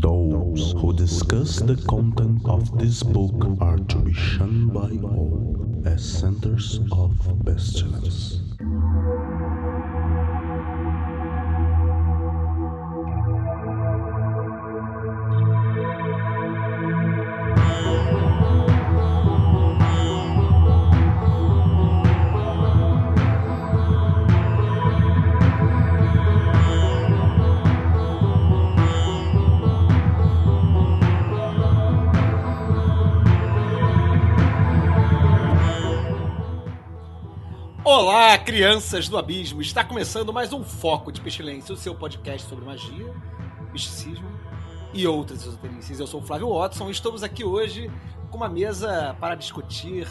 Those who discuss the content of this book are to be shunned by all as centers of pestilence. Olá, crianças do abismo! Está começando mais um Foco de Pestilência, o seu podcast sobre magia, misticismo e outras esoterices. Eu sou o Flávio Watson e estamos aqui hoje com uma mesa para discutir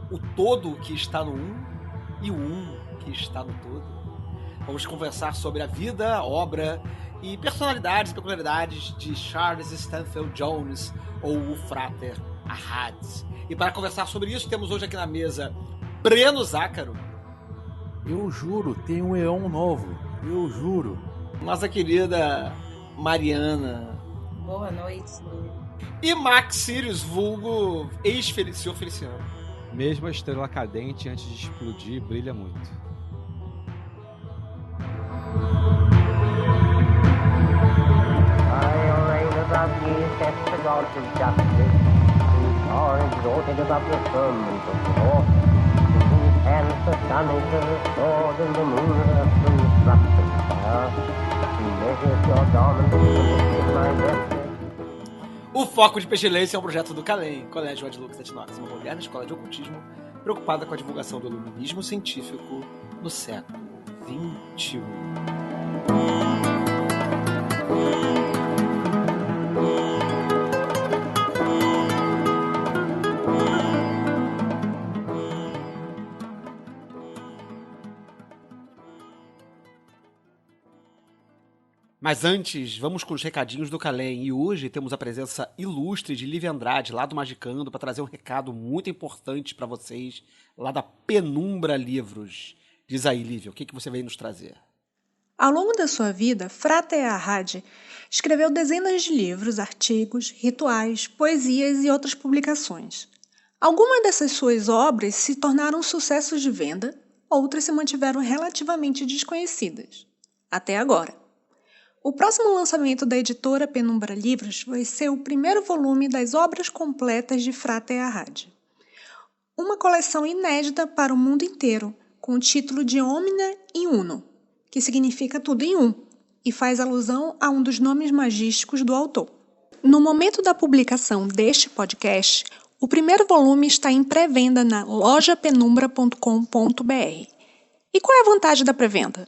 o todo que está no um e o um que está no todo. Vamos conversar sobre a vida, obra e personalidades e peculiaridades de Charles Stanfield Jones ou o Frater Ahad. E para conversar sobre isso, temos hoje aqui na mesa Breno Zácaro. Eu juro, tem um Eon novo. Eu juro. Nossa querida Mariana. Boa noite. E Max Sirius, vulgo ex-Senhor Feliciano. Mesmo a estrela cadente antes de explodir, brilha muito. And the sun is the sword and the moon has been thrusted fire. He measures your garment with my destiny. O Foco de Pestilência é um projeto do CALEM, Colégio Adlux et Nox, uma moderna escola de ocultismo preocupada com a divulgação do iluminismo científico no século XXI. Mas antes, vamos com os recadinhos do Calem. E hoje temos a presença ilustre de Lívia Andrade, lá do Magicando, para trazer um recado muito importante para vocês, lá da Penumbra Livros. Diz aí, Lívia, o que você veio nos trazer? Ao longo da sua vida, Frater Ahad escreveu dezenas de livros, artigos, rituais, poesias e outras publicações. Algumas dessas suas obras se tornaram sucessos de venda, outras se mantiveram relativamente desconhecidas. Até agora. O próximo lançamento da editora Penumbra Livros vai ser o primeiro volume das obras completas de Frater Ahad. Uma coleção inédita para o mundo inteiro, com o título de Omnia in Uno, que significa tudo em um, e faz alusão a um dos nomes magísticos do autor. No momento da publicação deste podcast, o primeiro volume está em pré-venda na lojapenumbra.com.br. E qual é a vantagem da pré-venda?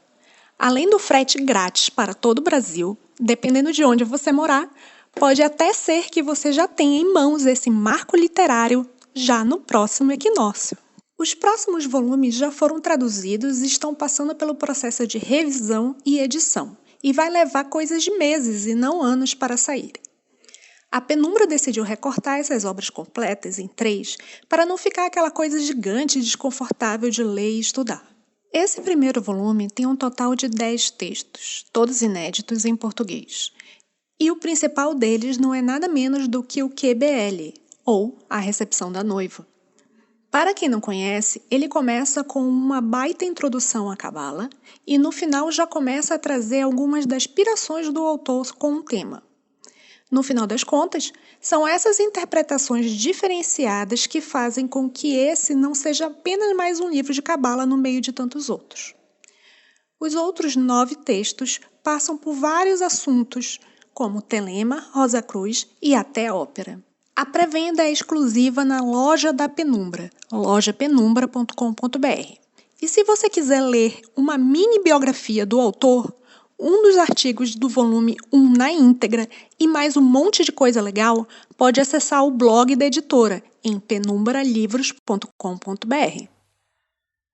Além do frete grátis para todo o Brasil, dependendo de onde você morar, pode até ser que você já tenha em mãos esse marco literário já no próximo equinócio. Os próximos volumes já foram traduzidos e estão passando pelo processo de revisão e edição, e vai levar coisas de meses e não anos para saírem. A Penumbra decidiu recortar essas obras completas em 3 para não ficar aquela coisa gigante e desconfortável de ler e estudar. Esse primeiro volume tem um total de 10 textos, todos inéditos em português. E o principal deles não é nada menos do que o QBL, ou A Recepção da Noiva. Para quem não conhece, ele começa com uma baita introdução à Cabala e no final já começa a trazer algumas das pirações do autor com o tema. No final das contas, são essas interpretações diferenciadas que fazem com que esse não seja apenas mais um livro de cabala no meio de tantos outros. Os outros 9 textos passam por vários assuntos, como telema, Rosa Cruz e até ópera. A pré-venda é exclusiva na loja da Penumbra, lojapenumbra.com.br. E se você quiser ler uma mini biografia do autor, um dos artigos do volume 1 na íntegra e mais um monte de coisa legal, pode acessar o blog da editora em penumbralivros.com.br.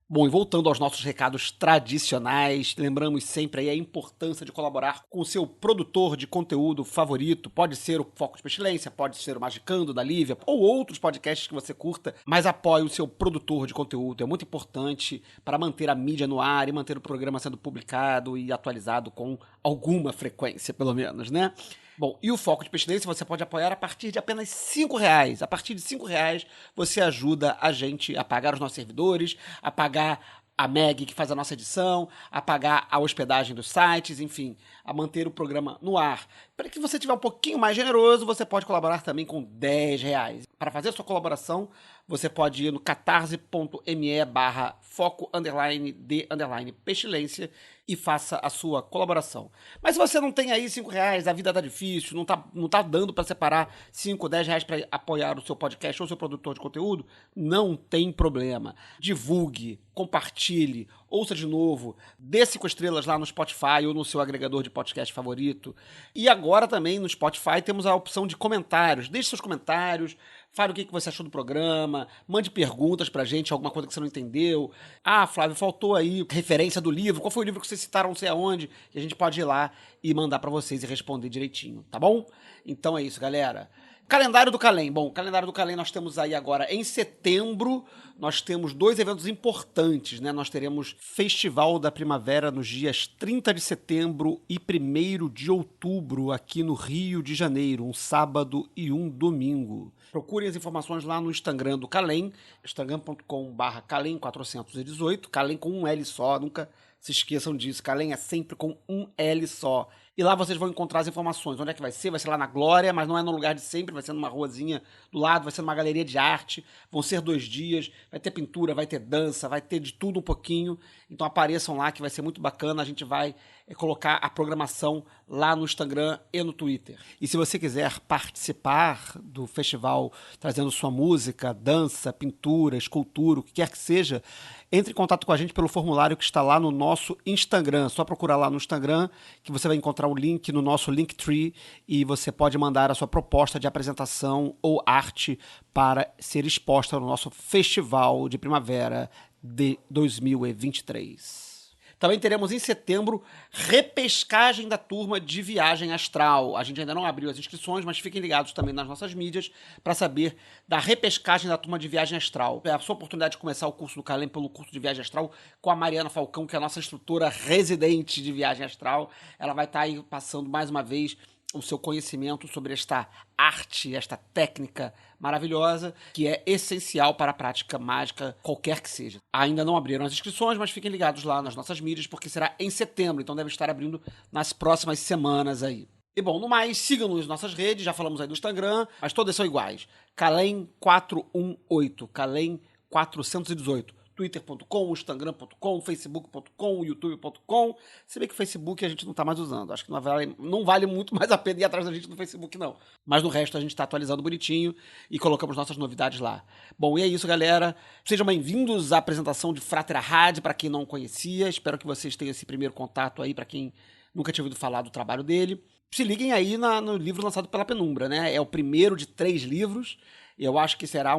Bom, e voltando aos nossos recados tradicionais, lembramos sempre aí a importância de colaborar com o seu produtor de conteúdo favorito. Pode ser o Foco de Pestilência, pode ser o Magicando da Lívia, ou outros podcasts que você curta, mas apoie o seu produtor de conteúdo. É muito importante para manter a mídia no ar e manter o programa sendo publicado e atualizado com alguma frequência, pelo menos, né? Bom, e o Foco de Pestilência você pode apoiar a partir de apenas R$5. A partir de R$5 você ajuda a gente a pagar os nossos servidores, a pagar a Meg que faz a nossa edição, a pagar a hospedagem dos sites, enfim, a manter o programa no ar. Para que você tiver um pouquinho mais generoso, você pode colaborar também com R$10. Para fazer a sua colaboração, você pode ir no catarse.me/foco_de_pestilência e faça a sua colaboração. Mas se você não tem aí R$5, a vida tá difícil, não tá dando para separar R$5, R$10 para apoiar o seu podcast ou o seu produtor de conteúdo, não tem problema. Divulgue, compartilhe, ouça de novo, dê 5 estrelas lá no Spotify ou no seu agregador de podcast favorito. E agora também no Spotify temos a opção de comentários. Deixe seus comentários, fale o que você achou do programa, mande perguntas pra gente, alguma coisa que você não entendeu. Ah, Flávio, faltou aí referência do livro, qual foi o livro que vocês citaram, não sei aonde, e a gente pode ir lá e mandar pra vocês e responder direitinho, tá bom? Então é isso, galera. Calendário do Calem. Bom, o calendário do Calem nós temos aí agora em setembro, nós temos 2 eventos importantes, né? Nós teremos Festival da Primavera nos dias 30 de setembro e 1º de outubro aqui no Rio de Janeiro, um sábado e um domingo. Procurem as informações lá no Instagram do Calem, instagram.com/calem418, Calem com um L só, nunca se esqueçam disso, Calem é sempre com um L só. E lá vocês vão encontrar as informações. Onde é que vai ser? Vai ser lá na Glória, mas não é no lugar de sempre, vai ser numa ruazinha do lado, vai ser numa galeria de arte. Vão ser 2 dias, vai ter pintura, vai ter dança, vai ter de tudo um pouquinho. Então apareçam lá que vai ser muito bacana. A gente vai colocar a programação lá no Instagram e no Twitter. E se você quiser participar do festival trazendo sua música, dança, pintura, escultura, o que quer que seja, entre em contato com a gente pelo formulário que está lá no nosso Instagram. Só procurar lá no Instagram que você vai encontrar o link no nosso Linktree e você pode mandar a sua proposta de apresentação ou arte para ser exposta no nosso Festival de Primavera de 2023. Também teremos em setembro repescagem da turma de Viagem Astral. A gente ainda não abriu as inscrições, mas fiquem ligados também nas nossas mídias para saber da repescagem da turma de Viagem Astral. É a sua oportunidade de começar o curso do Calem pelo curso de Viagem Astral com a Mariana Falcão, que é a nossa instrutora residente de Viagem Astral. Ela vai estar aí passando mais uma vez o seu conhecimento sobre esta arte, esta técnica maravilhosa, que é essencial para a prática mágica, qualquer que seja. Ainda não abriram as inscrições, mas fiquem ligados lá nas nossas mídias, porque será em setembro, então deve estar abrindo nas próximas semanas aí. E bom, no mais, sigam-nos nas nossas redes, já falamos aí do Instagram, mas todas são iguais. Calem418, Calem418. Twitter.com, Instagram.com, Facebook.com, YouTube.com. Se bem que o Facebook a gente não tá mais usando. Acho que não vale muito mais a pena ir atrás da gente no Facebook, não. Mas no resto a gente tá atualizando bonitinho e colocamos nossas novidades lá. Bom, e é isso, galera. Sejam bem-vindos à apresentação de Frater Ahad, para quem não conhecia. Espero que vocês tenham esse primeiro contato aí, para quem nunca tinha ouvido falar do trabalho dele. Se liguem aí no livro lançado pela Penumbra, né? É o primeiro de 3 livros. Eu acho que será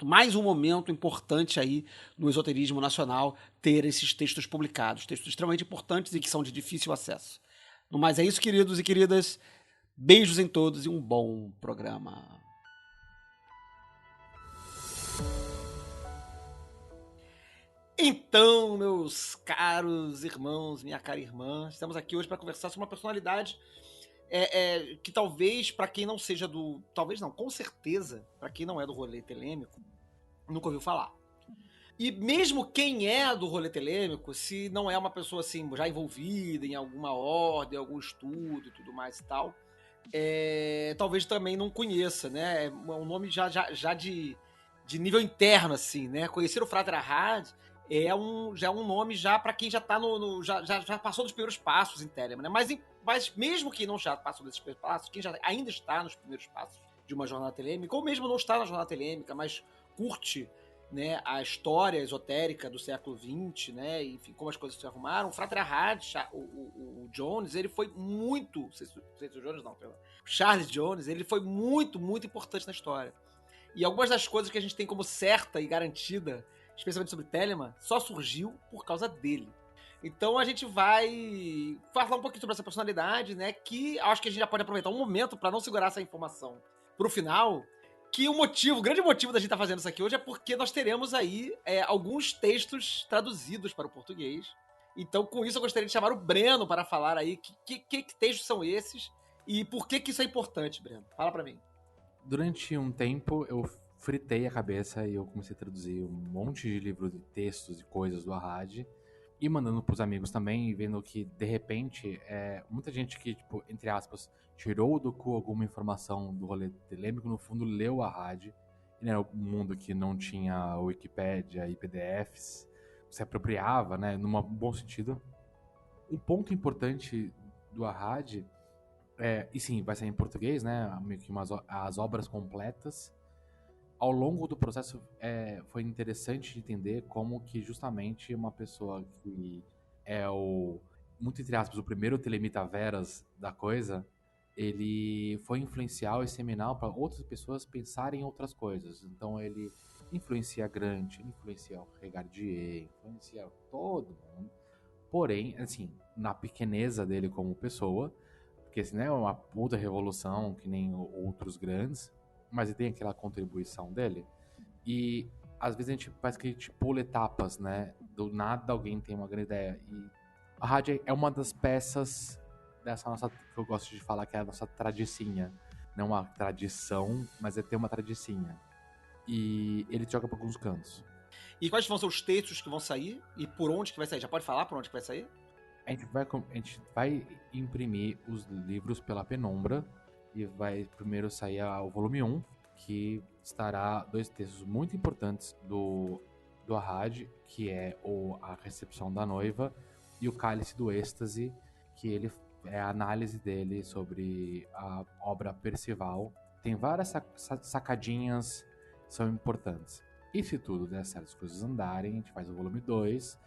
mais um momento importante aí no esoterismo nacional ter esses textos publicados, textos extremamente importantes e que são de difícil acesso. No mais é isso, queridos e queridas. Beijos em todos e um bom programa. Então, meus caros irmãos, minha cara irmã, estamos aqui hoje para conversar sobre uma personalidade que talvez, para quem não seja do... Talvez não, com certeza, para quem não é do rolê telêmico, nunca ouviu falar. E mesmo quem é do rolê telêmico, se não é uma pessoa assim, já envolvida em alguma ordem, algum estudo e tudo mais e tal, talvez também não conheça, né? É um nome já de nível interno, assim, né? Conhecer o Frater Ahad já é um nome já para quem já tá já passou dos primeiros passos em Telemann, né? Mas mesmo quem não já passou desses primeiros passos, quem já ainda está nos primeiros passos de uma jornada telêmica, ou mesmo não está na jornada telêmica, mas curte, né, a história esotérica do século XX, né, enfim, como as coisas se arrumaram, o Frater Ahad, o Jones, ele foi muito, não sei se o Jones não, perdão, Charles Jones, ele foi muito, muito importante na história. E algumas das coisas que a gente tem como certa e garantida, especialmente sobre Telemann, só surgiu por causa dele. Então a gente vai falar um pouquinho sobre essa personalidade, né, que acho que a gente já pode aproveitar um momento para não segurar essa informação pro final, que o grande motivo da gente estar fazendo isso aqui hoje é porque nós teremos aí alguns textos traduzidos para o português. Então com isso eu gostaria de chamar o Breno para falar aí que textos são esses E por que isso é importante, Breno? Fala pra mim. Durante um tempo, eu fritei a cabeça e eu comecei a traduzir um monte de livros de textos e coisas do Arrad e mandando pros amigos também, e vendo que, de repente, muita gente que, tipo, entre aspas, tirou do cu alguma informação do rolê telêmico, no fundo, leu o Arrad. E era um mundo que não tinha Wikipédia e PDFs, se apropriava, né, num bom sentido. Um ponto importante do Arrad e sim, vai sair em português, né? Meio que as obras completas. Ao longo do processo, foi interessante de entender como que justamente uma pessoa que é muito entre aspas, o primeiro Telemita Veras da coisa, ele foi influencial e seminal para outras pessoas pensarem em outras coisas. Então ele influencia Grant, ele influencia o Regardier, influencia todo mundo. Porém, assim, na pequeneza dele como pessoa, porque assim, não é uma puta revolução que nem outros grandes, mas ele tem aquela contribuição dele. E às vezes a gente parece que a gente pula etapas, né? Do nada alguém tem uma grande ideia. E a rádio é uma das peças dessa nossa, que eu gosto de falar, que é a nossa tradicinha. Não uma tradição, mas é ter uma tradicinha. E ele joga para alguns cantos. E quais vão ser os textos que vão sair? E por onde que vai sair? Já pode falar por onde que vai sair? A gente vai imprimir os livros pela Penumbra e vai primeiro sair o volume 1, que estará 2 textos muito importantes do Arrad, que é A Recepção da Noiva e o Cálice do Êxtase, que ele é a análise dele sobre a obra Percival. Tem várias sacadinhas que são importantes. E se tudo der certo, as coisas andarem, a gente faz o volume 2,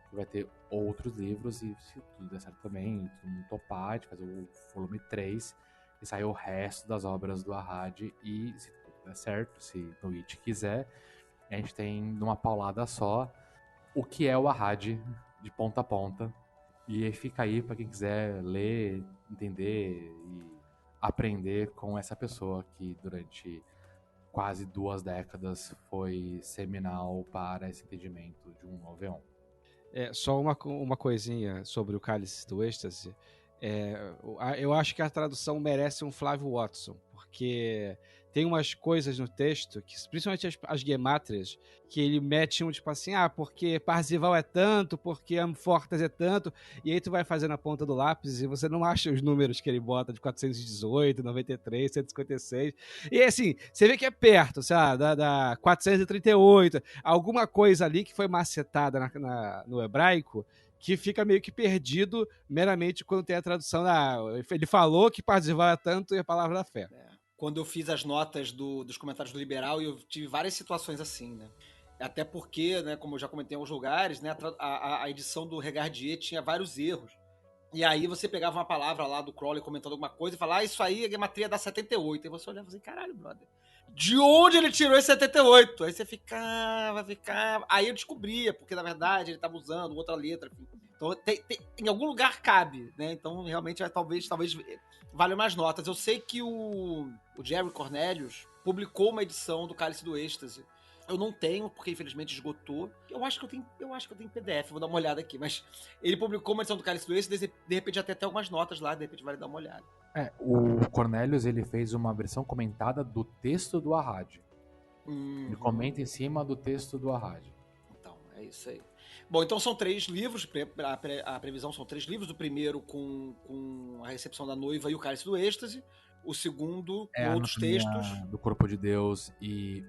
que vai ter outros livros, e se tudo der certo também, todo mundo topar, a gente faz o volume 3, e sai o resto das obras do Arrad, e se tudo der certo, se o It quiser, a gente tem numa paulada só o que é o Arrad de ponta a ponta, e aí fica aí para quem quiser ler, entender e aprender com essa pessoa que durante quase 2 décadas foi seminal para esse entendimento de um novo éon. Só uma coisinha sobre o Cálice do Êxtase. Eu acho que a tradução merece um Flávio Watson, porque tem umas coisas no texto, que, principalmente as gemátrias, que ele mete tipo assim, porque Parzival é tanto, porque Amfortas é tanto, e aí tu vai fazendo a ponta do lápis e você não acha os números que ele bota de 418, 93, 156, e assim, você vê que é perto, sabe, da 438, alguma coisa ali que foi macetada no hebraico, que fica meio que perdido meramente quando tem a tradução. Ele falou que Parzival é tanto e a palavra da fé. Quando eu fiz as notas dos comentários do Liberal, eu tive várias situações assim, né? Até porque, né, como eu já comentei em alguns lugares, né, a edição do Regardier tinha vários erros. E aí você pegava uma palavra lá do Crowley comentando alguma coisa e falava, isso aí a gematria dá 78. E você olhava assim, caralho, brother, de onde ele tirou esse 78? Aí você ficava. Aí eu descobria, porque na verdade ele estava usando outra letra, enfim. Então em algum lugar cabe, né? Então realmente talvez valha mais notas. Eu sei que o Jerry Cornelius publicou uma edição do Cálice do Êxtase. Eu não tenho, porque infelizmente esgotou. Eu acho que eu tenho PDF, vou dar uma olhada aqui. Mas ele publicou uma edição do Cálice do Êxtase, de repente já tem até algumas notas lá, de repente vale dar uma olhada. O Cornelius, ele fez uma versão comentada do texto do Arrad. Ele comenta em cima do texto do Arrad. Então, é isso aí. Bom, então são 3 livros, a previsão são 3 livros. O primeiro com a Recepção da Noiva e o Cálice do Êxtase. O segundo com outros textos. Do Corpo de Deus e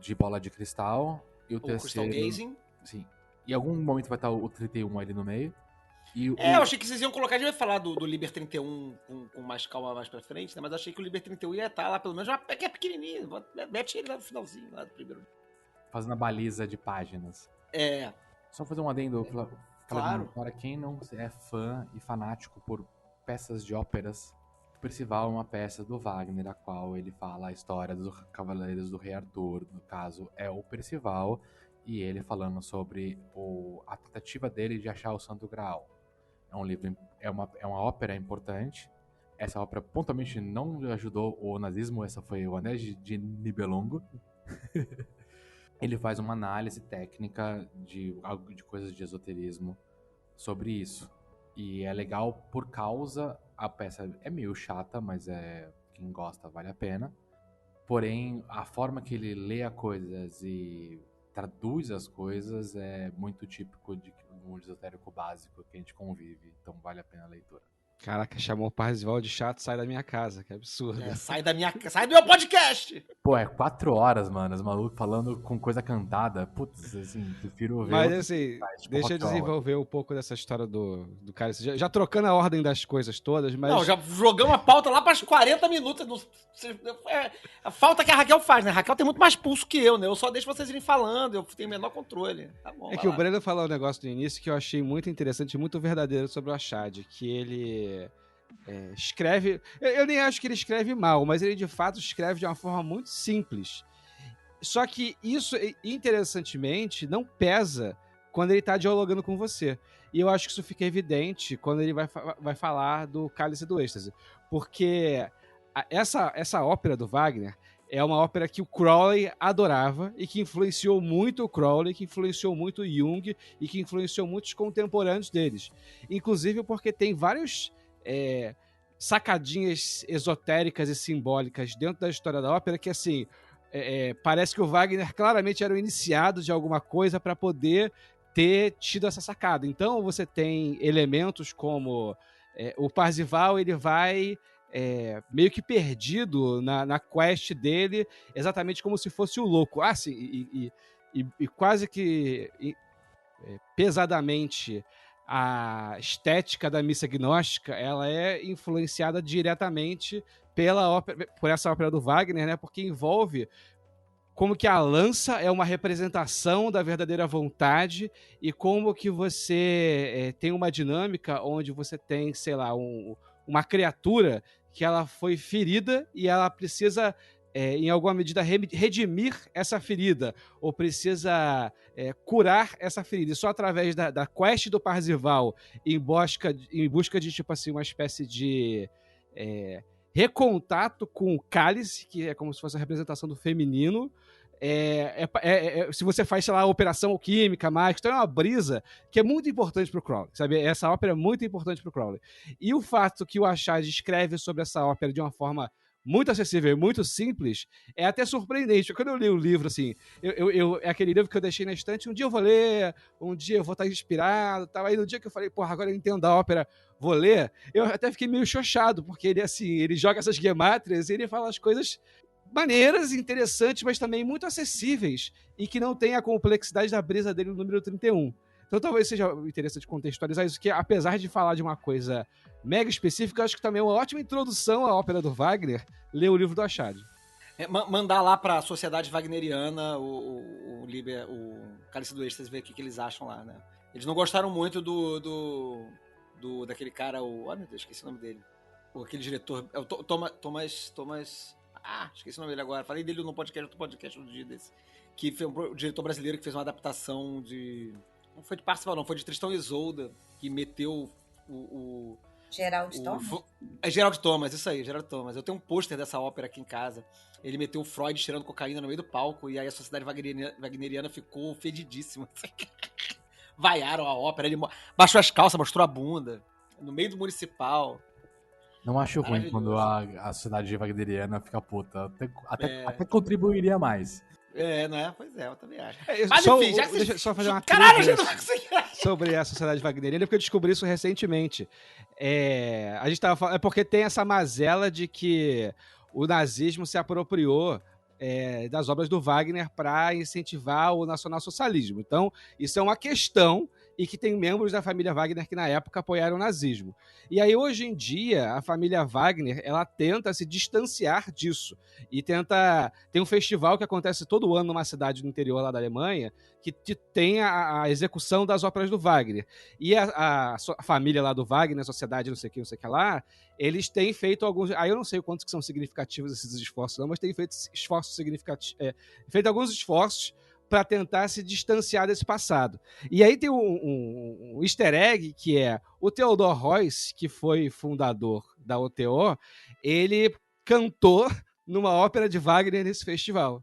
de Bola de Cristal. E o terceiro... Crystal Gazing. Sim. Em algum momento vai estar o 31 ali no meio. Eu achei que vocês iam colocar, a gente vai falar do Liber 31 com mais calma mais pra frente, né? Mas eu achei que o Liber 31 ia estar lá, pelo menos, que é pequenininho. Mete ele lá no finalzinho, lá do primeiro. Fazendo a baliza de páginas. Só fazer um adendo, claro. Para quem não é fã e fanático por peças de óperas, Percival é uma peça do Wagner, a qual ele fala a história dos Cavaleiros do Rei Arthur. No caso, é o Percival, e ele falando sobre a tentativa dele de achar o Santo Graal. É um livro, é uma ópera importante. Essa ópera pontualmente não ajudou o nazismo, essa foi o Anéis de Nibelungo. Ele faz uma análise técnica de coisas de esoterismo sobre isso. E é legal por causa a peça é meio chata, mas quem gosta vale a pena. Porém, a forma que ele lê as coisas e traduz as coisas é muito típico de um mundo esotérico básico que a gente convive. Então vale a pena a leitura. Caraca, chamou o Parzival de chato, sai da minha casa, que absurdo. Sai do meu podcast! Pô, é 4 horas, mano, os malucos falando com coisa cantada. Putz, assim, prefiro ver. Mas outros assim, sites, tipo deixa eu Rock Hour. desenvolver um pouco dessa história do Cálice. Já trocando a ordem das coisas todas, mas... Não, já jogamos a pauta lá para 40 minutos. É a falta que a Raquel faz, né? A Raquel tem muito mais pulso que eu, né? Eu só deixo vocês irem falando, eu tenho o menor controle. Tá bom, É vai que lá. o Breno falou um negócio no início que eu achei muito interessante e muito verdadeiro sobre o Achad, que ele escreve... Eu nem acho que ele escreve mal, mas ele de fato escreve de uma forma muito simples. Só que isso, interessantemente, não pesa quando ele está dialogando com você. E eu acho que isso fica evidente quando ele vai falar do Cálice do Êxtase. Porque essa ópera do Wagner é uma ópera que o Crowley adorava e que influenciou muito o Crowley, que influenciou muito o Jung e que influenciou muitos contemporâneos deles. Inclusive porque tem vários sacadinhas esotéricas e simbólicas dentro da história da ópera que, assim, parece que o Wagner claramente era o iniciado de alguma coisa para poder ter tido essa sacada. Então você tem elementos como o Parzival, ele vai meio que perdido na quest dele, exatamente como se fosse o louco. Ah, sim, e quase que pesadamente a estética da missa gnóstica, ela é influenciada diretamente por essa ópera do Wagner, né? Porque envolve como que a lança é uma representação da verdadeira vontade e como que você tem uma dinâmica onde você tem, sei lá, uma criatura que ela foi ferida e ela precisa, em alguma medida, redimir essa ferida, ou precisa curar essa ferida. E só através da quest do Parzival, em busca de, tipo assim, uma espécie de recontato com o cálice, que é como se fosse a representação do feminino. Se você faz, sei lá, operação alquímica, mágica, então é uma brisa que é muito importante pro Crowley, sabe? Essa ópera é muito importante pro Crowley. E o fato que o Achad escreve sobre essa ópera de uma forma muito acessível e muito simples é até surpreendente. Quando eu li o livro, assim, é aquele livro que eu deixei na estante, um dia eu vou ler, um dia eu vou estar inspirado, tal. Aí no dia que eu falei, porra, agora eu entendo a ópera, vou ler, eu até fiquei meio chochado, porque ele, assim, ele joga essas gemátrias e ele fala as coisas maneiras, interessantes, mas também muito acessíveis e que não tem a complexidade da brisa dele no número 31. Então talvez seja interessante contextualizar isso, que apesar de falar de uma coisa mega específica, eu acho que também é uma ótima introdução à ópera do Wagner, ler o livro do Achad. Mandar lá pra Sociedade Wagneriana o Cálice do Êxtase, ver o que eles acham lá, né? Eles não gostaram muito daquele cara, ai meu Deus, esqueci o nome dele. Aquele diretor, o Thomas... esqueci o nome dele agora. Falei dele no podcast um dia desse. Que foi um diretor brasileiro que fez uma adaptação de... Não foi de Parzival, não. Foi de Tristão e Isolda, que meteu o Gerald Thomas? É Gerald Thomas, isso aí, Gerald Thomas. Eu tenho um pôster dessa ópera aqui em casa. Ele meteu o Freud cheirando cocaína no meio do palco e aí a Sociedade Wagneriana ficou fedidíssima. Vaiaram a ópera, ele baixou as calças, mostrou a bunda, no meio do municipal. Não acho ruim quando a sociedade wagneriana fica puta. Até contribuiria mais. Não é? Pois é, eu também acho. Mas enfim, já que deixa eu só fazer uma caralho, a gente não vai conseguir. Sobre a sociedade wagneriana, porque eu descobri isso recentemente. A gente tava falando, porque tem essa mazela de que o nazismo se apropriou das obras do Wagner para incentivar o nacionalsocialismo. Então, isso é uma questão e que tem membros da família Wagner que na época apoiaram o nazismo. E aí, hoje em dia, a família Wagner, ela tenta se distanciar disso. E tem um festival que acontece todo ano numa cidade do interior lá da Alemanha, que tem a execução das óperas do Wagner. E a família lá do Wagner, a sociedade não sei o que lá, eles têm feito alguns... Aí eu não sei quantos que são significativos esses esforços, não, mas têm feito esforços significativos... feito alguns esforços para tentar se distanciar desse passado. E aí tem um easter egg, que é o Theodor Heuss, que foi fundador da OTO, ele cantou numa ópera de Wagner nesse festival.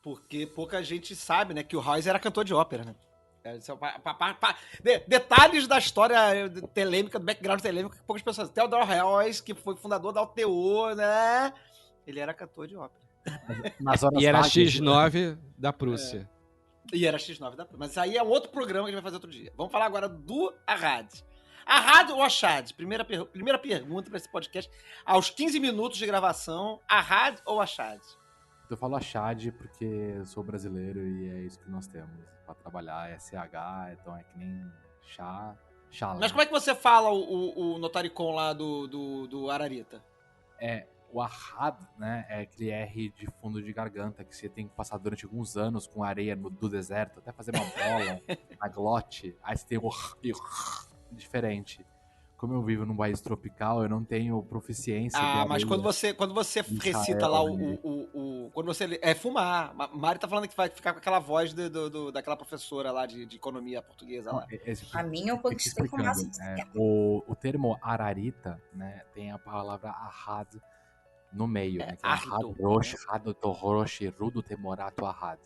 Porque pouca gente sabe, né, que o Heuss era cantor de ópera, né? Detalhes da história telêmica, do background telêmico que poucas pessoas... Theodore Heuss, que foi fundador da UTO, né? Ele era cantor de ópera. Nas horas E era vagas, X9 da Prússia. E era X9 da... Mas isso aí é outro programa que a gente vai fazer outro dia. Vamos falar agora do Arad. Arad ou Achad? Primeira pergunta para esse podcast. Aos 15 minutos de gravação, Arad ou Achad? Eu falo Achad porque eu sou brasileiro e é isso que nós temos pra trabalhar. É SH, então é que nem chá. Mas como é que você fala o Notaricon lá do Ararita? O Ahad, né, é aquele R de fundo de garganta que você tem que passar durante alguns anos com areia do deserto, até fazer uma bola, a glote, aí você tem o diferente. Como eu vivo num país tropical, eu não tenho proficiência. Mas quando você recita lá quando você fumar. Mari tá falando que vai ficar com aquela voz daquela professora lá de economia portuguesa lá. A minha eu conquistei com massa. O termo ararita, né, tem a palavra ahad no meio, né? Que é ahad rosh, rosh, rudo temorato ahad.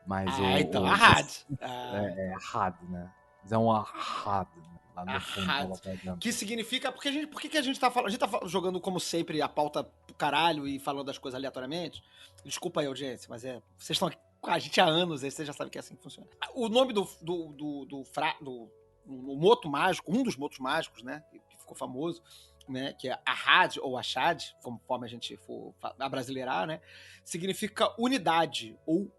Mas então, ahad. É ahad, né? Mas é um ahad, né? Lá no fundo, que significa... Por que a gente tá falando? A gente tá jogando, como sempre, a pauta pro caralho e falando das coisas aleatoriamente. Desculpa aí, audiência, mas vocês estão aqui com a gente há anos, aí vocês já sabem que é assim que funciona. O nome do moto mágico, um dos motos mágicos, né? Que ficou famoso, né, que é Ahad ou Achad, conforme a gente for abrasileirar, né? Significa unidade ou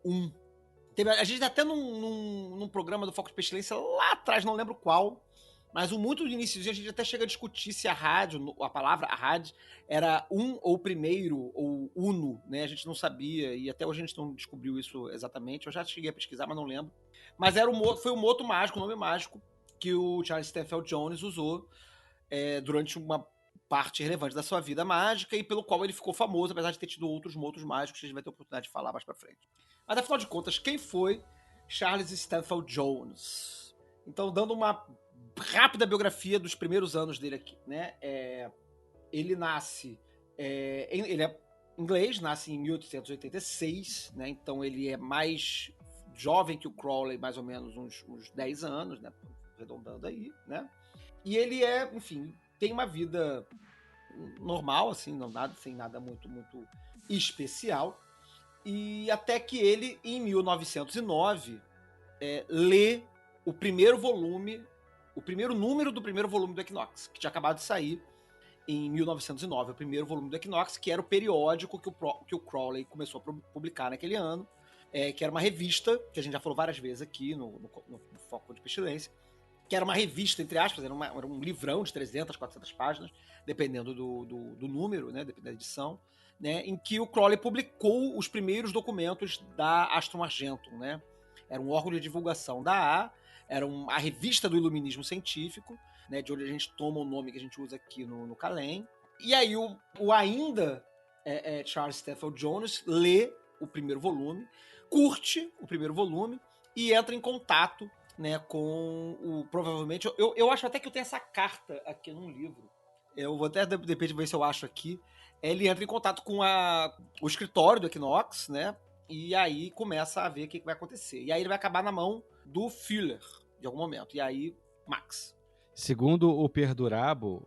A gente até num programa do Foco de Pestilência lá atrás, não lembro qual, mas muito no início a gente até chega a discutir se a palavra Ahad era ou primeiro ou uno, né? A gente não sabia e até hoje a gente não descobriu isso exatamente. Eu já cheguei a pesquisar, mas não lembro. Mas foi o moto mágico, o nome mágico que o Charles Stanfield Jones usou durante uma parte relevante da sua vida mágica e pelo qual ele ficou famoso, apesar de ter tido outros motos mágicos que a gente vai ter a oportunidade de falar mais pra frente. Mas, afinal de contas, quem foi Charles Stanfield Jones? Então, dando uma rápida biografia dos primeiros anos dele aqui, né? Ele nasce... ele é inglês, nasce em 1886, né? Então, ele é mais jovem que o Crowley, mais ou menos uns 10 anos, né? Arredondando aí, né? E ele enfim, tem uma vida normal, assim, sem nada muito, muito especial. E até que ele, em 1909, lê o primeiro volume, o primeiro número do primeiro volume do Equinox, que tinha acabado de sair em 1909, o primeiro volume do Equinox, que era o periódico que o Crowley começou a publicar naquele ano, que era uma revista, que a gente já falou várias vezes aqui no Foco de Pestilência, que era uma revista, entre aspas, era um livrão de 300, 400 páginas, dependendo do número, né, dependendo da edição, né, em que o Crowley publicou os primeiros documentos da Astrum Argentum, né? Era um órgão de divulgação da era a revista do iluminismo científico, né, de onde a gente toma o nome que a gente usa aqui no Calem. E aí o ainda Charles Stanfield Jones lê o primeiro volume, curte o primeiro volume e entra em contato, né, com provavelmente... Eu acho até que eu tenho essa carta aqui num livro. Eu vou até, de repente, ver se eu acho aqui. Ele entra em contato com o escritório do Equinox, né? E aí começa a ver o que vai acontecer. E aí ele vai acabar na mão do Fuller, de algum momento. E aí, Max. Segundo o Perdurabo,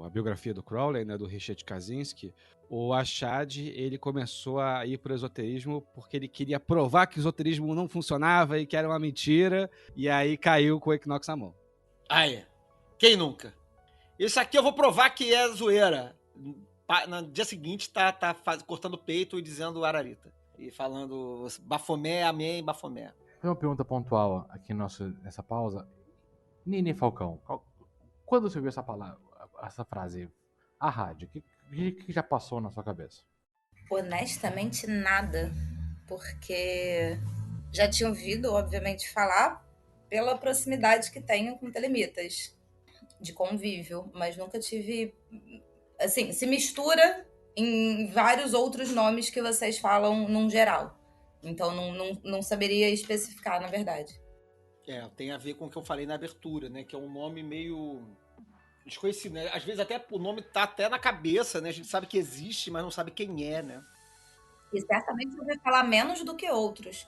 a biografia do Crowley, né, do Richard Kaczynski, o Achad, ele começou a ir pro esoterismo porque ele queria provar que o esoterismo não funcionava e que era uma mentira, e aí caiu com o Equinox na mão. Aí, quem nunca? Isso aqui eu vou provar que é zoeira. No dia seguinte tá cortando o peito e dizendo Ararita. E falando Bafomé, amém, Bafomé. Tem uma pergunta pontual aqui nessa pausa. Nini Falcão, quando você viu essa frase, Ahad, o que já passou na sua cabeça? Honestamente, nada. Porque já tinha ouvido, obviamente, falar pela proximidade que tenho com telemitas, de convívio, mas nunca tive... Assim, se mistura em vários outros nomes que vocês falam num geral. Então, não saberia especificar, na verdade. Tem a ver com o que eu falei na abertura, né? Que é um nome meio desconhecido, né? Às vezes até o nome tá até na cabeça, né? A gente sabe que existe, mas não sabe quem é, né? E certamente eu vou falar menos do que outros.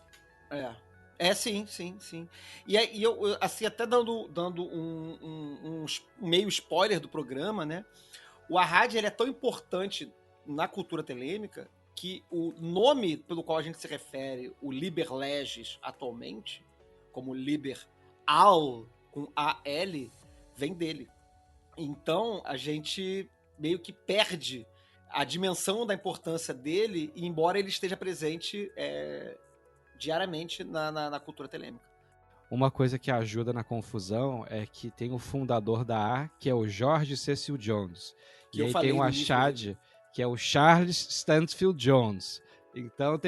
Sim. E eu, assim, até dando um meio spoiler do programa, né? O Arrad, ele é tão importante na cultura telêmica que o nome pelo qual a gente se refere, o Liber Legis, atualmente, como Liber Al, com A-L, vem dele. Então, a gente meio que perde a dimensão da importância dele, embora ele esteja presente diariamente na cultura telêmica. Uma coisa que ajuda na confusão é que tem o fundador da A, que é o George Cecil Jones. Que e eu aí falei tem o no início Achad, que é o Charles Stansfield Jones. Então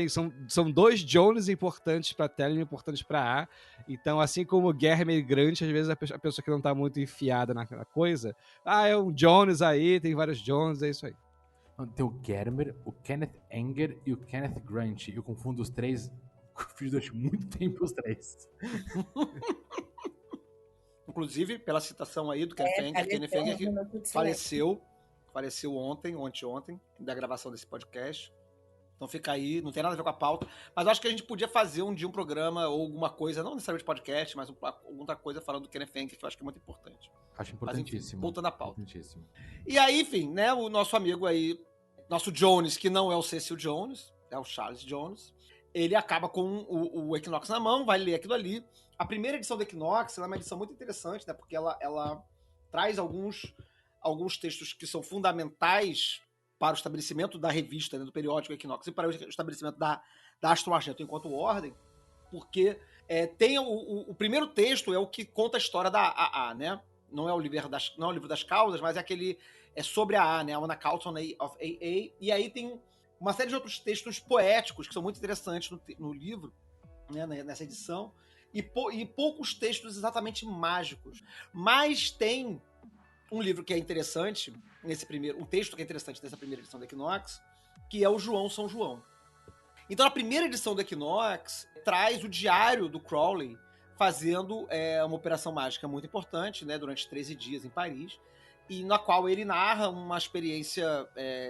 são dois Jones importantes para a Telemann e importantes para A. Então, assim como o Guerra Grande, às vezes a pessoa que não está muito enfiada na coisa, é um Jones aí, tem vários Jones, é isso aí. Tem o Germer, o Kenneth Anger e o Kenneth Grant. Eu confundo os três. Fiz durante muito tempo os três. Inclusive, pela citação aí do Kenneth Anger, que faleceu ontem, ou anteontem, da gravação desse podcast. Então fica aí, não tem nada a ver com a pauta. Mas eu acho que a gente podia fazer um dia um programa ou alguma coisa, não necessariamente podcast, mas alguma coisa falando do Kenneth Anger, que eu acho que é muito importante. Acho importantíssimo. Mas, enfim, voltando à pauta. Importantíssimo. E aí, enfim, né, o nosso amigo aí, nosso Jones, que não é o Cecil Jones, é o Charles Jones, ele acaba com o Equinox na mão, vai ler aquilo ali. A primeira edição do Equinox é uma edição muito interessante, né, porque ela traz alguns textos que são fundamentais para o estabelecimento da revista, né, do periódico Equinox, e para o estabelecimento da Astro Argento enquanto ordem, porque tem o primeiro texto é o que conta a história da AA, né? Não é o livro das causas, mas é sobre a AA, né? On Account of AA. E aí tem uma série de outros textos poéticos que são muito interessantes no livro, né? Nessa edição, e poucos textos exatamente mágicos. Mas tem um livro que é interessante, um texto que é interessante nessa primeira edição do Equinox, que é o João São João. Então, a primeira edição do Equinox traz o diário do Crowley fazendo uma operação mágica muito importante, né, durante 13 dias em Paris, e na qual ele narra uma experiência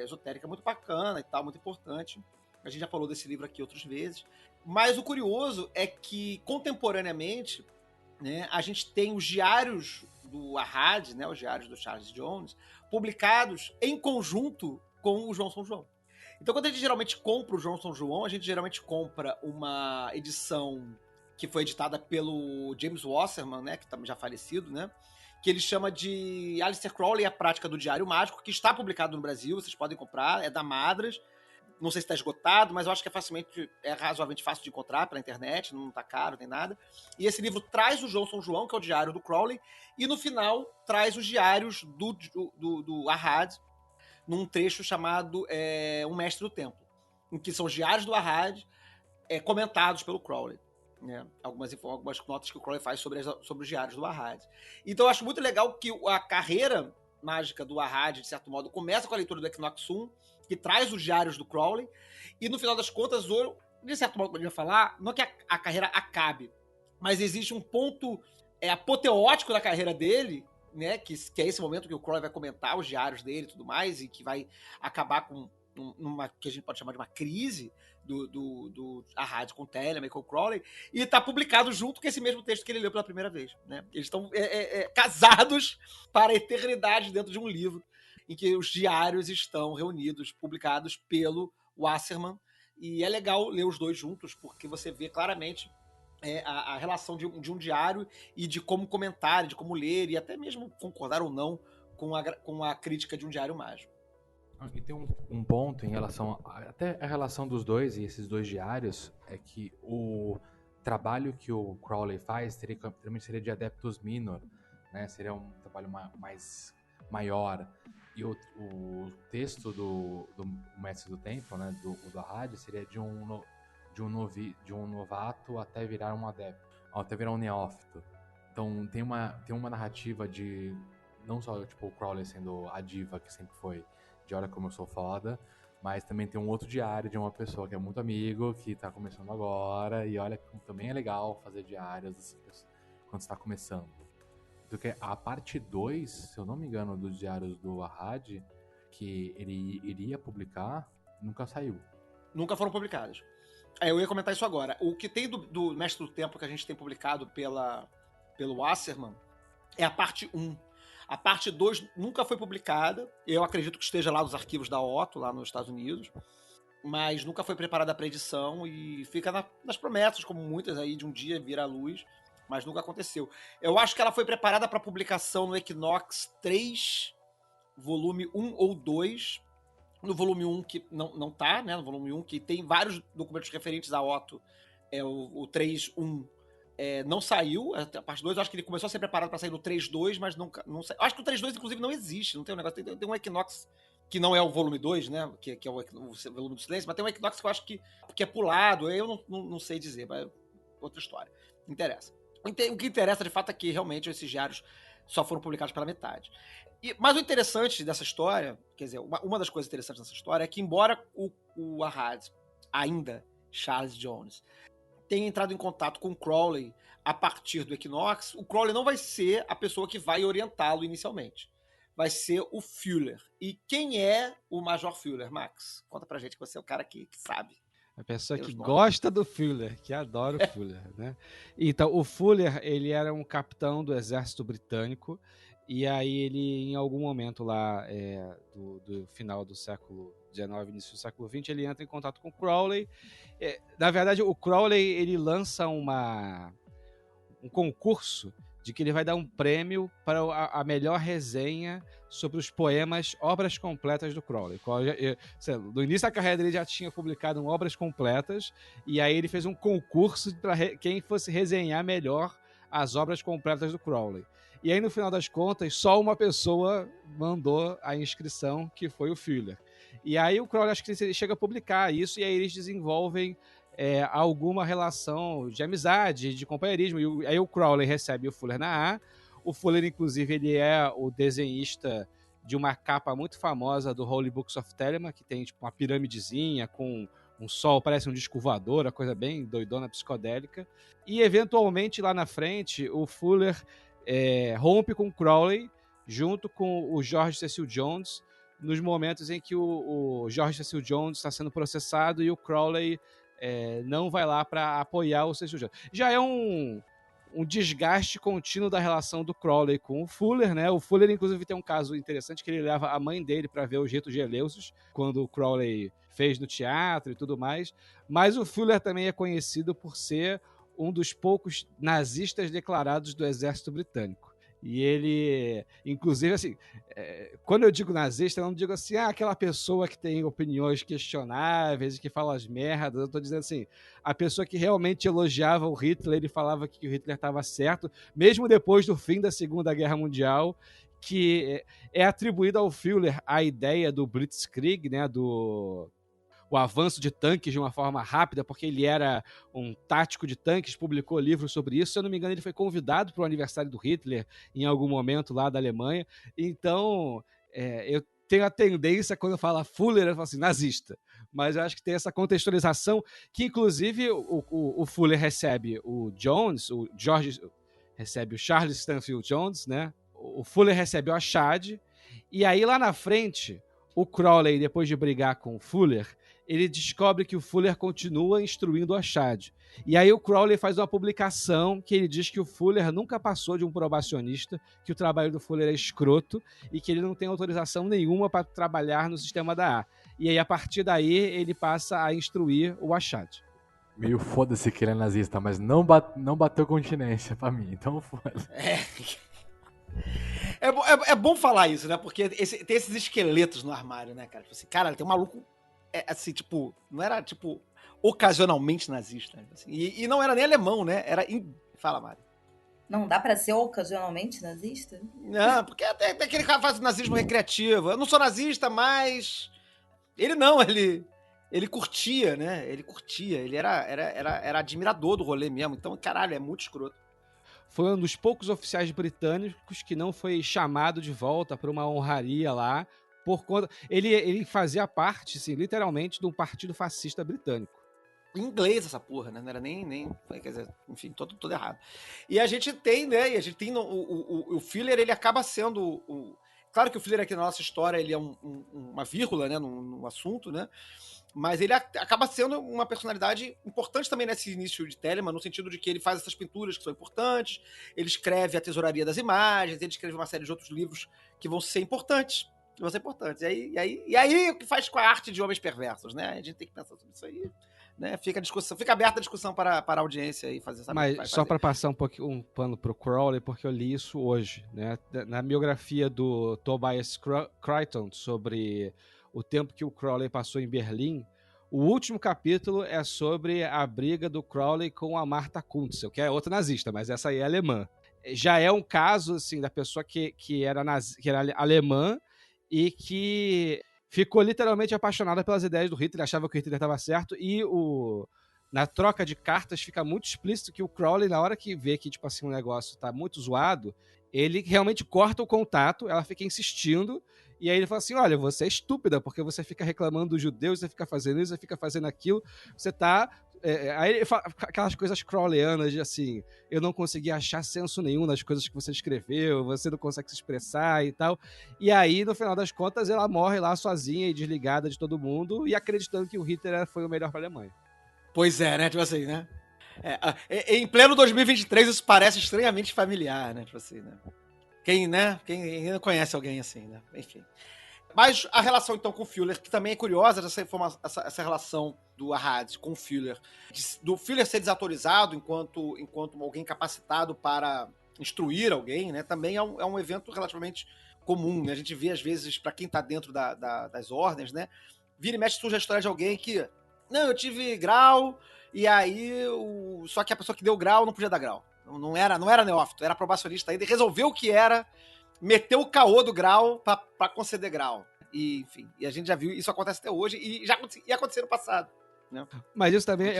esotérica muito bacana e tal, muito importante. A gente já falou desse livro aqui outras vezes. Mas o curioso é que, contemporaneamente, né, a gente tem os diários do Arrad, né, os diários do Charles Jones, publicados em conjunto com o João São João. Então, quando a gente geralmente compra o João São João, a gente geralmente compra uma edição que foi editada pelo James Wasserman, né, que também já falecido, né, que ele chama de Aleister Crowley, a prática do Diário Mágico, que está publicado no Brasil, vocês podem comprar, é da Madras. Não sei se está esgotado, mas eu acho que é razoavelmente fácil de encontrar pela internet, não está caro, nem nada. E esse livro traz o João São João, que é o diário do Crowley, e no final traz os diários do Arrad, num trecho chamado Um Mestre do Templo, em que são os diários do Arrad comentados pelo Crowley. Né? Algumas notas que o Crowley faz sobre os diários do Arrad. Então eu acho muito legal que a carreira mágica do Arrad, de certo modo, começa com a leitura do Equinox 1, que traz os diários do Crowley, e no final das contas, de certo modo, poderia falar, não é que a carreira acabe, mas existe um ponto apoteótico da carreira dele, né, que é esse momento que o Crowley vai comentar os diários dele e tudo mais, e que vai acabar com numa que a gente pode chamar de uma crise do Arrad com o Telemann e com o Crowley, e está publicado junto com esse mesmo texto que ele leu pela primeira vez. Né? Eles estão casados para a eternidade dentro de um livro em que os diários estão reunidos, publicados pelo Wasserman, e é legal ler os dois juntos, porque você vê claramente a relação de um diário e de como comentar, de como ler, e até mesmo concordar ou não com a crítica de um diário mágico. E tem um ponto em relação até a relação dos dois e esses dois diários, é que o trabalho que o Crowley faz seria de Adeptus Minor, né? Seria um trabalho mais maior. E o texto do Mestre do Templo, né, do Arrad, seria de um novato até virar um adepto, até virar um neófito. Então tem uma narrativa de não só tipo o Crowley sendo a diva que sempre foi, de olha como eu sou foda, mas também tem um outro diário de uma pessoa que é muito amigo, que tá começando agora, e olha como também é legal fazer diários quando você tá começando. Porque a parte 2, se eu não me engano, dos diários do Arrad, que ele iria publicar, nunca saiu. Nunca foram publicados. Eu ia comentar isso agora. O que tem do Mestre do Tempo que a gente tem publicado pelo Wasserman é a parte 1. A parte 2 nunca foi publicada. Eu acredito que esteja lá nos arquivos da Otto, lá nos Estados Unidos. Mas nunca foi preparada para edição e fica nas promessas, como muitas aí, de um dia vir à luz. Mas nunca aconteceu. Eu acho que ela foi preparada para publicação no Equinox 3, volume 1 ou 2. No volume 1, que não tá, né? No volume 1, que tem vários documentos referentes a Otto. O 3.1 não saiu. A parte 2, eu acho que ele começou a ser preparado para sair no 3.2, mas não saiu. Acho que o 3.2, inclusive, não existe. Não tem um negócio. Tem um Equinox que não é o volume 2, né? Que é o volume do silêncio, mas tem um Equinox que eu acho que é pulado. Eu não sei dizer, mas outra história. Não interessa. O que interessa, de fato, é que realmente esses diários só foram publicados pela metade. Mas o interessante dessa história, quer dizer, uma das coisas interessantes dessa história é que, embora o Ahad, ainda Charles Jones, tenha entrado em contato com o Crowley a partir do Equinox, o Crowley não vai ser a pessoa que vai orientá-lo inicialmente. Vai ser o Fuller. E quem é o Major Fuller, Max? Conta pra gente, que você é o cara que sabe. A pessoa que gosta do Fuller, que adora o Fuller, né? Então, o Fuller, ele era um capitão do exército britânico, e aí ele, em algum momento lá do final do século XIX, início do século XX, ele entra em contato com o Crowley. Na verdade, o Crowley, ele lança um concurso de que ele vai dar um prêmio para a melhor resenha sobre os poemas, obras completas do Crowley. No início da carreira dele já tinha publicado obras completas, e aí ele fez um concurso para quem fosse resenhar melhor as obras completas do Crowley. E aí, no final das contas, só uma pessoa mandou a inscrição, que foi o Fuller. E aí o Crowley, acho que ele chega a publicar isso, e aí eles desenvolvem alguma relação de amizade, de companheirismo. E aí o Crowley recebe o Fuller na A. O Fuller, inclusive, ele é o desenhista de uma capa muito famosa do Holy Books of Telemann, que tem tipo uma piramidezinha com um sol, parece um disco voador, a coisa bem doidona, psicodélica. E, eventualmente, lá na frente, o Fuller rompe com o Crowley, junto com o George Cecil Jones, nos momentos em que o George Cecil Jones está sendo processado e o Crowley não vai lá para apoiar o Cecil Jones. Já é um desgaste contínuo da relação do Crowley com o Fuller, né? O Fuller, inclusive, tem um caso interessante que ele leva a mãe dele para ver os ritos de Eleusis, quando o Crowley fez no teatro e tudo mais. Mas o Fuller também é conhecido por ser um dos poucos nazistas declarados do exército britânico. E ele, inclusive, assim, quando eu digo nazista, eu não digo assim, aquela pessoa que tem opiniões questionáveis, que fala as merdas. Eu tô dizendo assim, a pessoa que realmente elogiava o Hitler, ele falava que o Hitler estava certo, mesmo depois do fim da Segunda Guerra Mundial, que é atribuída ao Fuller a ideia do Blitzkrieg, né, o avanço de tanques de uma forma rápida, porque ele era um tático de tanques, publicou livros sobre isso. Se eu não me engano, ele foi convidado para o aniversário do Hitler em algum momento lá da Alemanha. Então, eu tenho a tendência, quando eu falo Fuller, eu falo assim, nazista. Mas eu acho que tem essa contextualização que, inclusive, o Fuller recebe o Jones, o George recebe o Charles Stanfield Jones, né? O Fuller recebe o Achad, e aí lá na frente, o Crowley, depois de brigar com o Fuller, ele descobre que o Fuller continua instruindo o Achad. E aí o Crowley faz uma publicação que ele diz que o Fuller nunca passou de um probacionista, que o trabalho do Fuller é escroto e que ele não tem autorização nenhuma para trabalhar no sistema da A. E aí, a partir daí, ele passa a instruir o Achad. Meio foda-se que ele é nazista, mas não bateu continência pra mim, então foda-se. É bom falar isso, né? Porque tem esses esqueletos no armário, né, cara? Tipo assim, cara, tem um maluco, assim, tipo, não era, tipo, ocasionalmente nazista. Assim, e não era nem alemão, né? Fala, Mari. Não dá pra ser ocasionalmente nazista? Não, porque até aquele cara faz nazismo recreativo. Eu não sou nazista, mas... Ele curtia, né? Ele era admirador do rolê mesmo. Então, caralho, é muito escroto. Foi um dos poucos oficiais britânicos que não foi chamado de volta para uma honraria lá, por conta... Ele fazia parte, assim, literalmente, de um partido fascista britânico. Em inglês essa porra, né? Não era nem quer dizer, enfim, todo errado. E a gente tem, né? O Fuller, ele acaba sendo... Claro que o Fuller aqui na nossa história, ele é uma vírgula, né? No assunto, né? Mas ele acaba sendo uma personalidade importante também nesse início de Telemann, no sentido de que ele faz essas pinturas que são importantes, ele escreve A Tesouraria das Imagens, ele escreve uma série de outros livros que vão ser importantes. E aí o que faz com a arte de Homens Perversos, né? A gente tem que pensar sobre isso aí. Né? Fica aberta a discussão para a audiência e fazer essa. Mas só para passar um pano pro Crowley, porque eu li isso hoje, né? Na biografia do Tobias Crichton sobre o tempo que o Crowley passou em Berlim, o último capítulo é sobre a briga do Crowley com a Martha Kuntzel, que é outra nazista, mas essa aí é alemã. Já é um caso assim da pessoa que era alemã e que ficou literalmente apaixonada pelas ideias do Hitler, achava que o Hitler estava certo, e na troca de cartas fica muito explícito que o Crowley, na hora que vê que tipo assim, o negócio está muito zoado, ele realmente corta o contato, ela fica insistindo, e aí ele fala assim, olha, você é estúpida, porque você fica reclamando dos judeus, você fica fazendo isso, você fica fazendo aquilo, você tá... aí ele fala aquelas coisas crowleyanas de assim, eu não consegui achar senso nenhum nas coisas que você escreveu, você não consegue se expressar e tal. E aí, no final das contas, ela morre lá sozinha e desligada de todo mundo e acreditando que o Hitler foi o melhor para a Alemanha. Pois é, né? Tipo assim, né? Em pleno 2023, isso parece estranhamente familiar, né? Tipo assim, né? Quem não conhece alguém assim, né? Enfim. Mas a relação, então, com o Fuller, que também é curiosa, essa relação do Arad com o Fuller, do Fuller ser desautorizado enquanto alguém capacitado para instruir alguém, né? Também é um evento relativamente comum, né? A gente vê, às vezes, para quem está dentro das ordens, né? Vira e mexe surge a história de alguém que, não, eu tive grau, e aí, só que a pessoa que deu grau não podia dar grau. Não era neófito, era probacionista ainda, e resolveu o que era, meteu o caô do grau pra conceder grau. E, enfim, e a gente já viu, isso acontece até hoje, e já ia acontecer no passado. Né? Mas isso também,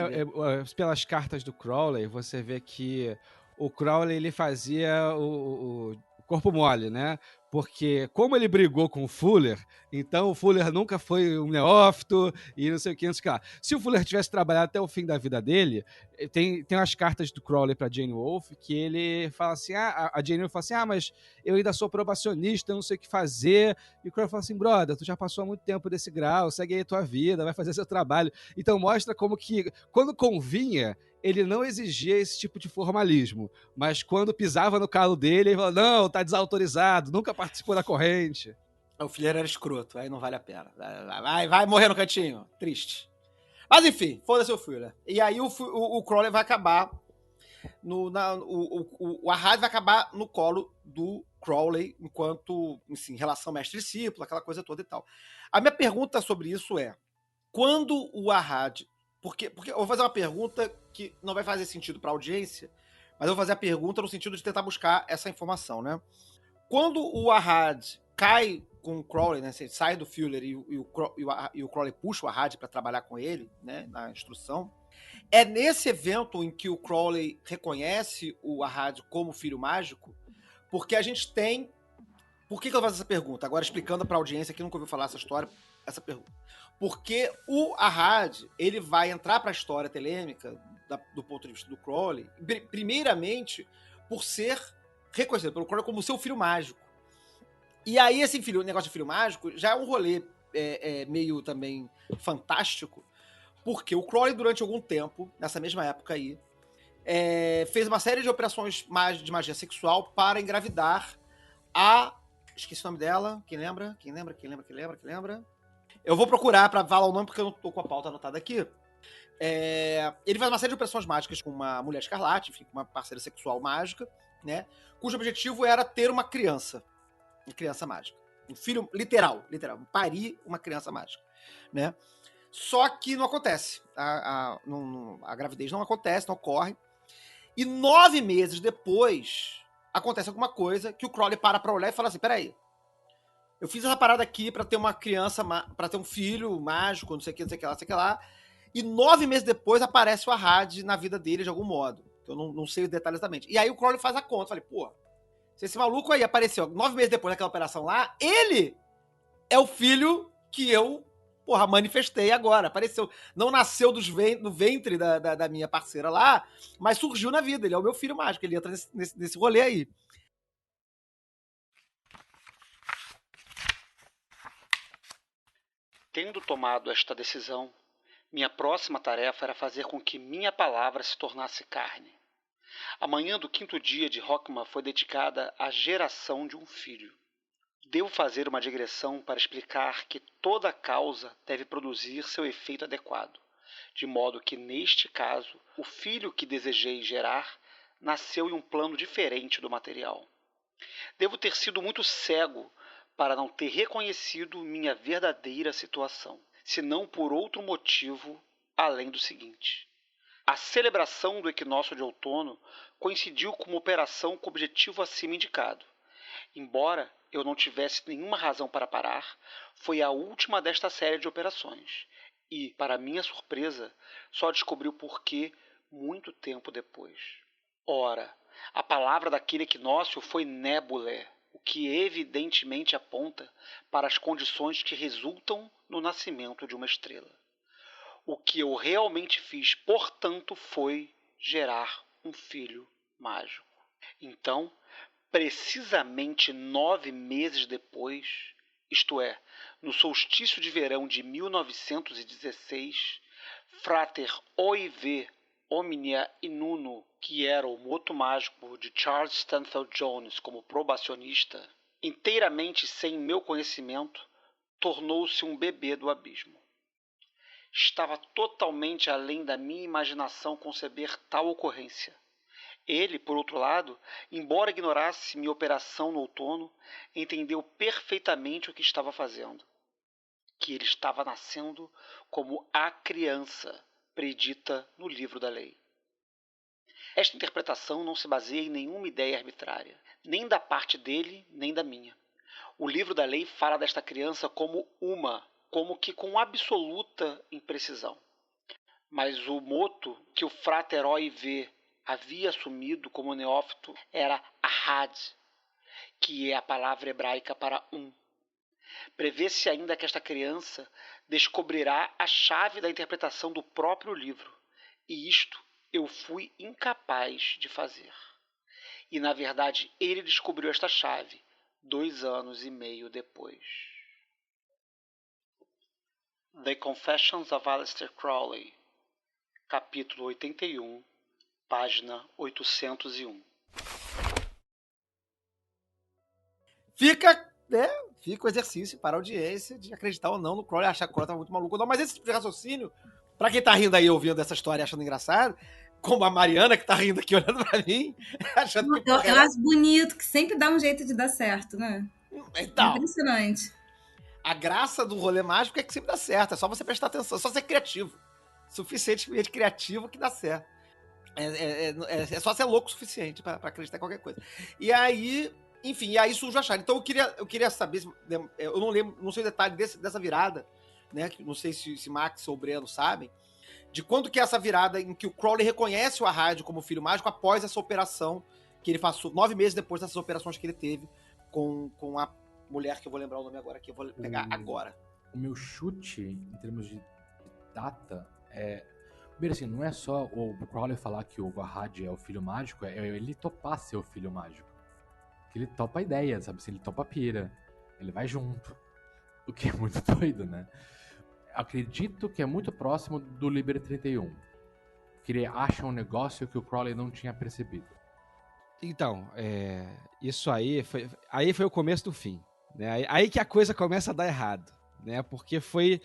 pelas cartas do Crowley, você vê que o Crowley, ele fazia o corpo mole, né? Porque como ele brigou com o Fuller, então o Fuller nunca foi um neófito e não sei o que, não sei o que lá. Se o Fuller tivesse trabalhado até o fim da vida dele, tem umas cartas do Crowley pra Jane Wolfe que ele fala assim, a Jane Wolfe fala assim, mas eu ainda sou probacionista, não sei o que fazer. E o Crowley fala assim, brother, tu já passou há muito tempo desse grau, segue aí a tua vida, vai fazer seu trabalho. Então mostra como que, quando convinha, ele não exigia esse tipo de formalismo, mas quando pisava no calo dele, ele falava, não, tá desautorizado, nunca participou da corrente. O Fuller era escroto, aí não vale a pena. Vai morrer no cantinho, triste. Mas enfim, foda-se o Fuller. E aí o Crowley vai acabar, o Arad vai acabar no colo do Crowley, enquanto, assim, relação mestre-discípulo, aquela coisa toda e tal. A minha pergunta sobre isso é, quando o Arad... Porque eu vou fazer uma pergunta que não vai fazer sentido para a audiência, mas eu vou fazer a pergunta no sentido de tentar buscar essa informação, né? Quando o Arad cai com o Crowley, né? Você sai do Fuller e o Crowley puxa o Arad para trabalhar com ele, né? Na instrução. É nesse evento em que o Crowley reconhece o Arad como filho mágico, porque a gente tem... Por que eu faço essa pergunta? Agora explicando para a audiência que nunca ouviu falar essa história, essa pergunta. Porque o Arad, ele vai entrar para a história telêmica do ponto de vista do Crowley, primeiramente por ser reconhecido pelo Crowley como seu filho mágico. E aí esse negócio de filho mágico já é um rolê meio também fantástico, porque o Crowley, durante algum tempo, nessa mesma época aí, fez uma série de operações de magia sexual para engravidar a... Esqueci o nome dela. Quem lembra? Eu vou procurar pra falar o nome, porque eu não tô com a pauta anotada aqui. Ele faz uma série de operações mágicas com uma mulher escarlate, enfim, com uma parceira sexual mágica, né? Cujo objetivo era ter uma criança mágica. Um filho literal, parir uma criança mágica, né? Só que não acontece. A gravidez não acontece, não ocorre. E 9 meses depois, acontece alguma coisa que o Crowley para olhar e fala assim, peraí, eu fiz essa parada aqui pra ter uma criança, pra ter um filho mágico, não sei o que lá. E 9 meses depois aparece o Arad na vida dele de algum modo. Eu não sei os detalhes exatamente. E aí o Crowley faz a conta. Falei, pô, se esse maluco aí apareceu 9 meses depois daquela operação lá, ele é o filho que eu, manifestei agora. Apareceu. Não nasceu no ventre da minha parceira lá, mas surgiu na vida. Ele é o meu filho mágico. Ele entra nesse rolê aí. Tendo tomado esta decisão, Minha próxima tarefa era fazer com que minha palavra se tornasse carne. A manhã do 5º dia de Rockman foi dedicada à geração de um filho. Devo fazer uma digressão para explicar que toda causa deve produzir seu efeito adequado, de modo que, neste caso, o filho que desejei gerar nasceu em um plano diferente do material. Devo ter sido muito cego para não ter reconhecido minha verdadeira situação, se não por outro motivo além do seguinte. A celebração do equinócio de outono coincidiu com uma operação com o objetivo acima indicado. Embora eu não tivesse nenhuma razão para parar, foi a última desta série de operações e, para minha surpresa, só descobri o porquê muito tempo depois. Ora, a palavra daquele equinócio foi nébulae, o que evidentemente aponta para as condições que resultam no nascimento de uma estrela. O que eu realmente fiz, portanto, foi gerar um filho mágico. Então, precisamente 9 meses depois, isto é, no solstício de verão de 1916, Frater O.I.V. Omnia Inuno, que era o moto mágico de Charles Stanfield Jones como probacionista, inteiramente sem meu conhecimento, tornou-se um bebê do abismo. Estava totalmente além da minha imaginação conceber tal ocorrência. Ele, por outro lado, embora ignorasse minha operação no outono, entendeu perfeitamente o que estava fazendo. Que ele estava nascendo como a criança predita no livro da lei. Esta interpretação não se baseia em nenhuma ideia arbitrária, nem da parte dele, nem da minha. O livro da lei fala desta criança como que com absoluta imprecisão. Mas o moto que o Frater O.I.V. havia assumido como neófito era ahad, que é a palavra hebraica para Prevê-se ainda que esta criança descobrirá a chave da interpretação do próprio livro, e isto eu fui incapaz de fazer. E, na verdade, ele descobriu esta chave 2 anos e meio depois. The Confessions of Aleister Crowley, capítulo 81, página 801. Fica o exercício para a audiência de acreditar ou não no Crowley, achar que o Crowley estava muito maluco ou não. Mas esse tipo de raciocínio, pra quem tá rindo aí ouvindo essa história e achando engraçado, como a Mariana que tá rindo aqui olhando pra mim, achando que... Eu acho bonito, que sempre dá um jeito de dar certo, né? Então, Impressionante. a graça do rolê mágico é que sempre dá certo, é só você prestar atenção, é só ser criativo. Suficientemente criativo que dá certo. É só ser louco o suficiente pra acreditar em qualquer coisa. E aí, enfim, e aí surge o achado. Então eu queria saber, eu não lembro, não sei o detalhe dessa virada, né? Não sei se Max ou Breno sabem, de quando que é essa virada em que o Crowley reconhece o Ahad como filho mágico após essa operação que ele passou, 9 meses depois dessas operações que ele teve com a mulher, que eu vou lembrar o nome agora, que eu vou pegar agora. O meu chute, em termos de data, primeiro assim, não é só o Crowley falar que o Ahad é o filho mágico, é ele topar ser o filho mágico. Que ele topa a ideia, sabe? Assim, ele topa a pira. Ele vai junto. O que é muito doido, né? Acredito que é muito próximo do Liber 31. Que ele acha um negócio que o Crowley não tinha percebido. Então, isso aí foi o começo do fim. Né? Aí que a coisa começa a dar errado. Né? Porque foi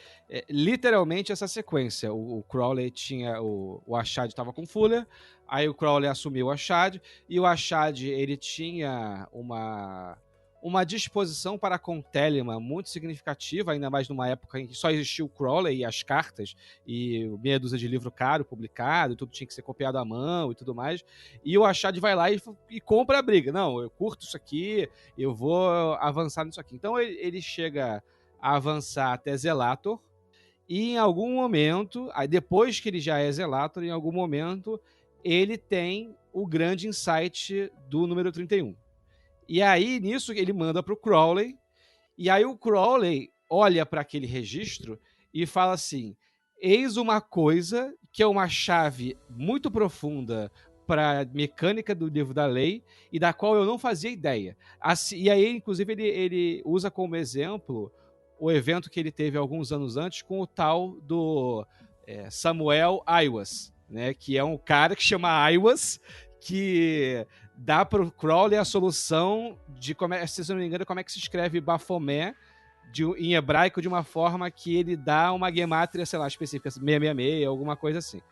literalmente essa sequência. O Crowley tinha... O Ahad estava com Fuller, aí o Crowley assumiu o Ahad, e o Ahad, ele tinha uma disposição para com Telemann muito significativa, ainda mais numa época em que só existia o Crowley e as cartas, e meia dúzia de livro caro publicado, e tudo tinha que ser copiado à mão e tudo mais, e o Ahad vai lá e compra a briga. Não, eu curto isso aqui, eu vou avançar nisso aqui. Então ele chega a avançar até Zelator, e em algum momento, aí depois que ele já é Zelator, em algum momento, ele tem o grande insight do número 31. E aí, nisso, ele manda pro Crowley, e aí o Crowley olha para aquele registro e fala assim: eis uma coisa que é uma chave muito profunda para a mecânica do livro da lei e da qual eu não fazia ideia. Assim, e aí, inclusive, ele usa como exemplo o evento que ele teve alguns anos antes com o tal do Samuel Aiwas, né, que é um cara que chama Aiwas, que dá pro Crowley a solução de, se eu não me engano, como é que se escreve Baphomet em hebraico de uma forma que ele dá uma gemátria, sei lá, específica, 666, alguma coisa assim.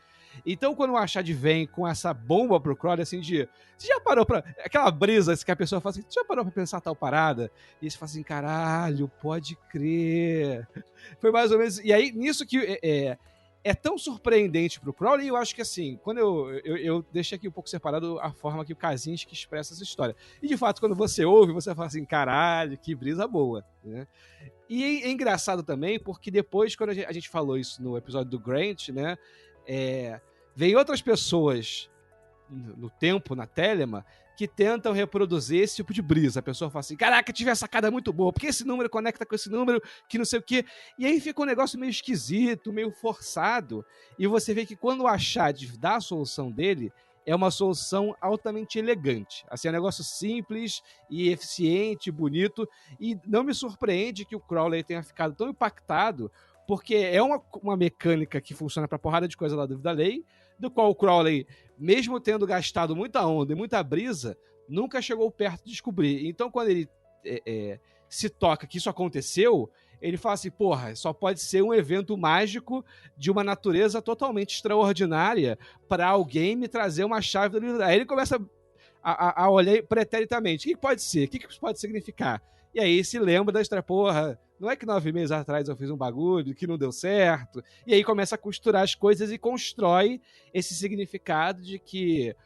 Então, quando o Achad vem com essa bomba pro Crowley, assim, você já parou pra... Aquela brisa que a pessoa fala assim, você já parou pra pensar tal parada? E você fala assim, caralho, pode crer. Foi mais ou menos... E aí, nisso que é tão surpreendente pro Crowley, e eu acho que, assim, quando eu deixei aqui um pouco separado a forma que o Kaczynski expressa essa história. E, de fato, quando você ouve, você fala assim, caralho, que brisa boa, né? E é engraçado também, porque depois, quando a gente falou isso no episódio do Grant, né, vem outras pessoas no tempo, na Telema, que tentam reproduzir esse tipo de brisa. A pessoa fala assim, caraca, tive essa sacada muito boa, porque esse número conecta com esse número, que não sei o quê. E aí fica um negócio meio esquisito, meio forçado, e você vê que quando o Achad dá a solução dele, é uma solução altamente elegante. Assim, é um negócio simples e eficiente, bonito, e não me surpreende que o Crowley tenha ficado tão impactado, porque é uma mecânica que funciona pra porrada de coisa lá do Vida Lei, do qual o Crowley, mesmo tendo gastado muita onda e muita brisa, nunca chegou perto de descobrir. Então, quando ele se toca que isso aconteceu, ele fala assim, porra, só pode ser um evento mágico de uma natureza totalmente extraordinária para alguém me trazer uma chave do livro. Aí ele começa a olhar preteritamente. O que pode ser? O que pode significar? E aí se lembra da história, porra, não é que 9 meses atrás eu fiz um bagulho que não deu certo? E aí começa a costurar as coisas e constrói esse significado de que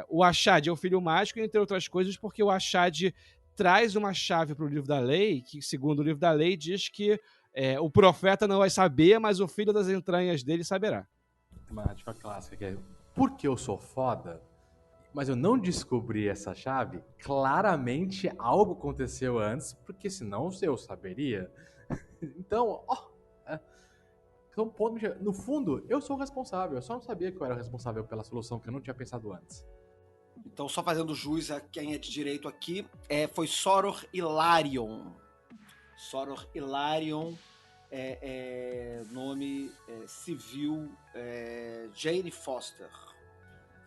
o Achad é o filho mágico, entre outras coisas, porque o Achad traz uma chave para o livro da lei, que segundo o livro da lei diz que o profeta não vai saber, mas o filho das entranhas dele saberá. Uma narrativa clássica que é, porque eu sou foda, mas eu não descobri essa chave, claramente algo aconteceu antes, porque senão eu saberia. Então, no fundo, eu sou o responsável. Eu só não sabia que eu era o responsável pela solução que eu não tinha pensado antes. Então, só fazendo jus a quem é de direito aqui, foi Soror Hilarion. Soror Hilarion, nome civil, Jane Foster.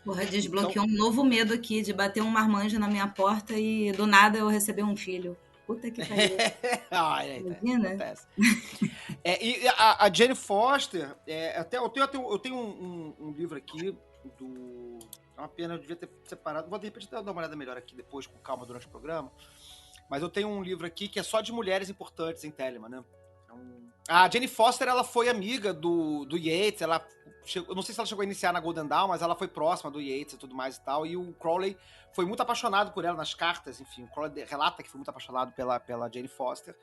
Porra, desbloqueou um novo medo aqui de bater um marmanjo na minha porta e do nada eu receber um filho. Puta que pariu. Imagina? E a Jane Foster, eu tenho um livro aqui do... É uma pena, eu devia ter separado. Vou de repente dar uma olhada melhor aqui depois, com calma, durante o programa. Mas eu tenho um livro aqui que é só de mulheres importantes em Telema, né? A Jane Foster, ela foi amiga do Yeats, eu não sei se ela chegou a iniciar na Golden Dawn, mas ela foi próxima do Yeats e tudo mais e tal, e o Crowley foi muito apaixonado por ela nas cartas, enfim, o Crowley relata que foi muito apaixonado pela Jane Foster,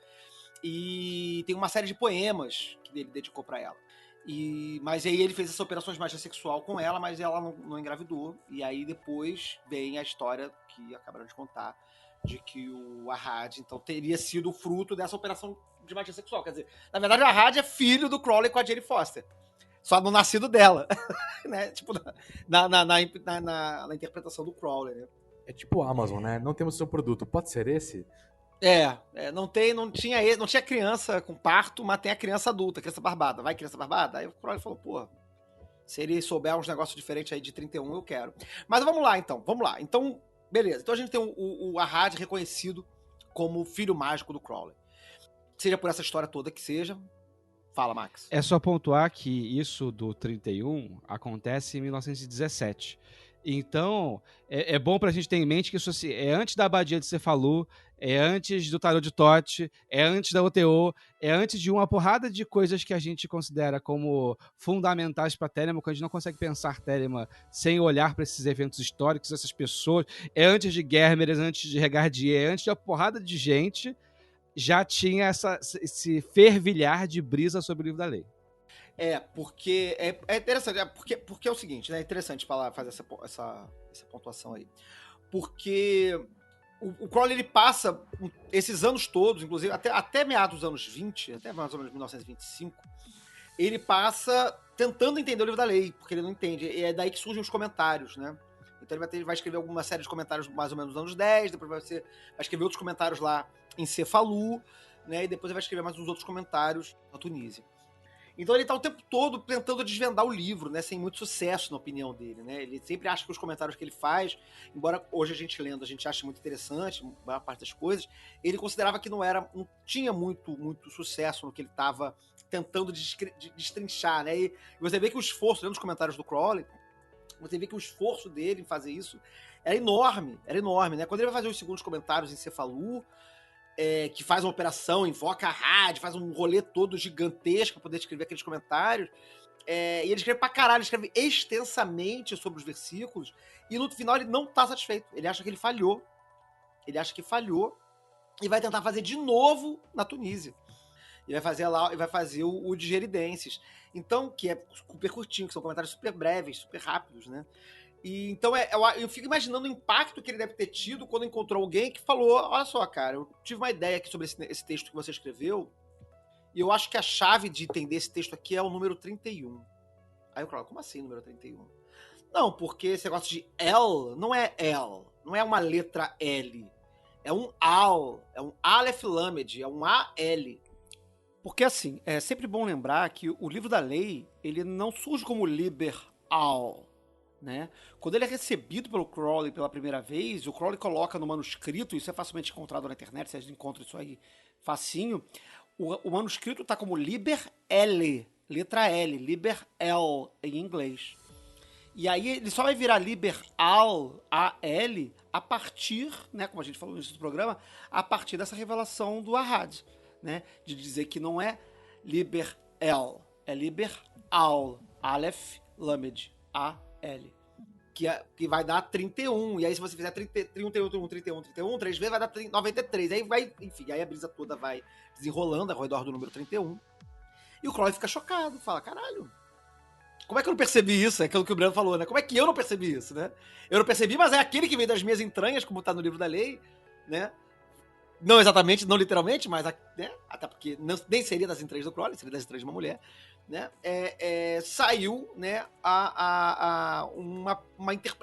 e tem uma série de poemas que ele dedicou pra ela. Mas aí ele fez essas operações de magia sexual com ela, mas ela não engravidou, e aí depois vem a história que acabaram de contar, de que o Ahad, então, teria sido o fruto dessa operação de magia sexual. Quer dizer, na verdade, o Ahad é filho do Crowley com a Jane Foster. Só no nascido dela. Né? Tipo, na interpretação do Crowley, né? É tipo Amazon, né? Não temos seu produto. Pode ser esse? Não tinha criança com parto, mas tem a criança adulta, criança barbada. Vai criança barbada? Aí o Crowley falou, pô, se ele souber uns negócios diferentes aí de 31, eu quero. Mas vamos lá, então. Então, beleza. Então a gente tem o Ahad reconhecido como filho mágico do Crowley. Seja por essa história toda que seja. Fala, Max. É só pontuar que isso do 31 acontece em 1917. Então, é bom pra gente ter em mente que isso assim, é antes da Abadia de Cefalú, é antes do Tarot de Tote, é antes da OTO, é antes de uma porrada de coisas que a gente considera como fundamentais para Telema, que a gente não consegue pensar Telema sem olhar para esses eventos históricos, essas pessoas. É antes de Germeres, antes de Regardier, é antes de uma porrada de gente já tinha esse fervilhar de brisa sobre o livro da lei. Porque é interessante, porque é o seguinte, né? É interessante fazer essa pontuação aí. Porque o Crowley, ele passa esses anos todos, inclusive até meados dos anos 20, até mais ou menos 1925, ele passa tentando entender o livro da lei, porque ele não entende. E é daí que surgem os comentários, né? Então ele vai escrever alguma série de comentários mais ou menos nos anos 10, depois vai escrever outros comentários lá em Cefalú, né? E depois ele vai escrever mais uns outros comentários na Tunísia. Então ele tá o tempo todo tentando desvendar o livro, né? Sem muito sucesso, na opinião dele, né? Ele sempre acha que os comentários que ele faz, embora hoje a gente lendo, a gente ache muito interessante, a maior parte das coisas, ele considerava que não tinha muito sucesso no que ele estava tentando destrinchar, né? E você vê que o esforço, lendo os comentários do Crowley, você vê que o esforço dele em fazer isso era enorme, né? Quando ele vai fazer os segundos comentários em Cefalu, que faz uma operação, invoca a rádio, faz um rolê todo gigantesco para poder escrever aqueles comentários. E ele escreve pra caralho, ele escreve extensamente sobre os versículos, e no final ele não tá satisfeito. Ele acha que ele falhou. Ele acha que falhou e vai tentar fazer de novo na Tunísia. E vai fazer o de Geridenses. Então, que é super curtinho, que são comentários super breves, super rápidos, né? E então eu fico imaginando o impacto que ele deve ter tido quando encontrou alguém que falou: olha só, cara, eu tive uma ideia aqui sobre esse texto que você escreveu, e eu acho que a chave de entender esse texto aqui é o número 31. Aí eu falo: como assim número 31? Não, porque esse negócio de L não é L, não é uma letra L, é um AL, é um Aleph Lamed, é um AL. Porque assim, é sempre bom lembrar que o livro da lei, ele não surge como Liber Al, né? Quando ele é recebido pelo Crowley pela primeira vez, o Crowley coloca no manuscrito, isso é facilmente encontrado na internet, vocês encontram isso aí facinho, o manuscrito tá como Liber L, letra L, Liber L em inglês. E aí ele só vai virar Liber Al, A-L, a partir, né, como a gente falou no início do programa, a partir dessa revelação do Arad, né, de dizer que não é Liber El, é Liber Al, Aleph Lamed, A-L, que vai dar 31, e aí se você fizer 31, 3 vezes vai dar 93, aí vai, enfim, aí a brisa toda vai desenrolando ao redor do número 31, e o Crowley fica chocado, fala: caralho, como é que eu não percebi isso? É aquilo que o Breno falou, né? Como é que eu não percebi isso, né? Eu não percebi, mas é aquele que veio das minhas entranhas, como tá no livro da lei, né? Não exatamente, não literalmente, mas né? Até porque nem seria das entranhas do Crowley, seria das entranhas de uma mulher, né? Saiu, né,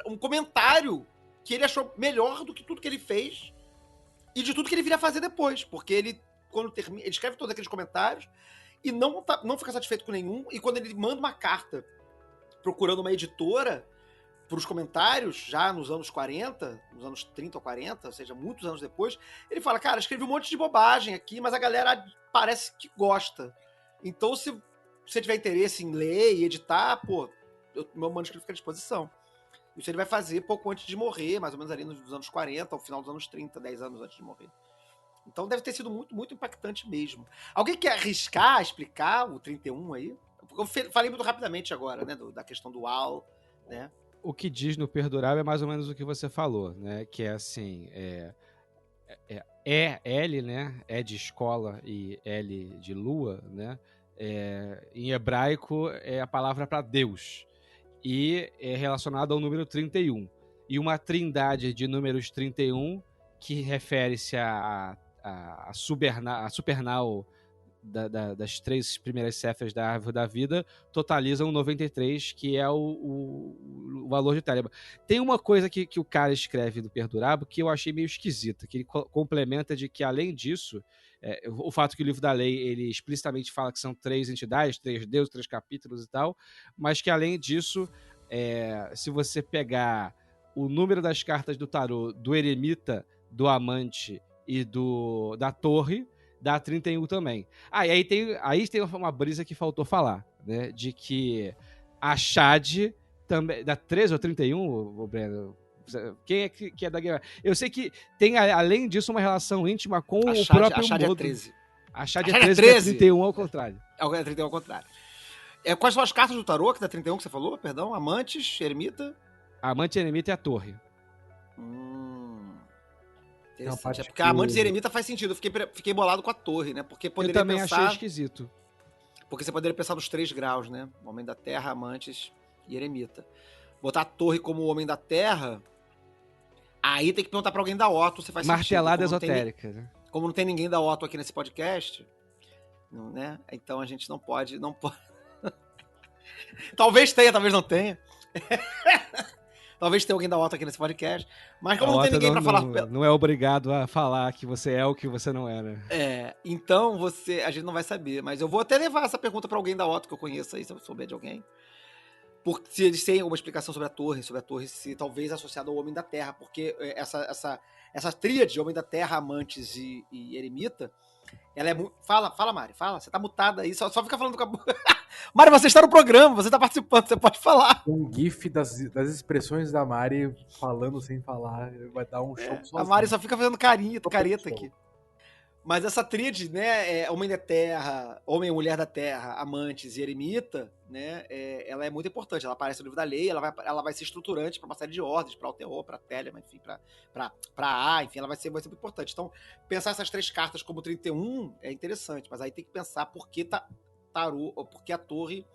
um comentário que ele achou melhor do que tudo que ele fez e de tudo que ele viria fazer depois, porque ele, quando termina, ele escreve todos aqueles comentários e não fica satisfeito com nenhum, e quando ele manda uma carta procurando uma editora para os comentários, já nos anos 40, nos anos 30 ou 40, ou seja, muitos anos depois, ele fala: cara, escrevi um monte de bobagem aqui, mas a galera parece que gosta. Então, se você tiver interesse em ler e editar, pô, meu manuscrito fica à disposição. Isso ele vai fazer pouco antes de morrer, mais ou menos ali nos anos 40, ao final dos anos 30, 10 anos antes de morrer. Então deve ter sido muito, muito impactante mesmo. Alguém quer arriscar, explicar o 31 aí? Eu falei muito rapidamente agora, né, da questão do AL, né? O que diz no Perdurável é mais ou menos o que você falou, né? Que é assim, L, né? É de escola e L de lua, né? Em hebraico é a palavra para Deus e é relacionado ao número 31. E uma trindade de números 31 que refere-se a supernal das 3 primeiras cefas da árvore da vida, totalizam 93, que é o valor de Telema. Tem uma coisa que o cara escreve no Perdurável que eu achei meio esquisita, que ele complementa de que, além disso, o fato que o livro da lei ele explicitamente fala que são 3 entidades, 3 deuses, 3 capítulos e tal, mas que, além disso, se você pegar o número das cartas do tarô do eremita, do amante e da torre, dá 31 também. E aí tem uma brisa que faltou falar, né? De que a Xade também dá 13 ou 31, o Breno? Quem é que é da guerra? Eu sei que tem, além disso, uma relação íntima com o próprio a Xade modo. É 13. A Xade é 13, que é 31 ao contrário. É 31 ao contrário. Quais são as cartas do tarô que dá 31 que você falou? Perdão, amantes, eremita? Amante, eremita e a torre. Interessante. Porque a Amantes e Eremita faz sentido. Eu fiquei bolado com a torre, né? Porque eu também achei esquisito. Porque você poderia pensar nos 3 graus, né? O Homem da Terra, Amantes e Eremita. Botar a torre como o Homem da Terra, aí tem que perguntar pra alguém da Otto se faz Martelada sentido. esotérica, né? Como não tem ninguém da Otto aqui nesse podcast, né? Então a gente não pode... Talvez tenha, talvez não tenha. Talvez tenha alguém da OTA aqui nesse podcast. Mas A como não tem OTA ninguém pra falar... não é obrigado a falar que você é o que você não é, né? Então a gente não vai saber. Mas eu vou até levar essa pergunta pra alguém da OTA que eu conheço aí, se eu souber de alguém. Porque se eles têm alguma explicação sobre a torre se talvez associada ao Homem da Terra, porque essa tríade, Homem da Terra, Amantes e Eremita, ela é muito... Fala, Mari, fala. Você tá mutada aí, só fica falando com a... Mari, você está no programa, você tá participando, você pode falar. Um gif das expressões da Mari falando sem falar, vai dar um show sozinho. A Mari só fica fazendo careta aqui. Mas essa tríade, né, Homem da Terra, Homem e Mulher da Terra, Amantes e Eremita, né, ela é muito importante. Ela aparece no livro da lei, ela vai ser estruturante para uma série de ordens, para o terror, para a Telema, enfim, para A, enfim, ela vai ser muito importante. Então, pensar essas 3 cartas como 31 é interessante, mas aí tem que pensar por que Tarô, ou por que a torre,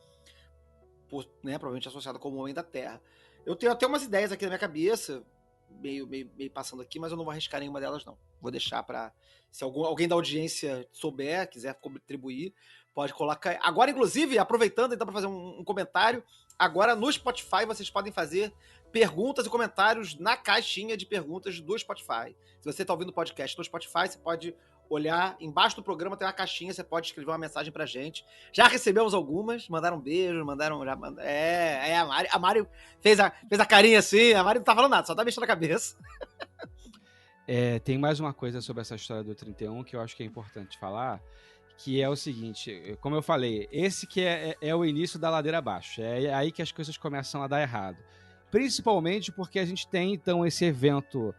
né, provavelmente associada como Homem da Terra. Eu tenho até umas ideias aqui na minha cabeça, meio passando aqui, mas eu não vou arriscar nenhuma delas, não. Vou deixar para... Se alguém da audiência souber, quiser contribuir, pode colocar. Agora, inclusive, aproveitando então para fazer um comentário, agora no Spotify vocês podem fazer perguntas e comentários na caixinha de perguntas do Spotify. Se você está ouvindo o podcast no Spotify, você pode olhar embaixo do programa, tem uma caixinha, você pode escrever uma mensagem pra gente. Já recebemos algumas, mandaram um beijo, a Mari fez a carinha assim, a Mari não tá falando nada, só tá mexendo a cabeça. Tem mais uma coisa sobre essa história do 31 que eu acho que é importante falar, que é o seguinte, como eu falei, esse que é o início da ladeira abaixo, é aí que as coisas começam a dar errado. Principalmente porque a gente tem, então, esse evento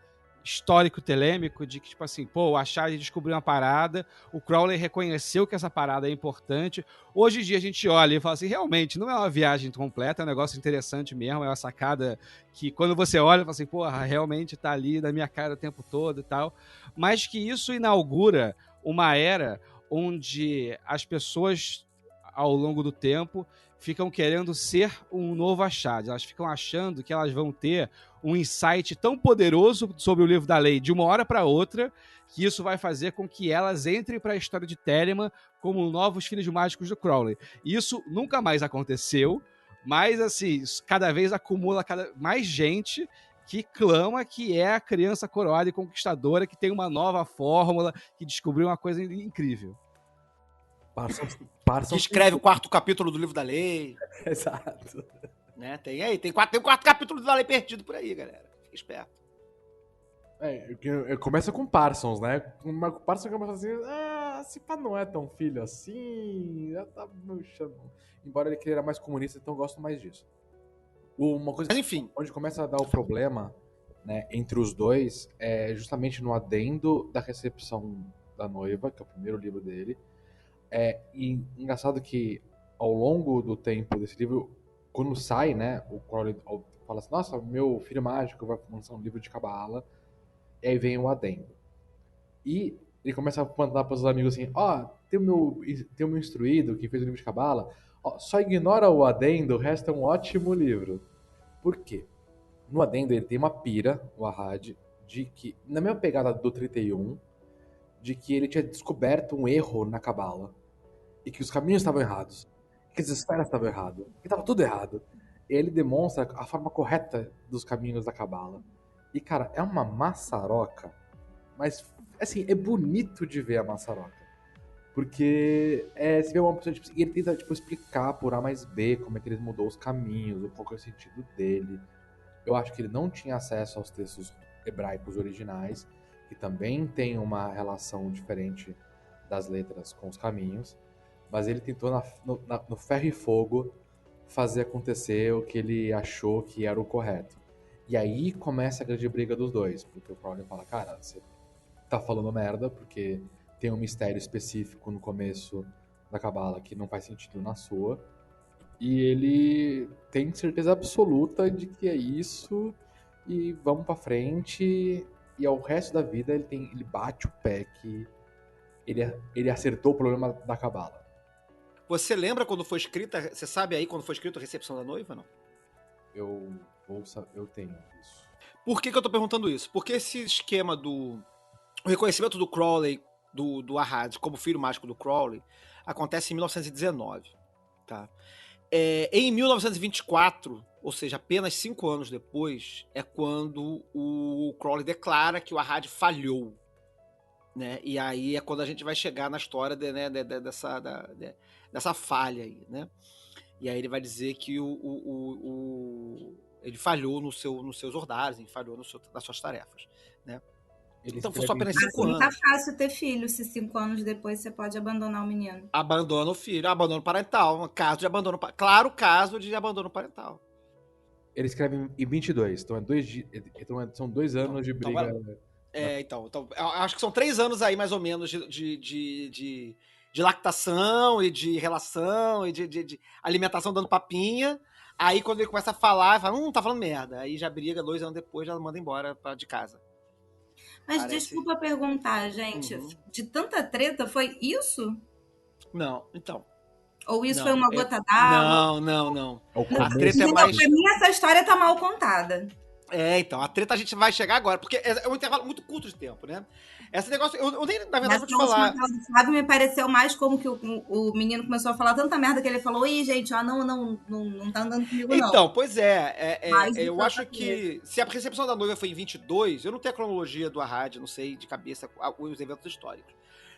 histórico telêmico de que, tipo assim, o Achad descobriu uma parada, o Crowley reconheceu que essa parada é importante. Hoje em dia a gente olha e fala assim, realmente, não é uma viagem completa, é um negócio interessante mesmo, é uma sacada que quando você olha, fala assim, realmente tá ali na minha cara o tempo todo e tal. Mas que isso inaugura uma era onde as pessoas, ao longo do tempo, ficam querendo ser um novo Achad. Elas ficam achando que elas vão ter um insight tão poderoso sobre o livro da lei de uma hora para outra, que isso vai fazer com que elas entrem para a história de Telemann como novos filhos mágicos do Crowley. Isso nunca mais aconteceu, mas assim, cada vez acumula mais gente que clama que é a criança coroada e conquistadora, que tem uma nova fórmula, que descobriu uma coisa incrível. Que escreve o 4º capítulo do livro da lei. Exato. Né? Tem 4 capítulos da lei perdido por aí, galera. Fica esperto. Começa com Parsons, né? O Parsons começa assim, esse pá não é tão filho assim, já tá murchando. Embora ele queira mais comunista, então eu gosto mais disso. Uma coisa Mas enfim. Onde começa a dar o problema, né, entre os dois é justamente no adendo da recepção da noiva, que é o primeiro livro dele. E engraçado que ao longo do tempo desse livro, quando sai, né, o Crowley fala assim, nossa, meu filho mágico vai lançar um livro de cabala, e aí vem o adendo. E ele começa a mandar para os amigos assim, tem o meu instruído que fez o livro de cabala, só ignora o adendo, o resto é um ótimo livro. Por quê? No adendo ele tem uma pira, o Achad, de que, na mesma pegada do 31, de que ele tinha descoberto um erro na cabala, e que os caminhos estavam errados, que as esferas estavam erradas, que estava tudo errado. Ele demonstra a forma correta dos caminhos da cabala. E, cara, é uma maçaroca, mas, assim, é bonito de ver a maçaroca. Porque você vê uma pessoa, tipo, e ele tenta, tipo, explicar por A mais B como é que ele mudou os caminhos, qual que é o sentido dele. Eu acho que ele não tinha acesso aos textos hebraicos originais, que também tem uma relação diferente das letras com os caminhos, mas ele tentou no ferro e fogo fazer acontecer o que ele achou que era o correto. E aí começa a grande briga dos dois, porque o Crowley fala, cara, você tá falando merda, porque tem um mistério específico no começo da cabala que não faz sentido na sua, e ele tem certeza absoluta de que é isso, e vamos pra frente, e ao resto da vida ele bate o pé que ele acertou o problema da cabala. Você lembra quando foi escrita, você sabe aí quando foi escrito a recepção da noiva, não? Eu tenho isso. Por que eu tô perguntando isso? Porque esse esquema o reconhecimento do Crowley, do Achad como filho mágico do Crowley, acontece em 1919, tá? Em 1924, ou seja, apenas 5 anos depois, é quando o Crowley declara que o Arad falhou. Né? E aí é quando a gente vai chegar na história dessa falha aí, né? E aí ele vai dizer que ele falhou nos seus ordários, ele falhou nas suas tarefas, né? Então foi só apenas 5 Assim anos. tá fácil ter filho, se 5 anos depois você pode abandonar o menino. Abandona o filho, abandono parental, caso de abandono, claro, caso de abandono parental. Ele escreve em 22, então são 2 anos de briga. Então, eu acho que são 3 anos aí, mais ou menos, de lactação e de relação e de alimentação dando papinha. Aí quando ele começa a falar, fala, tá falando merda. Aí já briga, 2 anos depois, já manda embora de casa. Mas Parece... desculpa perguntar, gente, de tanta treta, foi isso? Não, então. Ou isso foi uma gota d'água? Não. A treta é mais... Pra mim essa história tá mal contada. Então, a treta a gente vai chegar agora, porque é um intervalo muito curto de tempo, né? Esse negócio, eu nem, na verdade, vou te falar. Mas o Flávio me pareceu mais como que o menino começou a falar tanta merda que ele falou, ih, gente, não tá andando comigo, não. Então, pois eu acho que se a recepção da noiva foi em 22, eu não tenho a cronologia do Arad, não sei de cabeça os eventos históricos.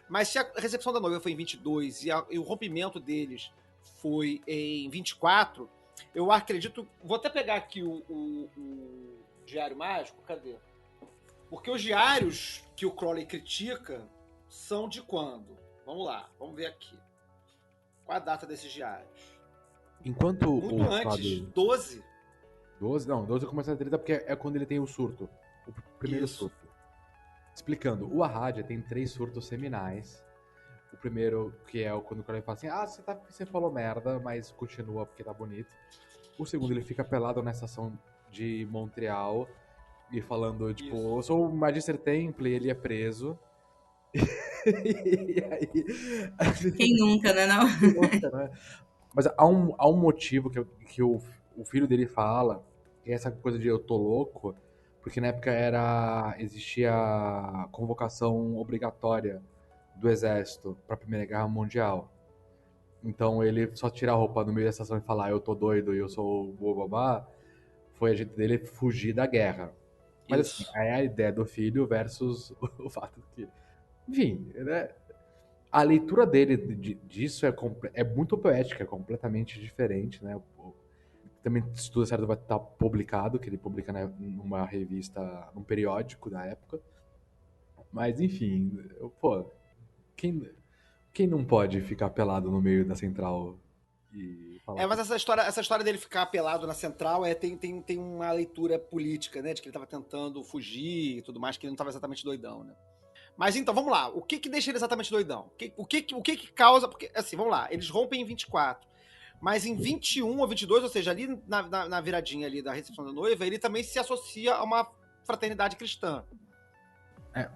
Mas se a recepção da noiva foi em 22 e o rompimento deles foi em 24, eu acredito... Vou até pegar aqui o Diário Mágico, cadê? Porque os diários que o Crowley critica são de quando? Vamos lá, vamos ver aqui. Qual a data desses diários? Enquanto muito antes, 12. 12? Não, 12 começa a treta porque é quando ele tem o surto. O primeiro Isso. surto. Explicando, o Arad tem 3 surtos seminais. O primeiro, que é quando o Crowley fala assim, você falou merda, mas continua porque tá bonito. O segundo, ele fica pelado na estação de Montreal e falando, tipo, eu sou o Magister Temple, ele é preso. E aí... Quem nunca, né, não? Quem nunca, né? Mas há um motivo que o filho dele fala, que é essa coisa de eu tô louco, porque na época existia a convocação obrigatória do exército para a Primeira Guerra Mundial. Então ele só tira a roupa no meio da estação e falar eu tô doido e eu sou o babá, foi a jeito dele fugir da guerra. Mas assim, é a ideia do filho versus o fato que... Enfim, né? A leitura dele disso é muito poética, é completamente diferente, né? Também, se tudo certo, vai estar publicado, que ele publica numa revista, num periódico da época. Mas, enfim, quem não pode ficar pelado no meio da central e falar... Mas essa história dele ficar pelado na central tem uma leitura política, né? De que ele estava tentando fugir e tudo mais, que ele não estava exatamente doidão, né? Mas então, vamos lá. O que deixa ele exatamente doidão? O que causa... Porque, assim, vamos lá. Eles rompem em 24. Mas em 21 ou 22, ou seja, ali na viradinha ali da recepção da noiva, ele também se associa a uma fraternidade cristã.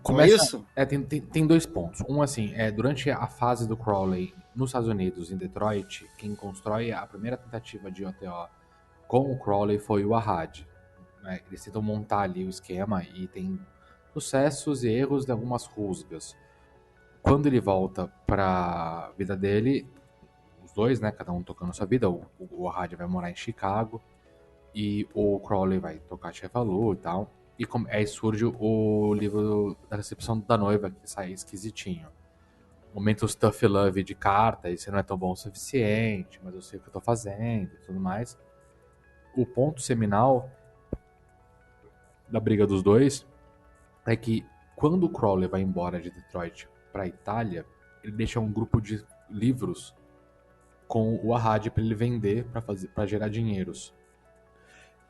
Começa, tem 2 pontos. Um, assim, durante a fase do Crowley nos Estados Unidos, em Detroit, quem constrói a primeira tentativa de OTO com o Crowley foi o Arad. Eles tentam montar ali o esquema e tem sucessos e erros de algumas rusgas. Quando ele volta pra vida dele, os dois, né, cada um tocando sua vida, o Arad vai morar em Chicago e o Crowley vai tocar Chevalu e tal. E aí surge o livro da recepção da noiva, que sai esquisitinho. Momentos tough love de carta, e você não é tão bom o suficiente, mas eu sei o que eu tô fazendo e tudo mais. O ponto seminal da briga dos dois é que quando o Crowley vai embora de Detroit pra Itália, ele deixa um grupo de livros com o Arad para ele vender, para gerar dinheiros.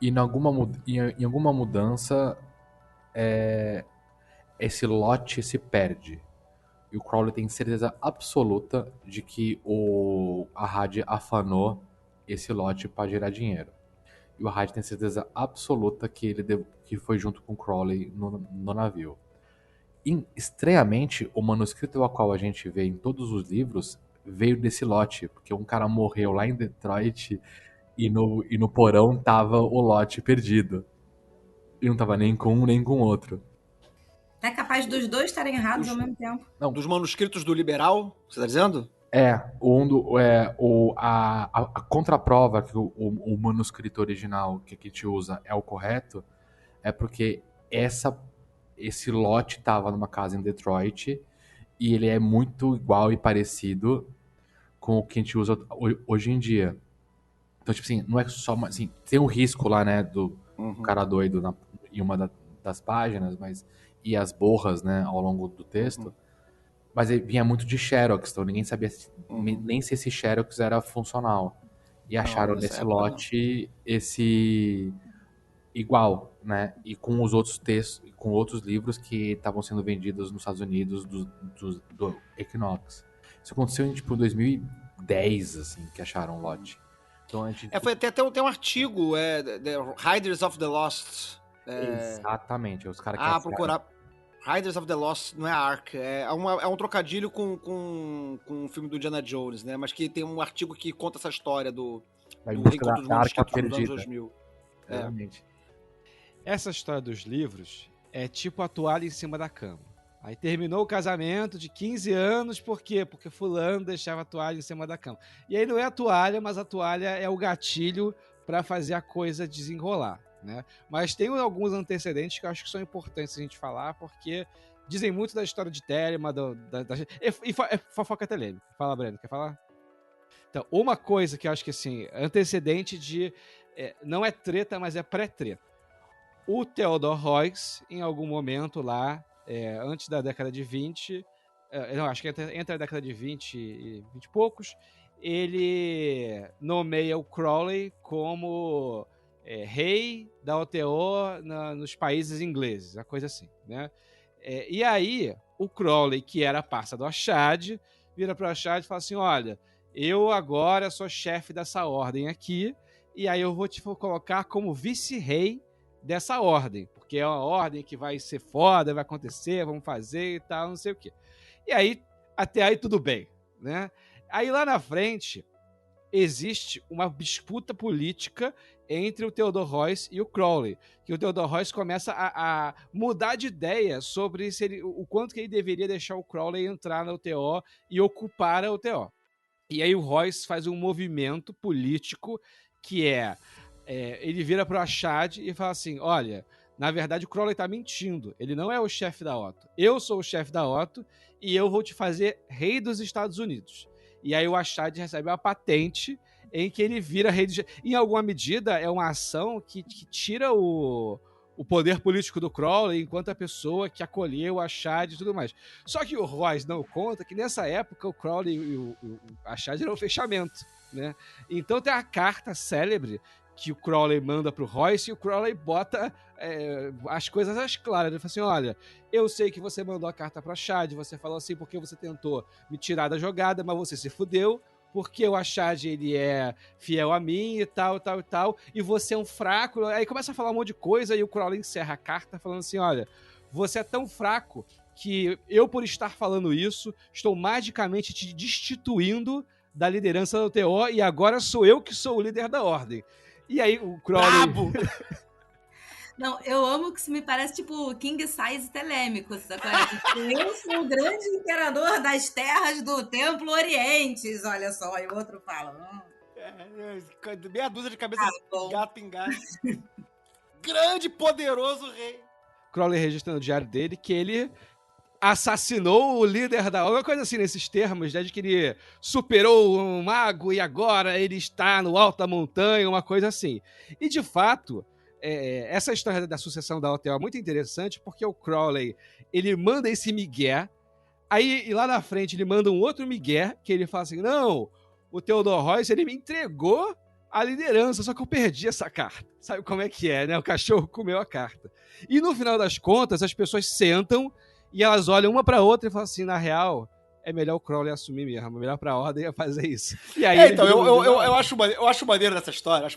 E em alguma mudança, esse lote se perde. E o Crowley tem certeza absoluta de que o Arad afanou esse lote para gerar dinheiro. E o Arad tem certeza absoluta que que foi junto com o Crowley no navio. Estranhamente, o manuscrito ao qual a gente vê em todos os livros veio desse lote, porque um cara morreu lá em Detroit e no porão tava o lote perdido. E não tava nem com um nem com o outro. É capaz dos dois estarem errados ao mesmo tempo. Não, dos manuscritos do liberal, você tá dizendo? A contraprova que o manuscrito original que a gente usa é o correto é porque esse lote estava numa casa em Detroit e ele é muito igual e parecido com o que a gente usa hoje em dia. Então, tipo assim, não é só assim, tem um risco lá, né, do cara doido em uma das páginas, e as borras, né, ao longo do texto. Mas ele vinha muito de Xerox, então ninguém sabia nem se esse Xerox era funcional. E acharam nesse lote esse igual, né? E com os outros textos, com outros livros que estavam sendo vendidos nos Estados Unidos do Equinox. Isso aconteceu em tipo 2010, assim, que acharam o lote. Então a gente... Tem um artigo, The Riders of the Lost. Exatamente, os caras que procurar. Riders of the Lost não é Ark, é um trocadilho com o filme do Indiana Jones, né? Mas que tem um artigo que conta essa história do reencontro dos manuscritos dos anos 2000. Realmente. Essa história dos livros é tipo a toalha em cima da cama. Aí terminou o casamento de 15 anos, por quê? Porque fulano deixava a toalha em cima da cama. E aí não é a toalha, mas a toalha é o gatilho para fazer a coisa desenrolar, né? Mas tem alguns antecedentes que eu acho que são importantes a gente falar, porque dizem muito da história de Telema, e fofoca telêmica. Fala, Breno, quer falar? Então, uma coisa que eu acho que, assim, antecedente de... não é treta, mas é pré-treta. O Theodor Heuss, em algum momento lá, antes da década de 20, acho que entre a década de 20 e 20 e poucos, ele nomeia o Crowley como rei da OTO nos países ingleses, uma coisa assim, né? E aí, o Crowley, que era parça do Achad, vira para o Achad e fala assim, olha, eu agora sou chefe dessa ordem aqui, e aí eu vou te colocar como vice-rei dessa ordem, porque é uma ordem que vai ser foda, vai acontecer, vamos fazer e tal, não sei o quê. E aí, até aí tudo bem, né? Aí lá na frente, existe uma disputa política entre o Theodor Heuss e o Crowley, que o Theodor Heuss começa a mudar de ideia sobre o quanto que ele deveria deixar o Crowley entrar na UTO e ocupar a UTO. E aí o Heuss faz um movimento político que ele vira pro Achad e fala assim, olha, na verdade o Crowley tá mentindo, ele não é o chefe da OTO, eu sou o chefe da OTO e eu vou te fazer rei dos Estados Unidos. E aí o Achad recebe uma patente em que ele vira rei em alguma medida é uma ação que tira o poder político do Crowley enquanto a pessoa que acolheu o Achad e tudo mais. Só que o Heuss não conta que nessa época o Crowley e o Achad eram um fechamento, né? Então tem a carta célebre que o Crowley manda pro Heuss e o Crowley bota as coisas às claras. Ele fala assim, olha, eu sei que você mandou a carta pro Achad, você falou assim porque você tentou me tirar da jogada, mas você se fudeu, porque o Achad, ele é fiel a mim e tal, e você é um fraco. Aí começa a falar um monte de coisa e o Crowley encerra a carta falando assim, olha, você é tão fraco que eu, por estar falando isso, estou magicamente te destituindo da liderança da UTO e agora sou eu que sou o líder da ordem. E aí o Crowley... Brabo! Não, eu amo que isso me parece tipo King Size telêmico, sacou? Eu sou o grande imperador das terras do Templo Orientes, olha só. E o outro fala... Meia dúzia de cabeça de gato em gato. Grande, poderoso rei. Crowley registra no diário dele que ele assassinou o líder da... Uma coisa assim, nesses termos, né, de que ele superou um mago e agora ele está no alto da montanha, uma coisa assim. E, de fato, essa história da sucessão da OTO é muito interessante porque o Crowley, ele manda esse migué, aí e lá na frente ele manda um outro migué, que ele fala assim, não, o Theodor Heuss, ele me entregou a liderança, só que eu perdi essa carta. Sabe como é que é, né? O cachorro comeu a carta. E no final das contas, as pessoas sentam e elas olham uma pra outra e falam assim, na real, é melhor o Crowley assumir mesmo, melhor pra ordem é fazer isso. E aí então, eu acho maneiro dessa história,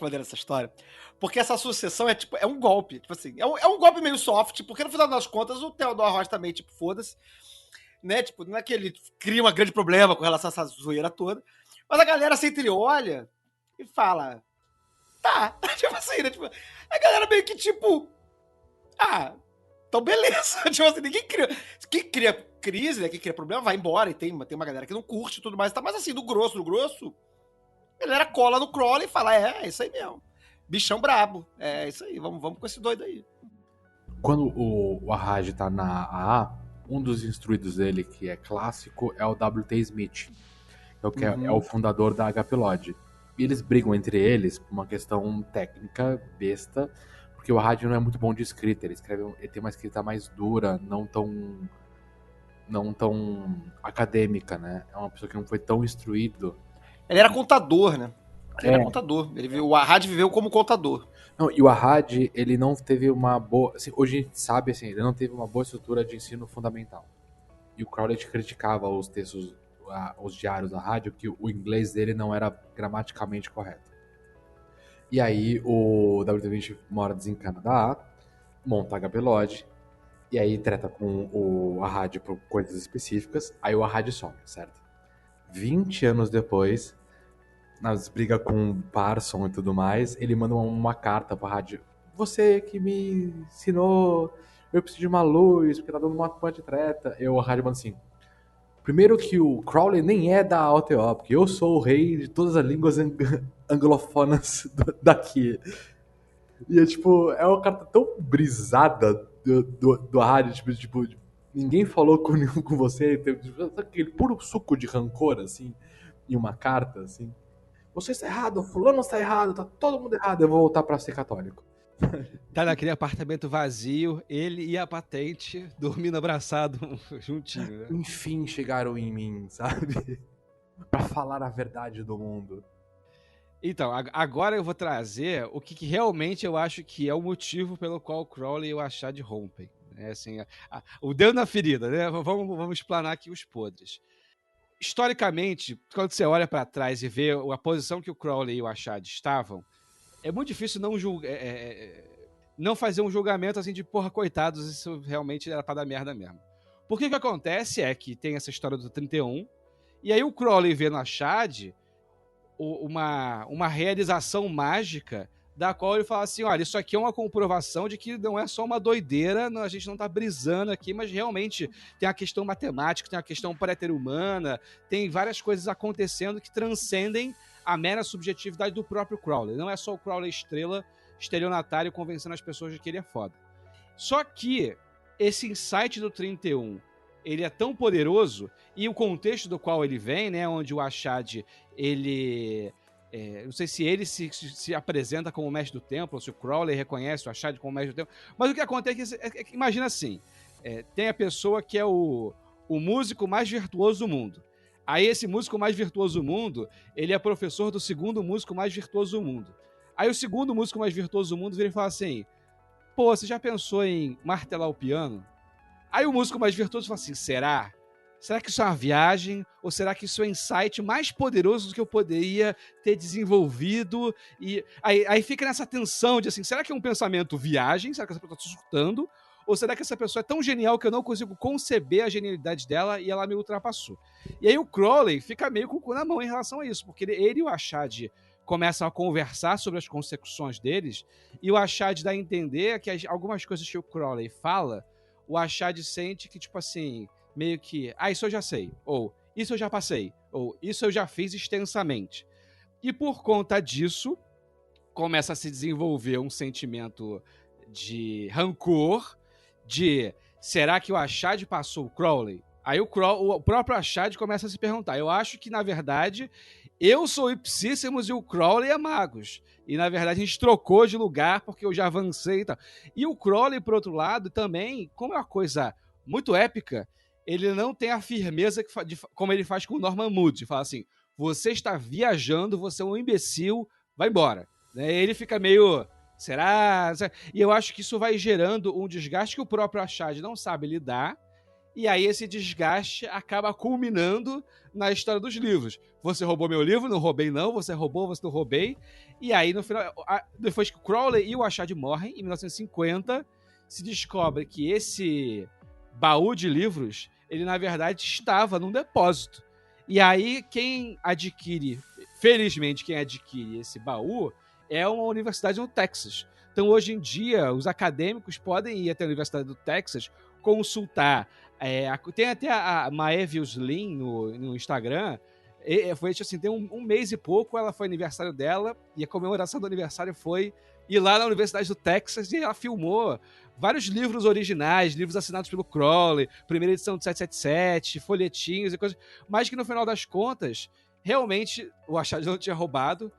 porque essa sucessão é um golpe, tipo assim, é um golpe meio soft, porque no final das contas o Theodor Heuss também, tipo, foda-se, né, tipo, não é que ele cria um grande problema com relação a essa zoeira toda, mas a galera se olha e fala, tá, tipo assim, né, tipo, a galera meio que tipo, então beleza, tipo assim, ninguém cria. Quem cria crise, né, que cria problema, vai embora e tem uma galera que não curte e tudo mais, tá? Mas assim, do grosso, a galera cola no Crowley e fala, é isso aí mesmo. Bichão brabo, é isso aí, vamos com esse doido aí. Quando o Ahad tá na AA, um dos instruídos dele, que é clássico, é o W.T. Smith, que é o fundador da HP Lodge. E eles brigam entre eles por uma questão técnica besta, porque o Ahad não é muito bom de escrita, ele tem uma escrita mais dura, não tão acadêmica, né? É uma pessoa que não foi tão instruído. Ele era contador, né? Ele era contador. O Ahad viveu como contador. Não, e o Ahad, ele não teve uma boa... Assim, hoje a gente sabe, assim, ele não teve uma boa estrutura de ensino fundamental. E o Crowley criticava os textos, os diários da rádio, que o inglês dele não era gramaticalmente correto. E aí o W.T. uma hora desencana da A, monta a HP Lodge, e aí trata com o Ahad por coisas específicas, aí o Ahad some, certo? 20 anos depois, nas brigas com o Parson e tudo mais, ele manda uma carta pra rádio. Você que me ensinou, eu preciso de uma luz, porque tá dando uma de treta. E o rádio manda assim, primeiro que o Crowley nem é da AOTO, porque eu sou o rei de todas as línguas anglofonas daqui. E é tipo, é uma carta tão brisada do rádio, tipo, ninguém falou com você, aquele puro suco de rancor, assim, em uma carta, assim. Você está errado, fulano está errado, tá todo mundo errado, eu vou voltar pra ser católico. Tá naquele apartamento vazio, ele e a patente dormindo abraçado juntinho, né? Enfim chegaram em mim, sabe? Pra falar a verdade do mundo. Então, agora eu vou trazer o que realmente eu acho que é o motivo pelo qual o Crowley e o Ahad rompem. Né? Assim, o dedo na ferida, né? Vamos explanar aqui os podres. Historicamente, quando você olha para trás e vê a posição que o Crowley e o Ahad estavam, é muito difícil não fazer um julgamento assim de porra, coitados, isso realmente era pra dar merda mesmo. Porque o que acontece é que tem essa história do 31, e aí o Crowley vê no Ahad uma realização mágica da qual ele fala assim, olha, isso aqui é uma comprovação de que não é só uma doideira, a gente não tá brisando aqui, mas realmente tem a questão matemática, tem a questão pré-humana, tem várias coisas acontecendo que transcendem a mera subjetividade do próprio Crowley. Não é só o Crowley estelionatário convencendo as pessoas de que ele é foda. Só que esse insight do 31, ele é tão poderoso, e o contexto do qual ele vem, né, onde o Ahad, ele... não sei se ele se apresenta como mestre do templo, ou se o Crowley reconhece o Ahad como mestre do templo, mas o que acontece é que imagina assim, tem a pessoa que é o músico mais virtuoso do mundo. Aí esse músico mais virtuoso do mundo, ele é professor do segundo músico mais virtuoso do mundo. Aí o segundo músico mais virtuoso do mundo vira e fala assim, pô, você já pensou em martelar o piano? Aí o músico mais virtuoso fala assim, será? Será que isso é uma viagem? Ou será que isso é um insight mais poderoso do que eu poderia ter desenvolvido? E aí fica nessa tensão de assim, será que é um pensamento viagem? Será que essa pessoa está surtando? Ou será que essa pessoa é tão genial que eu não consigo conceber a genialidade dela e ela me ultrapassou? E aí o Crowley fica meio com o cu na mão em relação a isso, porque ele e o Ahad começam a conversar sobre as consecuções deles, e o Ahad dá a entender que algumas coisas que o Crowley fala, o Ahad sente que, tipo assim, meio que, isso eu já sei, ou isso eu já passei, ou isso eu já fiz extensamente. E por conta disso, começa a se desenvolver um sentimento de rancor, de será que o Ahad passou o Crowley? Aí o próprio Ahad começa a se perguntar, eu acho que, na verdade, eu sou Ipsíssimos e o Crowley é Magos. E, na verdade, a gente trocou de lugar porque eu já avancei e tal. E o Crowley, por outro lado, também, como é uma coisa muito épica, ele não tem a firmeza como ele faz com o Norman Moody. Fala assim, você está viajando, você é um imbecil, vai embora. Ele fica meio, será? E eu acho que isso vai gerando um desgaste que o próprio Ahad não sabe lidar, e aí esse desgaste acaba culminando na história dos livros. Você roubou meu livro? Não roubei não. Você roubou? Você não roubei. E aí, no final, depois que o Crowley e o Ahad morrem, em 1950, se descobre que esse baú de livros, ele na verdade estava num depósito. E aí felizmente quem adquire esse baú é uma universidade no Texas. Então hoje em dia os acadêmicos podem ir até a Universidade do Texas consultar Tem até a Maeve Uslin no Instagram. Foi assim, tem um mês e pouco, ela foi aniversário dela, e a comemoração do aniversário foi ir lá na Universidade do Texas, e ela filmou vários livros originais, livros assinados pelo Crowley, primeira edição do 777, folhetinhos e coisas, mas que no final das contas, realmente, o Achad não tinha roubado,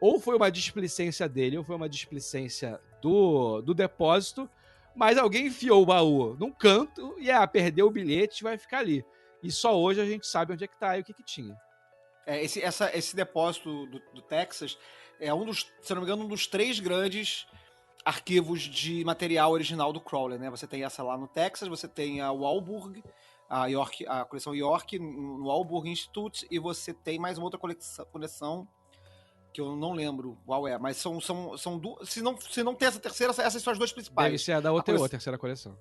ou foi uma displicência dele, ou foi uma displicência do depósito, mas alguém enfiou o baú num canto e perdeu o bilhete, vai ficar ali. E só hoje a gente sabe onde é que tá e o que tinha. Esse depósito do Texas é se não me engano, um dos 3 grandes arquivos de material original do Crowley, né? Você tem essa lá no Texas, você tem a Walburg, a coleção York, no Walburg Institute, e você tem mais uma outra coleção que eu não lembro qual é, mas são duas. Se não tem essa terceira, essas são as 2 principais. Deve ser a da OTO, a terceira coleção.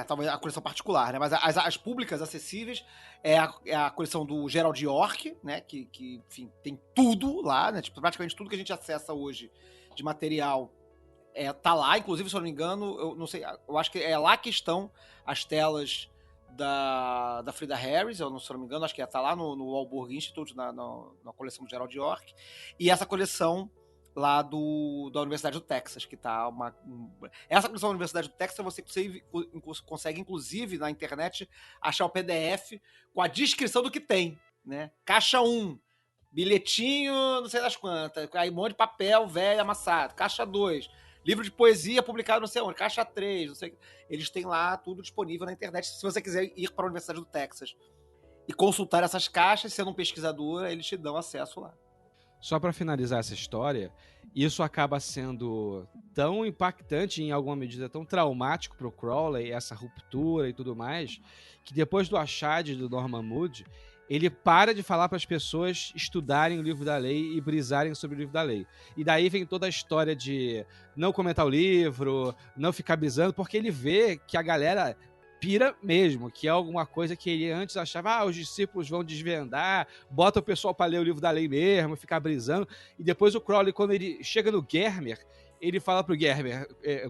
Talvez a coleção particular, né? Mas as públicas acessíveis é a coleção do Gerald York, né? Que enfim, tem tudo lá, né? Tipo, praticamente tudo que a gente acessa hoje de material tá lá. Inclusive, se eu não me engano, eu não sei, eu acho que é lá que estão as telas da Frida Harris, se eu não me engano, acho que tá lá no Walburg Institute, na coleção do Gerald York. E essa coleção lá da Universidade do Texas, que tá essa coleção da Universidade do Texas você consegue, inclusive, na internet, achar o PDF com a descrição do que tem, né? Caixa 1, bilhetinho, não sei das quantas, aí um monte de papel velho amassado. Caixa 2, livro de poesia publicado não sei onde. Caixa 3, não sei. Eles têm lá tudo disponível na internet, se você quiser ir para a Universidade do Texas e consultar essas caixas, sendo um pesquisador, eles te dão acesso lá. Só para finalizar essa história, isso acaba sendo tão impactante, em alguma medida tão traumático para o Crowley, essa ruptura e tudo mais, que depois do Achad do Norman Mood, ele para de falar para as pessoas estudarem o livro da lei e brisarem sobre o livro da lei. E daí vem toda a história de não comentar o livro, não ficar brisando, porque ele vê que a galera pira mesmo, que é alguma coisa que ele antes achava, os discípulos vão desvendar, bota o pessoal para ler o livro da lei mesmo, ficar brisando, e depois o Crowley, quando ele chega no Germer, ele fala pro Germer,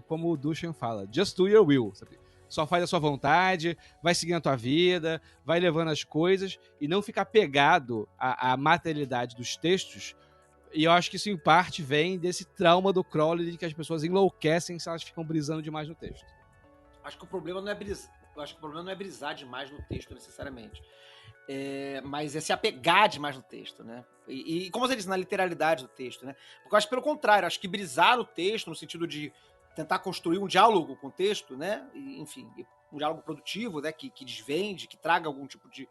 como o Duchamp fala, just do your will, sabe? Só faz a sua vontade, vai seguindo a tua vida, vai levando as coisas, e não ficar pegado à materialidade dos textos. E eu acho que isso, em parte, vem desse trauma do Crowley de que as pessoas enlouquecem se elas ficam brisando demais no texto. Acho que o problema não é brisar demais no texto, necessariamente. Mas é se apegar demais no texto, né? E como você disse, na literalidade do texto, né? Porque eu acho pelo contrário, acho que brisar no texto, no sentido de tentar construir um diálogo com o texto, né? Enfim, um diálogo produtivo, né? Que desvende, que traga algum tipo de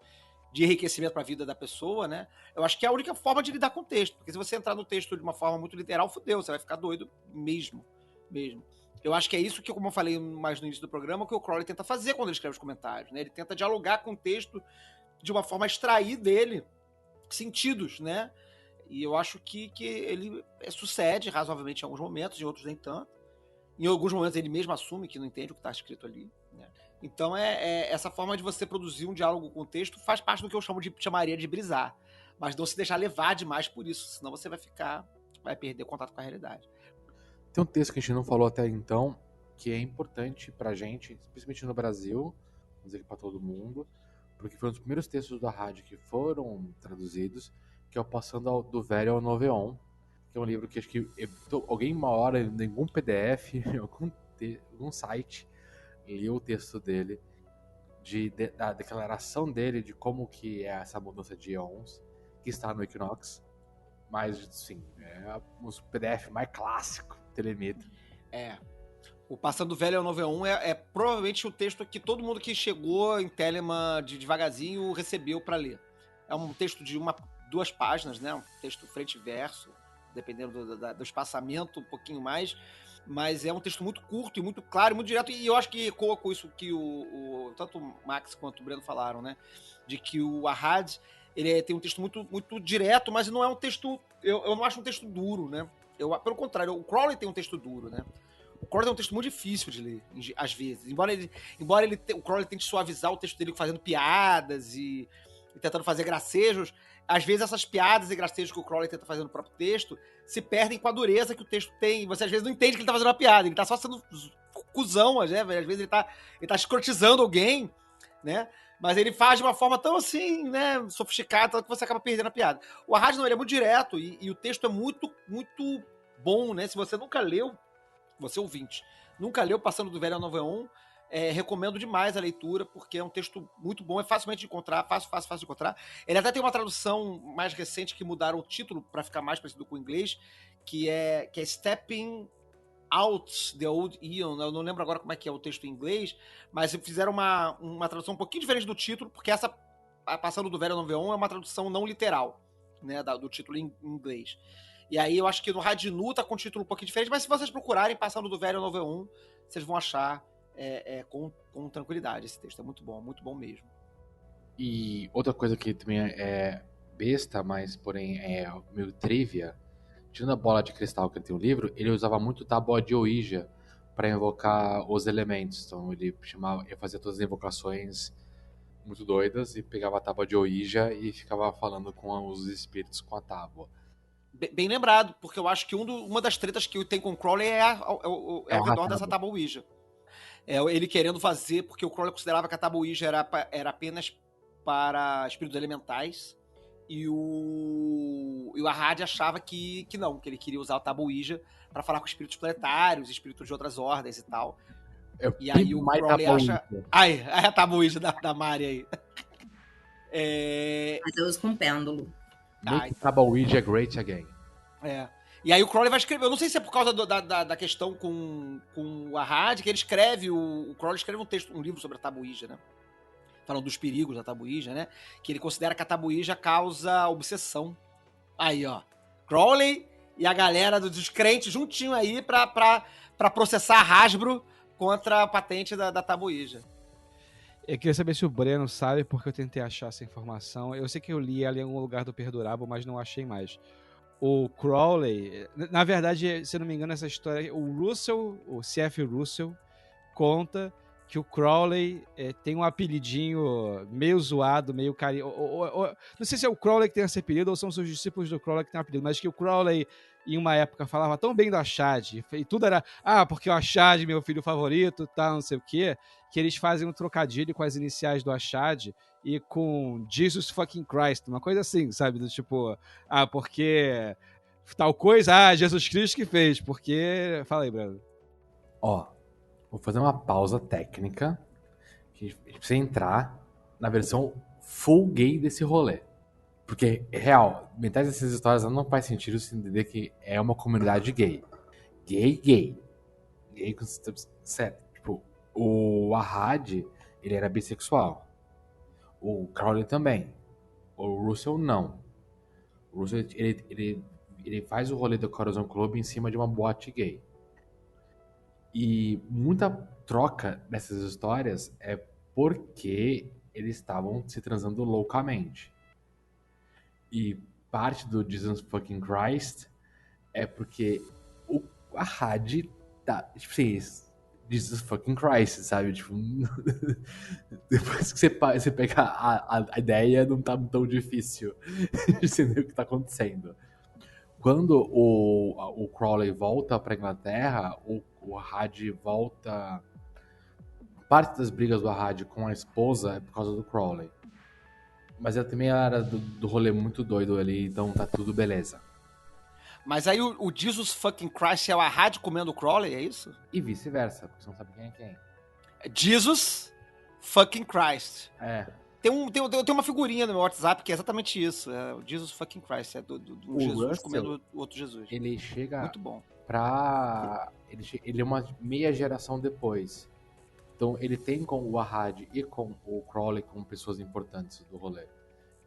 enriquecimento para a vida da pessoa, né? Eu acho que é a única forma de lidar com o texto. Porque se você entrar no texto de uma forma muito literal, fudeu, você vai ficar doido mesmo. Eu acho que é isso que, como eu falei mais no início do programa, que o Crowley tenta fazer quando ele escreve os comentários, né? Ele tenta dialogar com o texto de uma forma a extrair dele sentidos, né? E eu acho que ele sucede razoavelmente em alguns momentos, em outros nem tanto. Em alguns momentos ele mesmo assume que não entende o que está escrito ali, né? Então essa forma de você produzir um diálogo com o texto faz parte do que eu chamaria de brisar. Mas não se deixar levar demais por isso, senão você vai perder contato com a realidade. Tem um texto que a gente não falou até então, que é importante pra gente, principalmente no Brasil, vamos dizer que pra todo mundo, porque foi um dos primeiros textos da rádio que foram traduzidos, que é o Passando do Velho ao Novo Éon, que é um livro que acho que alguém uma hora, em algum PDF, em algum site, leu o texto dele, da declaração dele de como que é essa mudança de éons, que está no Equinox, mas, sim, é um PDF mais clássico, Telemita. O Passando do Velho ao Novo Éon é provavelmente o texto que todo mundo que chegou em Telemann devagarzinho recebeu para ler. É um texto de 2 páginas, né? Um texto frente e verso, dependendo do espaçamento, um pouquinho mais. Mas é um texto muito curto e muito claro, muito direto. E eu acho que ecoa com isso que tanto o Max quanto o Breno falaram, né? De que o Achad, ele tem um texto muito, muito direto, mas não é um texto... Eu não acho um texto duro, né? Pelo contrário, o Crowley tem um texto duro, né? O Crowley tem um texto muito difícil de ler, às vezes. Embora o Crowley tente suavizar o texto dele fazendo piadas e tentando fazer gracejos, às vezes essas piadas e gracejos que o Crowley tenta fazer no próprio texto se perdem com a dureza que o texto tem. Você às vezes não entende que ele tá fazendo uma piada, ele tá só sendo cuzão, né? Às vezes ele tá escrotizando alguém, né? Mas ele faz de uma forma tão assim, né, sofisticada, que você acaba perdendo a piada. O Arrad não, ele é muito direto e o texto é muito, muito bom, né? Se você nunca leu, você ouvinte, nunca leu Passando do Velho ao Novo Éon, recomendo demais a leitura, porque é um texto muito bom, é facilmente de encontrar, fácil de encontrar. Ele até tem uma tradução mais recente que mudaram o título para ficar mais parecido com o inglês, que é Stepping Out the Old Eon. Eu não lembro agora como é que é o texto em inglês, mas fizeram uma tradução um pouquinho diferente do título, porque essa Passando do Velho ao Novo Éon é uma tradução não literal, né, do título em inglês. E aí eu acho que no Radinu tá com um título um pouquinho diferente, mas se vocês procurarem Passando do Velho ao Novo Éon, vocês vão achar com tranquilidade esse texto. É muito bom mesmo. E outra coisa que também é besta, mas porém é meio trivia, tirando a bola de cristal que ele tem o livro, ele usava muito tábua de Ouija para invocar os elementos. Então ele fazia todas as invocações muito doidas e pegava a tábua de Ouija e ficava falando com os espíritos com a tábua. Bem lembrado, porque eu acho que uma das tretas que tem com o Crowley é ao redor dessa tábua Ouija. Ele querendo fazer, porque o Crowley considerava que a tábua Ouija era apenas para espíritos elementais, e o Arrad achava que não, que ele queria usar a tábua Ouija para falar com espíritos planetários, espíritos de outras ordens e tal. E aí o Crowley acha... Ai, a tábua Ouija da Mari aí. Mas eu uso com pêndulo. Make tábua Ouija great again. E aí o Crowley vai escrever, eu não sei se é por causa da questão com o Arrad, que ele escreve, o Crowley escreve um livro sobre a tábua Ouija, né? Falando dos perigos da tábua Ouija, né? Que ele considera que a tábua Ouija causa obsessão. Aí, ó. Crowley e a galera dos crentes juntinho aí pra processar a Hasbro contra a patente da tábua Ouija. Eu queria saber se o Breno sabe, porque eu tentei achar essa informação. Eu sei que eu li ela em algum lugar do Perdurável, mas não achei mais. O Crowley, na verdade, se eu não me engano, essa história, o C.F. Russell conta que o Crowley tem um apelidinho meio zoado, meio carinhoso. Não sei se é o Crowley que tem esse apelido ou são os discípulos do Crowley que tem um apelido, mas que o Crowley, em uma época, falava tão bem do Achad, e tudo era, porque o Achad é meu filho favorito, não sei o quê, que eles fazem um trocadilho com as iniciais do Achad e com Jesus fucking Christ, uma coisa assim, sabe? Do tipo, porque tal coisa, Jesus Cristo que fez, porque... Fala aí, Breno. Vou fazer uma pausa técnica, que a gente precisa entrar na versão full gay desse rolê. Porque, real, metade dessas histórias não faz sentido se entender que é uma comunidade gay. Gay. Sério, tipo, o Arrad, ele era bissexual. O Crowley também. O Russell, não. O Russell, ele faz o rolê do Corazon Club em cima de uma boate gay. E muita troca dessas histórias é porque eles estavam se transando loucamente. E parte do Jesus fucking Christ é porque o Arrad tá, tipo assim, Jesus fucking Christ, sabe? Tipo, depois que você pega a ideia, não tá tão difícil de entender o que tá acontecendo. Quando o Crowley volta pra Inglaterra, o Arrad volta... Parte das brigas do Arrad com a esposa é por causa do Crowley. Mas ela também era do rolê muito doido ali, então tá tudo beleza. Mas aí o Jesus fucking Christ é o Arrad comendo o Crowley, é isso? E vice-versa, porque você não sabe quem é quem. Jesus fucking Christ. É. Tem uma figurinha no meu WhatsApp que é exatamente isso. É o Jesus fucking Christ. É do Jesus Russell, comendo o outro Jesus. Ele chega muito bom. Ele é uma meia geração depois. Então ele tem com o Arrad e com o Crowley como pessoas importantes do rolê.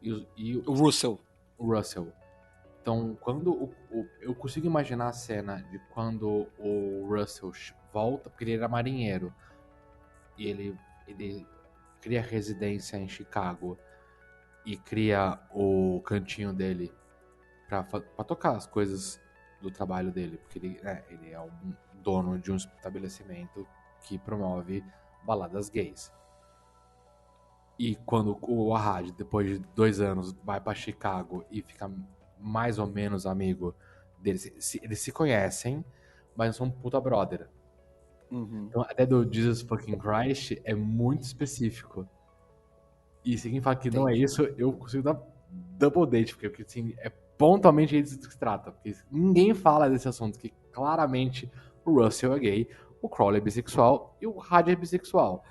E o Russell. O Russell. Então, quando eu consigo imaginar a cena de quando o Russell volta, porque ele era marinheiro, e ele cria residência em Chicago e cria o cantinho dele pra tocar as coisas do trabalho dele, porque ele é um dono de um estabelecimento que promove baladas gays. E quando o Arrad, depois de 2 anos, vai pra Chicago e fica mais ou menos amigo deles, eles se conhecem, mas não são puta brother. Uhum. Então, até do Jesus fucking Christ é muito específico. E se quem fala que não é isso, eu consigo dar double date, porque assim, é pontualmente disso que se trata. Porque ninguém fala desse assunto, que claramente o Russell é gay, o Crowley é bissexual e o Hadj é bissexual.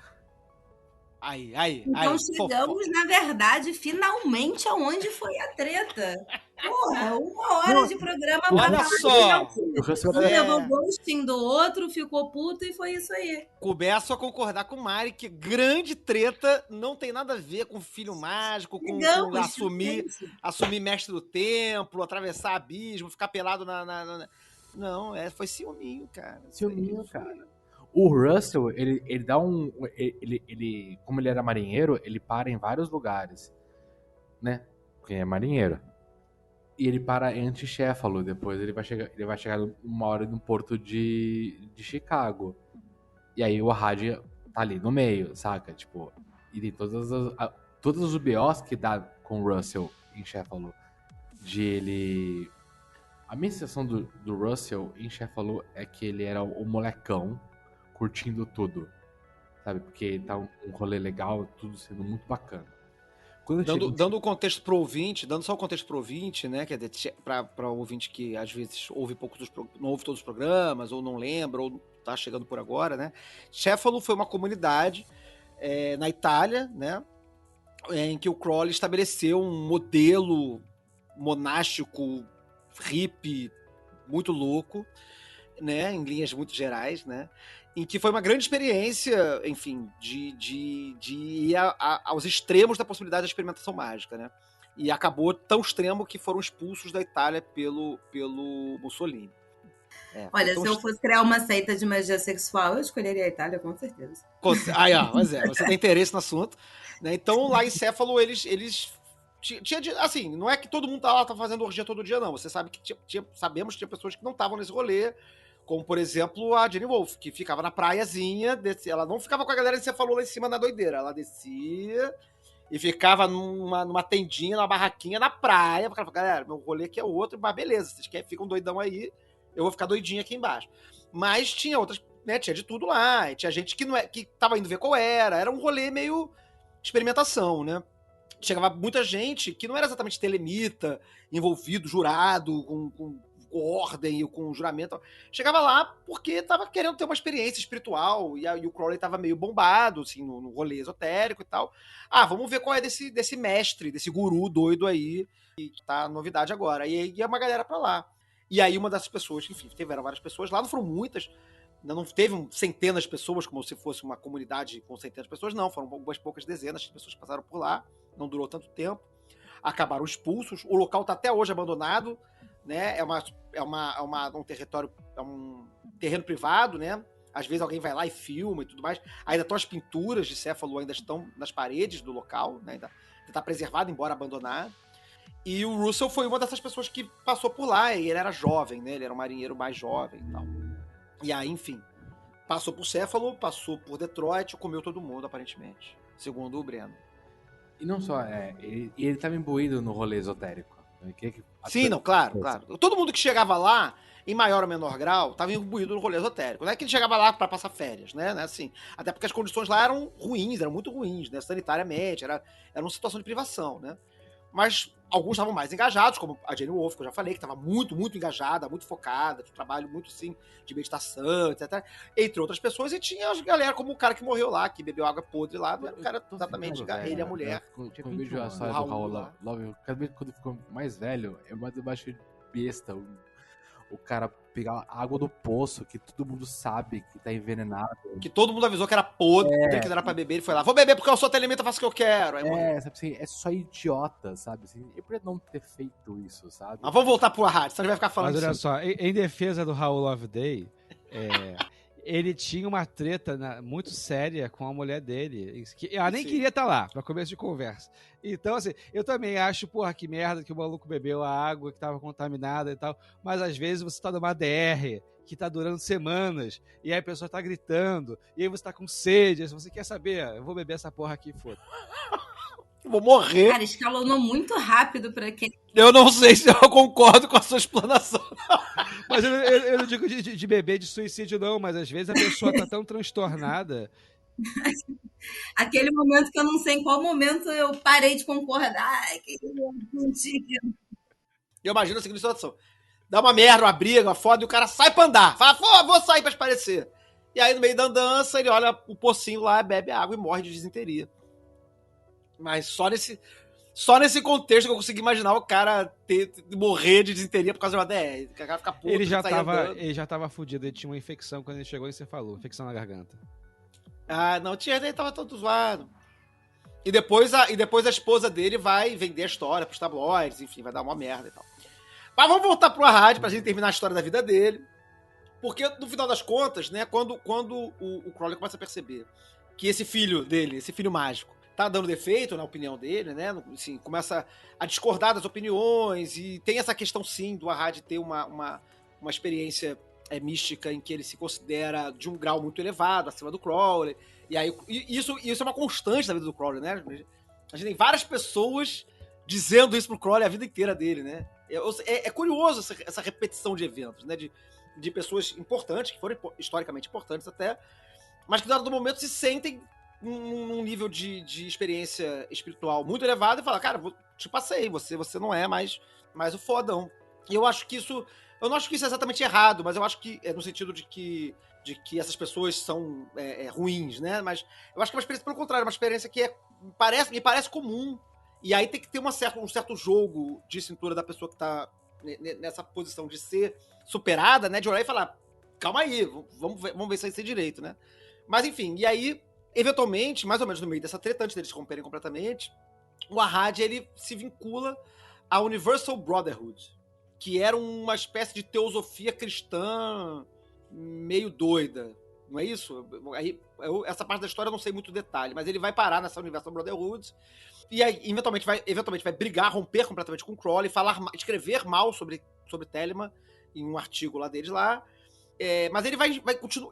Então chegamos, na verdade, finalmente aonde foi a treta. Porra, 1 hora de programa pra Olha falar só. disso. Um levou ghosting do outro, ficou puto e foi isso aí. Começo a concordar com o Mari que grande treta não tem nada a ver com filho mágico, com assumir mestre do templo, atravessar abismo, ficar pelado Não, foi ciúminho, cara. Ciúminho, cara. O Russell, ele dá um... como ele era marinheiro, ele para em vários lugares, né? Porque é marinheiro. E ele para em Anticéfalo, depois ele vai chegar uma hora no porto de Chicago. E aí o Hadj tá ali no meio, saca? Tipo, e tem todos os BOs que dá com o Russell em Céfalo. De ele... A minha sensação do Russell em Céfalo é que ele era o molecão curtindo tudo, sabe? Porque tá um rolê legal, tudo sendo muito bacana. Dando o contexto pro ouvinte, dando só o contexto pro ouvinte, né? Quer dizer, pra o ouvinte que às vezes não ouve todos os programas, ou não lembra, ou tá chegando por agora, né? Céfalo foi uma comunidade na Itália, né? Em que o Crowley estabeleceu um modelo monástico, hippie, muito louco, né? Em linhas muito gerais, né? Em que foi uma grande experiência, enfim, de ir aos extremos da possibilidade da experimentação mágica, né? E acabou tão extremo que foram expulsos da Itália pelo Mussolini. Olha, se eu fosse criar uma seita de magia sexual, eu escolheria a Itália, com certeza. Mas você tem interesse no assunto, né? Então, lá em Céfalo, eles assim, não é que todo mundo tá fazendo orgia todo dia, não. Você sabe que sabemos que tinha pessoas que não estavam nesse rolê, como, por exemplo, a Jenny Wolf, que ficava na praiazinha, ela não ficava com a galera que você falou lá em cima na doideira, ela descia e ficava numa tendinha, numa barraquinha na praia, porque ela falava, galera, meu rolê aqui é outro, mas beleza, vocês ficam doidão aí, eu vou ficar doidinha aqui embaixo. Mas tinha outras, né, tinha de tudo lá, tinha gente que tava indo ver qual era um rolê meio experimentação, né? Chegava muita gente que não era exatamente telemita, envolvido, jurado, com ordem e com juramento. Chegava lá porque tava querendo ter uma experiência espiritual e o Crowley tava meio bombado, assim, no rolê esotérico e tal. Vamos ver qual é desse mestre, desse guru doido aí, que tá novidade agora. E aí ia uma galera pra lá. E aí uma dessas pessoas, enfim, tiveram várias pessoas lá, não foram muitas, não teve centenas de pessoas, como se fosse uma comunidade com centenas de pessoas, não, foram algumas poucas dezenas de pessoas que passaram por lá, não durou tanto tempo, acabaram expulsos, o local tá até hoje abandonado, né, um território, é um terreno privado, né, às vezes alguém vai lá e filma e tudo mais, ainda estão as pinturas de Céfalo, ainda estão nas paredes do local, né, ainda está preservado, embora abandonado, e o Russell foi uma dessas pessoas que passou por lá, e ele era jovem, né, ele era um marinheiro mais jovem e tal, e aí, enfim, passou por Céfalo, passou por Detroit, comeu todo mundo, aparentemente, segundo o Breno. E não só, ele estava imbuído no rolê esotérico. Sim, não, claro. Todo mundo que chegava lá, em maior ou menor grau, estava imbuído no rolê esotérico. Não é que ele chegava lá para passar férias, né? Assim, até porque as condições lá eram ruins, eram muito ruins, né? Sanitariamente, era uma situação de privação, né? Mas alguns estavam mais engajados, como a Jenny Wolf, que eu já falei, que estava muito, muito engajada, muito focada, de trabalho muito, sim, de meditação, etc. Entre outras pessoas, e tinha as galera, como o cara que morreu lá, que bebeu água podre lá, não era um cara exatamente, ele e a mulher. Quando eu vejo a história do Raul Love, cada vez quando ficou mais velho, eu acho besta o cara pegar a água do poço, que todo mundo sabe que tá envenenado. Que todo mundo avisou que era podre, que não era pra beber, ele foi lá, vou beber porque eu sou telemita, faço o que eu quero. Aí, sabe assim, é só idiota, sabe? Assim, eu poderia não ter feito isso, sabe? Mas vamos voltar pro rádio, senão ele vai ficar falando Mas olha assim. só, em defesa do Raul Loveday, ele tinha uma treta muito séria com a mulher dele. Que ela nem queria estar lá, pra começo de conversa. Então, assim, eu também acho, porra, que merda que o maluco bebeu a água que tava contaminada e tal. Mas às vezes você tá numa DR que tá durando semanas, e aí a pessoa tá gritando, e aí você tá com sede, aí você quer saber, eu vou beber essa porra aqui, foda. Vou morrer. Cara, escalonou muito rápido pra quem... Eu não sei se eu concordo com a sua explanação. Mas eu não digo de beber de suicídio, não, mas às vezes a pessoa tá tão transtornada Aquele momento que eu não sei em qual momento eu parei de concordar. Ai, que mentira. Eu imagino a seguinte situação. Dá uma merda, uma briga, uma foda, e o cara sai pra andar. Fala, pô, vou sair pra esparecer. E aí, no meio da andança, ele olha o pocinho lá, bebe água e morre de desinteria. Mas só nesse contexto que eu consegui imaginar o cara morrer de desinteria por causa de uma DR. O cara fica puto, Ele já sair tava fudido, ele tinha uma infecção quando ele chegou e você falou, infecção na garganta. Ah, não, ele tava todo zoado. E depois a esposa dele vai vender a história pros tabloides, enfim, vai dar uma merda e tal. Mas vamos voltar pro Arad pra gente terminar a história da vida dele. Porque, no final das contas, né, quando o Crowley começa a perceber que esse filho dele, esse filho mágico, tá dando defeito na opinião dele, né, assim, começa a discordar das opiniões, e tem essa questão, sim, do Arad ter uma experiência mística em que ele se considera de um grau muito elevado, acima do Crowley, e aí isso é uma constante na vida do Crowley, né? A gente tem várias pessoas dizendo isso pro Crowley a vida inteira dele, né? É curioso essa repetição de eventos, né? De pessoas importantes, que foram historicamente importantes até, mas que, no dado momento, se sentem num nível de experiência espiritual muito elevado e falam, cara, te passei, você não é mais o fodão. E eu acho que isso... Eu não acho que isso é exatamente errado, mas eu acho que é no sentido de que essas pessoas são ruins, né? Mas eu acho que é uma experiência, pelo contrário, uma experiência que me parece comum. E aí tem que ter um certo jogo de cintura da pessoa que tá nessa posição de ser superada, né? De olhar e falar, calma aí, vamos ver se vai ser direito, né? Mas enfim, e aí, eventualmente, mais ou menos no meio dessa treta, antes deles se romperem completamente, o Arad, ele se vincula à Universal Brotherhood, que era uma espécie de teosofia cristã meio doida, não é isso? Aí, essa parte da história eu não sei muito detalhe, mas ele vai parar nessa Universal Brotherhood e aí eventualmente vai brigar, romper completamente com o Crowley, escrever mal sobre Telemann em um artigo lá deles lá. Mas ele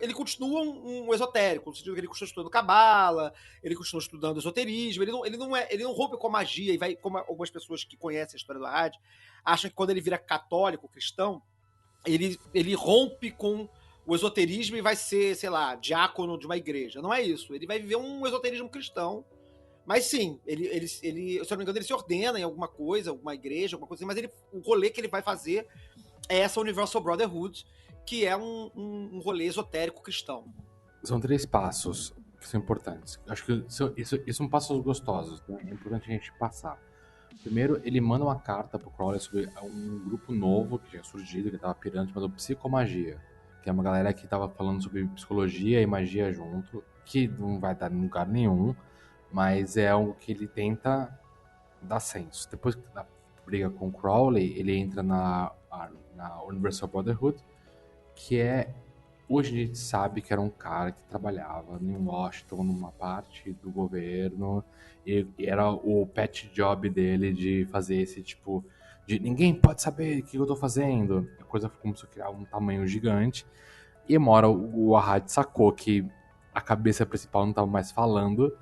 ele continua um esotérico, no sentido que ele continua estudando cabala, ele continua estudando esoterismo, ele não rompe com a magia e vai, como algumas pessoas que conhecem a história do Arad acham que quando ele vira católico, cristão, ele rompe com o esoterismo e vai ser, sei lá, diácono de uma igreja. Não é isso. Ele vai viver um esoterismo cristão. Mas sim, ele, se eu não me engano, ele se ordena em alguma coisa, alguma igreja, alguma coisa assim, mas o rolê que ele vai fazer é essa Universal Brotherhood, que é um rolê esotérico cristão. São 3 passos que são importantes. Acho que isso são passos gostosos, né? É importante a gente passar. Primeiro, ele manda uma carta pro Crowley sobre um grupo novo que tinha surgido, que tava pirando, chamado Psicomagia, que é uma galera que tava falando sobre psicologia e magia junto, que não vai dar em lugar nenhum, mas é algo que ele tenta dar senso. Depois da briga com o Crowley, ele entra na Universal Brotherhood, que hoje a gente sabe que era um cara que trabalhava em Washington, numa parte do governo, e era o pet job dele de fazer esse tipo de ninguém pode saber o que eu tô fazendo. A coisa começou a criar um tamanho gigante, e uma hora o Arad sacou que a cabeça principal não estava mais falando,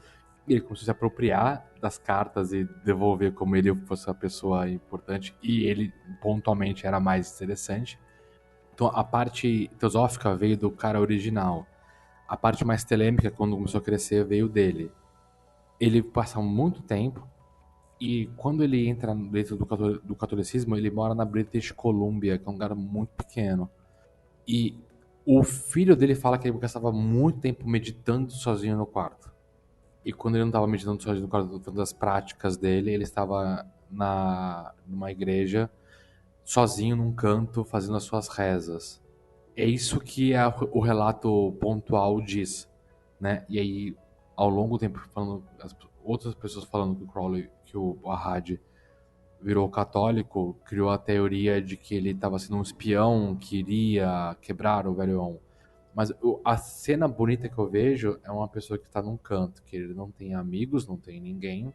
e ele começou a se apropriar das cartas e devolver como ele fosse uma pessoa importante, e ele pontualmente era mais interessante. Então a parte teosófica veio do cara original. A parte mais telêmica, quando começou a crescer, veio dele. Ele passa muito tempo, e quando ele entra dentro do catolicismo, ele mora na British Columbia, que é um lugar muito pequeno. E o filho dele fala que ele gastava muito tempo meditando sozinho no quarto. E quando ele não estava meditando sozinho no quarto, fazendo as práticas dele, ele estava numa igreja, sozinho num canto, fazendo as suas rezas. É isso que o relato pontual diz, né? E aí, ao longo do tempo, outras pessoas falando que o Crowley, que o Arad virou católico, criou a teoria de que ele estava sendo um espião que iria quebrar o Velho On. Mas a cena bonita que eu vejo é uma pessoa que está num canto, que ele não tem amigos, não tem ninguém,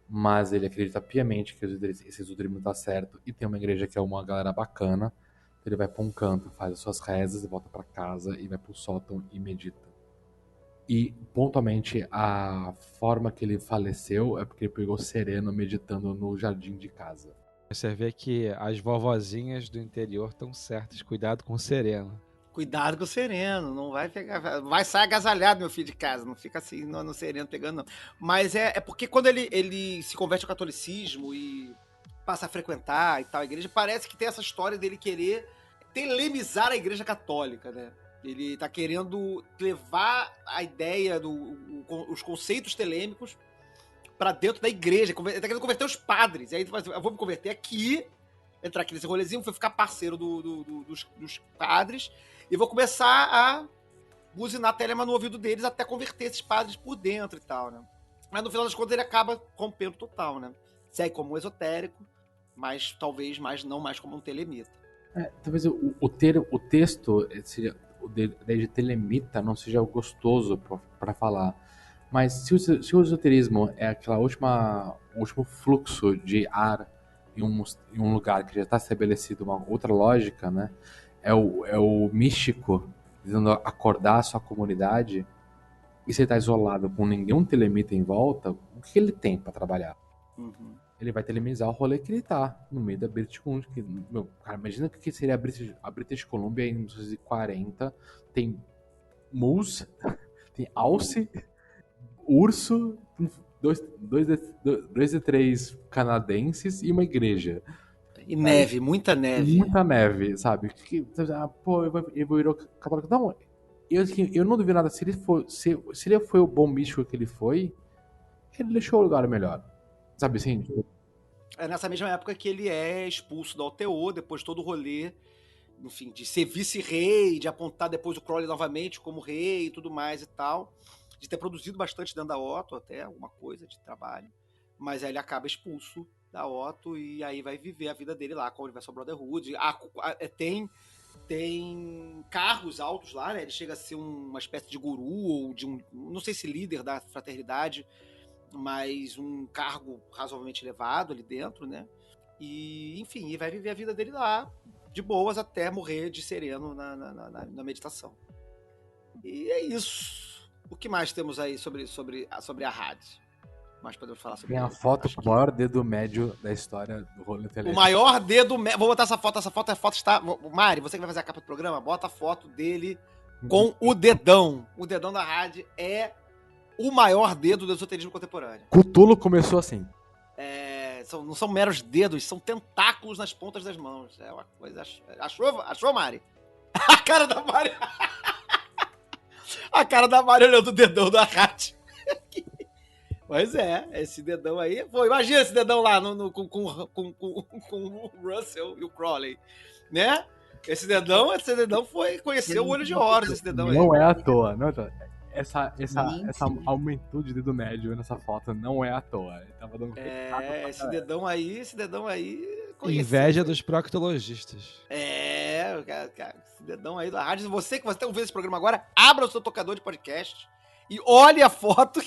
mas ele acredita piamente que esse esoterismo tá certo, e tem uma igreja que é uma galera bacana. Ele vai pra um canto, faz as suas rezas, volta pra casa e vai pro sótão e medita. E pontualmente a forma que ele faleceu é porque ele pegou sereno meditando no jardim de casa. Você vê que as vovozinhas do interior estão certas, cuidado com o sereno. Cuidado com o sereno, não vai pegar. Vai sair agasalhado, meu filho, de casa. Não fica assim no sereno pegando, não. Mas é porque quando ele se converte ao catolicismo e passa a frequentar e tal a igreja, parece que tem essa história dele querer telemizar a igreja católica, né? Ele tá querendo levar a ideia os conceitos telêmicos pra dentro da igreja. Ele tá querendo converter os padres. E aí ele fala assim, eu vou me converter aqui, entrar aqui nesse rolezinho, vou ficar parceiro dos padres e vou começar a buzinar telema no ouvido deles até converter esses padres por dentro e tal, né? Mas no final das contas ele acaba rompendo total, né? Segue como um esotérico, mas talvez não mais como um telemita. Talvez o texto, o de telemita, não seja gostoso para falar. Mas se o esoterismo é o último fluxo de ar em um lugar que já está estabelecido uma outra lógica, né? É o místico tentando acordar a sua comunidade, e você está isolado com nenhum telemita em volta, o que ele tem para trabalhar? Uhum. Ele vai telemizar o rolê que ele tá, no meio da British Columbia. Cara, imagina o que seria a British Columbia em 1940. Tem moose, tem alce, urso, dois e três canadenses e uma igreja. E neve, muita neve. Muita neve, sabe? Pô, eu vou virar católico. Não, eu não duvido nada. Se ele foi o bom místico que ele foi, ele deixou o lugar melhor. Sabe assim? É nessa mesma época que ele é expulso da OTO, depois de todo o rolê, enfim, de ser vice-rei, de apontar depois o Crowley novamente como rei e tudo mais e tal, de ter produzido bastante dentro da OTO, até alguma coisa de trabalho, mas aí ele acaba expulso da OTO e aí vai viver a vida dele lá com o Universal Brotherhood. Tem cargos altos lá, né? Ele chega a ser uma espécie de guru ou de não sei se líder da fraternidade, mas um cargo razoavelmente elevado ali dentro, né? E, enfim, e vai viver a vida dele lá, de boas, até morrer de sereno na meditação. E é isso. O que mais temos aí sobre a rádio? Mais podemos falar sobre Tem a foto com o maior dedo médio da história do rolê telefone. O maior dedo médio. Vou botar essa foto está... Mari, você que vai fazer a capa do programa, bota a foto dele com o dedão. O dedão da rádio é o maior dedo do esoterismo contemporâneo. Cthulhu começou assim. Não são meros dedos, são tentáculos nas pontas das mãos. É uma coisa... Achou, Mari? A cara da Mari... A cara da Mari olhando o dedão da rádio. Pois é, esse dedão aí... Pô, imagina esse dedão lá com o Russell e o Crowley, né? Esse dedão conheceu o Olho de Horus, esse dedão aí. Não é à toa, não é à toa. Essa aumentude de dedo médio nessa foto não é à toa. Ele tava dando esse dedão aí conheceu. Inveja dos proctologistas. Cara, esse dedão aí da rádio. Você que está ouvindo esse programa agora, abra o seu tocador de podcast e olhe a foto.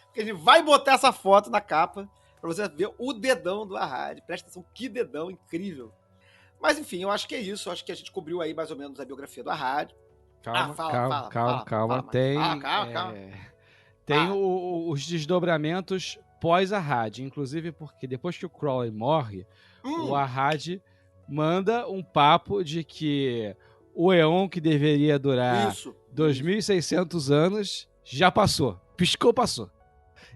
Porque a gente vai botar essa foto na capa pra você ver o dedão do Ahad. Presta atenção, que dedão incrível. Mas enfim, eu acho que é isso. Eu acho que a gente cobriu aí mais ou menos a biografia do Ahad. Calma. Tem os desdobramentos pós-Ahad. Inclusive porque depois que o Crowley morre, o Ahad manda um papo de que o Eon, que deveria durar 2.600 anos, já passou. Piscou, passou.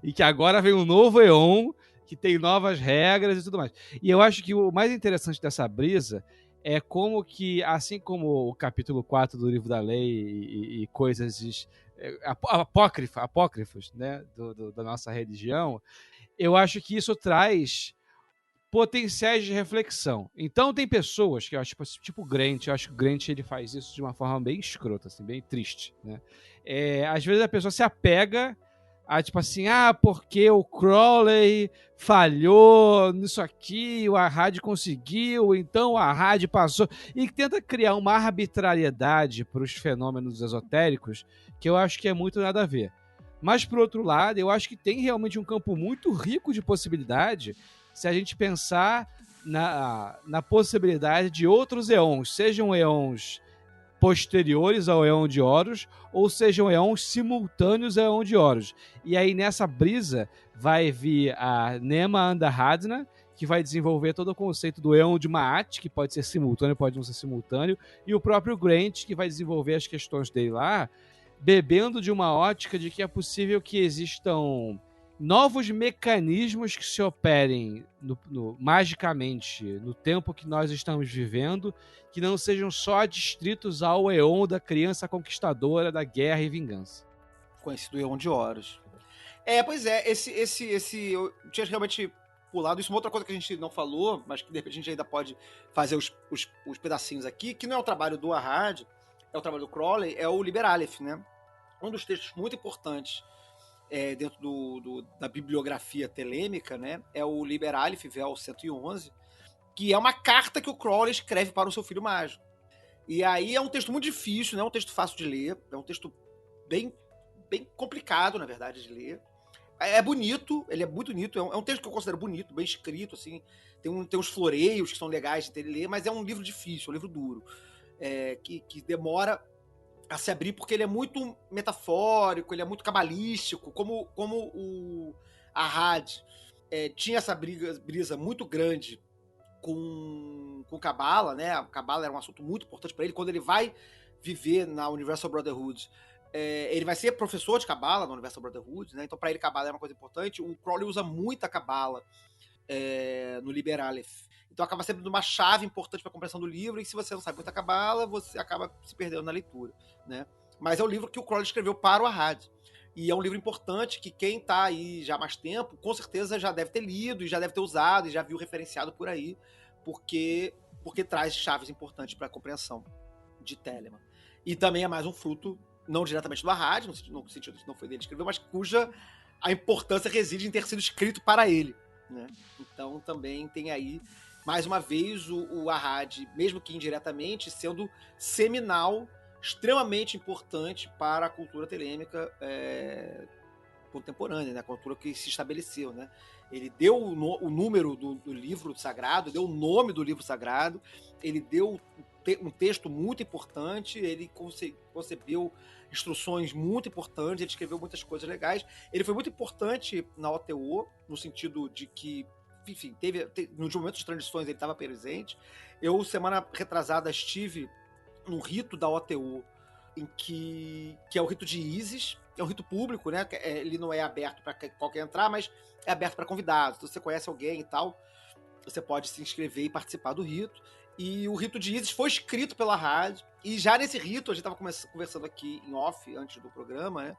E que agora vem um novo Eon, que tem novas regras e tudo mais. E eu acho que o mais interessante dessa brisa é como que, assim como o capítulo 4 do Livro da Lei e coisas apócrifas, né, da nossa religião, eu acho que isso traz potenciais de reflexão. Então tem pessoas que eu acho, tipo o Grant, eu acho que o Grant ele faz isso de uma forma bem escrota, assim, bem triste, né? Às vezes a pessoa se apega tipo assim, porque o Crowley falhou nisso aqui, o Ahad conseguiu, então o Ahad passou, e tenta criar uma arbitrariedade para os fenômenos esotéricos que eu acho que é muito nada a ver. Mas, por outro lado, eu acho que tem realmente um campo muito rico de possibilidade se a gente pensar na possibilidade de outros eons, sejam eons posteriores ao Eon de Horus, ou sejam eons simultâneos ao Eon de Horus. E aí, nessa brisa, vai vir a Nema Andahadna, que vai desenvolver todo o conceito do Eon de Maat, que pode ser simultâneo, pode não ser simultâneo, e o próprio Grant, que vai desenvolver as questões dele lá, bebendo de uma ótica de que é possível que existam novos mecanismos que se operem magicamente no tempo que nós estamos vivendo, que não sejam só adstritos ao Eon da criança conquistadora da guerra e vingança. Conhecido Eon de Horus. Pois é, eu tinha realmente pulado isso. Uma outra coisa que a gente não falou, mas que de repente a gente ainda pode fazer os pedacinhos aqui, que não é o trabalho do Arad, é o trabalho do Crowley, é o Liber Aleph, né? Um dos textos muito importantes dentro da bibliografia telêmica, né, é o Liber Aleph, Vel 111, que é uma carta que o Crowley escreve para o seu filho mágico. E aí é um texto muito difícil, não é um texto fácil de ler, é um texto bem complicado, na verdade, de ler. É bonito, ele é muito bonito, é um texto que eu considero bonito, bem escrito, assim, tem uns floreios que são legais de ler, mas é um livro difícil, um livro duro, que demora a se abrir porque ele é muito metafórico, ele é muito cabalístico, como o Arad tinha essa brisa muito grande com Cabala, né? A Cabala era um assunto muito importante para ele. Quando ele vai viver na Universal Brotherhood, ele vai ser professor de Cabala na Universal Brotherhood, né? Então para ele Cabala é uma coisa importante. O Crowley usa muito a Cabala no Liber Aleph. Então acaba sendo uma chave importante para a compreensão do livro, e se você não sabe muito a Cabala, você acaba se perdendo na leitura, né? Mas é o livro que o Crowley escreveu para o Arad. E é um livro importante que quem está aí já há mais tempo, com certeza já deve ter lido, e já deve ter usado, e já viu referenciado por aí, porque traz chaves importantes para a compreensão de Telemann. E também é mais um fruto, não diretamente do Arad, no sentido de que não foi dele que escreveu, mas cuja a importância reside em ter sido escrito para ele, né? Então também tem aí, mais uma vez, o Arad, mesmo que indiretamente, sendo seminal, extremamente importante para a cultura telêmica contemporânea, né? A cultura que se estabeleceu, né? Ele deu o número do livro sagrado, deu o nome do livro sagrado, ele deu um texto muito importante, ele concebeu instruções muito importantes, ele escreveu muitas coisas legais. Ele foi muito importante na OTO, no sentido de que, enfim, nos momentos de transições ele estava presente. Eu, semana retrasada, estive num rito da OTO, que é o rito de Isis, é um rito público, né? Ele não é aberto para qualquer entrar, mas é aberto para convidados. Então, se você conhece alguém e tal, você pode se inscrever e participar do rito. E o rito de Isis foi escrito pela Arad, e já nesse rito, a gente estava conversando aqui em off, antes do programa, né?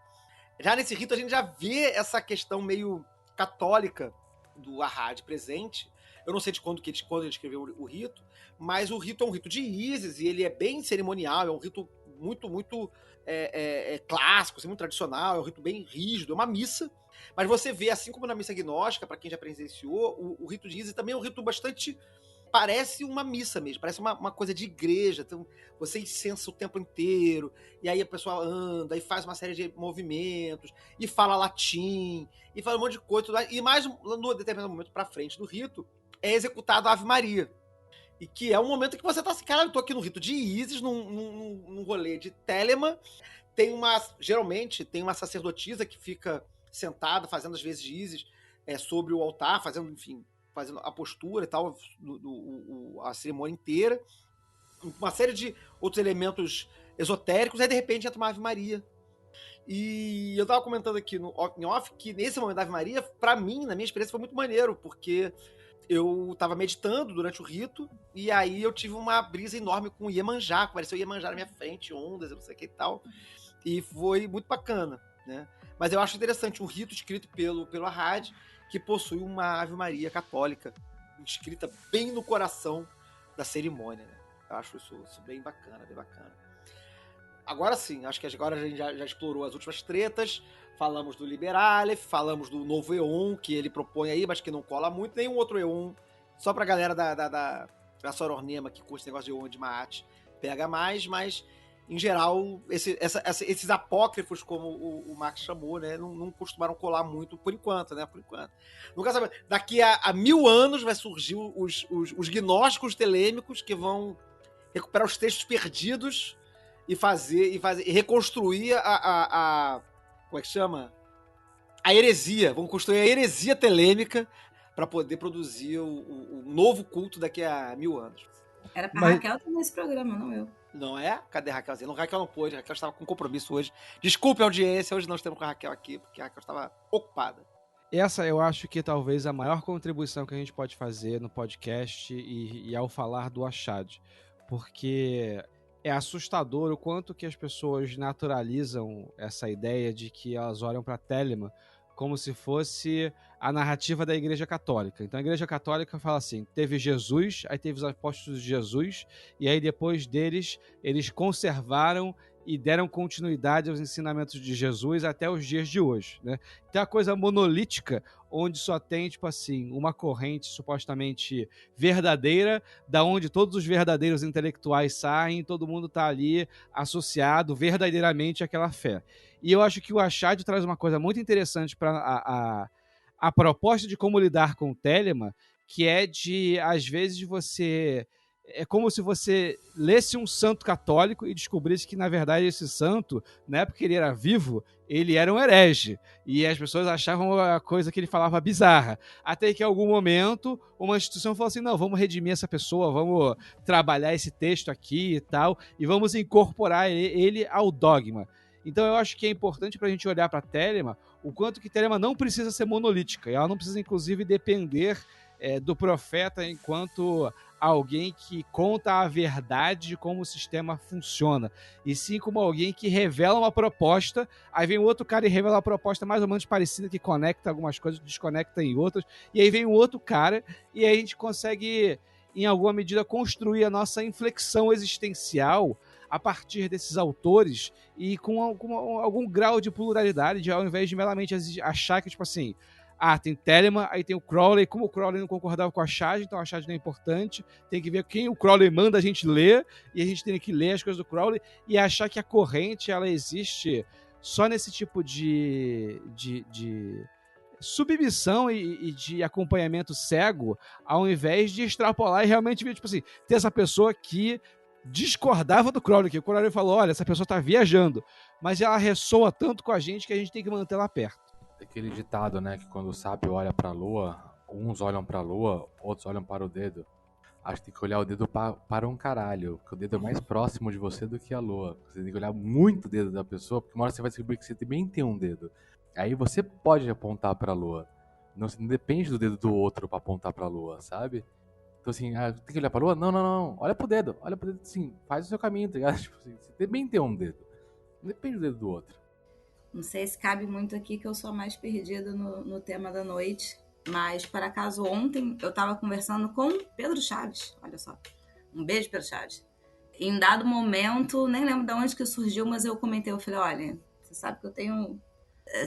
Já nesse rito a gente já vê essa questão meio católica do Arad presente. Eu não sei de quando ele escreveu o rito, mas o rito é um rito de Isis, e ele é bem cerimonial, é um rito muito, muito clássico, assim, muito tradicional, é um rito bem rígido, é uma missa. Mas você vê, assim como na missa gnóstica, para quem já presenciou, o rito de Isis também é um rito bastante... Parece uma missa mesmo, parece uma coisa de igreja. Então, você incensa o tempo inteiro, e aí a pessoa anda e faz uma série de movimentos, e fala latim, e fala um monte de coisa. Tudo, e mais, no determinado momento pra frente do rito, é executado a Ave Maria. E que é um momento que você tá assim, cara, eu tô aqui no rito de Isis, num rolê de Telemann. Geralmente, tem uma sacerdotisa que fica sentada, fazendo as vezes de Isis, sobre o altar, fazendo a postura e tal, a cerimônia inteira, uma série de outros elementos esotéricos, aí de repente entra uma Ave Maria. E eu tava comentando aqui em off que nesse momento da Ave Maria, pra mim, na minha experiência, foi muito maneiro, porque eu tava meditando durante o rito, e aí eu tive uma brisa enorme com o Iemanjá, apareceu o Iemanjá na minha frente, ondas, não sei o que e tal, e foi muito bacana, né? Mas eu acho interessante um rito escrito pelo Arad, que possui uma Ave Maria católica escrita bem no coração da cerimônia, né? Eu acho isso bem bacana, bem bacana. Agora sim, acho que agora a gente já explorou as últimas tretas, falamos do Liber Aleph, falamos do novo Eon que ele propõe aí, mas que não cola muito, nenhum outro Eon, só pra galera da Sorornema que curte esse negócio de Eon de Maat pega mais, mas em geral, esses apócrifos, como o Max chamou, né, não costumaram colar muito por enquanto, né? Por enquanto. Nunca sabe, daqui a 1000 anos vai surgir os gnósticos telêmicos que vão recuperar os textos perdidos e reconstruir como é que chama? A heresia. Vão construir a heresia telêmica pra poder produzir o novo culto daqui a 1000 anos. Era pra Mas- Raquel estar nesse programa, não eu. Não é? Cadê a Raquelzinha? Não, Raquel não pôde, Raquel estava com compromisso hoje. Desculpe a audiência, hoje não estamos com a Raquel aqui, porque a Raquel estava ocupada. Essa eu acho que talvez a maior contribuição que a gente pode fazer no podcast e ao falar do Achad. Porque é assustador o quanto que as pessoas naturalizam essa ideia de que elas olham para Telema como se fosse a narrativa da Igreja Católica. Então a Igreja Católica fala assim, teve Jesus, aí teve os apóstolos de Jesus, e aí depois deles, eles conservaram e deram continuidade aos ensinamentos de Jesus até os dias de hoje, né? Tem a coisa monolítica, onde só tem, tipo assim, uma corrente supostamente verdadeira, da onde todos os verdadeiros intelectuais saem, todo mundo tá ali associado verdadeiramente àquela fé. E eu acho que o Achad traz uma coisa muito interessante para a proposta de como lidar com o Telema, que é de, às vezes, você... É como se você lesse um santo católico e descobrisse que, na verdade, esse santo, na época que ele era vivo, ele era um herege. E as pessoas achavam a coisa que ele falava bizarra. Até que, em algum momento, uma instituição falou assim, não, vamos redimir essa pessoa, vamos trabalhar esse texto aqui e tal, e vamos incorporar ele ao dogma. Então eu acho que é importante para a gente olhar para a Telema o quanto que Telema não precisa ser monolítica. Ela não precisa, inclusive, depender do profeta enquanto alguém que conta a verdade de como o sistema funciona, e sim como alguém que revela uma proposta, aí vem outro cara e revela uma proposta mais ou menos parecida, que conecta algumas coisas, desconecta em outras, e aí vem um outro cara, e aí a gente consegue, em alguma medida, construir a nossa inflexão existencial a partir desses autores e com algum grau de pluralidade, ao invés de meramente achar que, tipo assim, tem Telema, aí tem o Crowley, como o Crowley não concordava com a Achad, então a Achad não é importante, tem que ver quem o Crowley manda a gente ler, e a gente tem que ler as coisas do Crowley, e achar que a corrente, ela existe só nesse tipo de submissão e de acompanhamento cego, ao invés de extrapolar e realmente ver, tipo assim, ter essa pessoa que discordava do Crowley, que o Crowley falou, olha, essa pessoa tá viajando, mas ela ressoa tanto com a gente que a gente tem que manter ela perto. Aquele ditado, né, que quando o sábio olha pra lua, uns olham pra lua, outros olham para o dedo. Acho que tem que olhar o dedo para um caralho, porque o dedo é mais próximo de você do que a lua. Você tem que olhar muito o dedo da pessoa, porque uma hora você vai descobrir que você também tem um dedo. Aí você pode apontar pra lua. Não depende do dedo do outro pra apontar pra lua, sabe? Então assim, tem que olhar pra lua? Não. Olha pro dedo assim, faz o seu caminho, tá ligado? Tipo assim, você também tem um dedo. Não depende do dedo do outro. Não sei se cabe muito aqui, que eu sou mais perdida no tema da noite. Mas, por acaso, ontem eu estava conversando com Pedro Chaves. Olha só. Um beijo, Pedro Chaves. Em dado momento, nem lembro de onde que surgiu, mas eu comentei, eu falei, olha, você sabe que eu tenho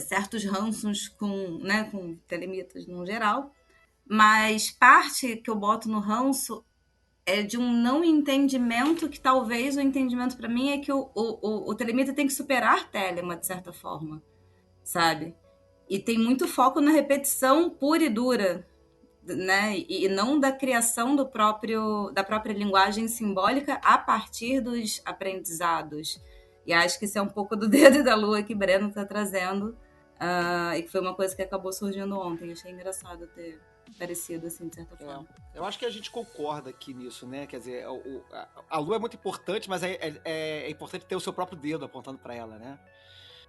certos ranços com telemitas no geral, mas parte que eu boto no ranço é de um não entendimento, que talvez o entendimento para mim é que o telemita tem que superar Telema, de certa forma, sabe? E tem muito foco na repetição pura e dura, né? E não da criação da própria linguagem simbólica a partir dos aprendizados. E acho que isso é um pouco do dedo e da lua que Breno está trazendo, e que foi uma coisa que acabou surgindo ontem. Achei engraçado ter parecido, assim, de certa forma. Eu acho que a gente concorda aqui nisso, né? Quer dizer, a lua é muito importante, mas é importante ter o seu próprio dedo apontando para ela, né?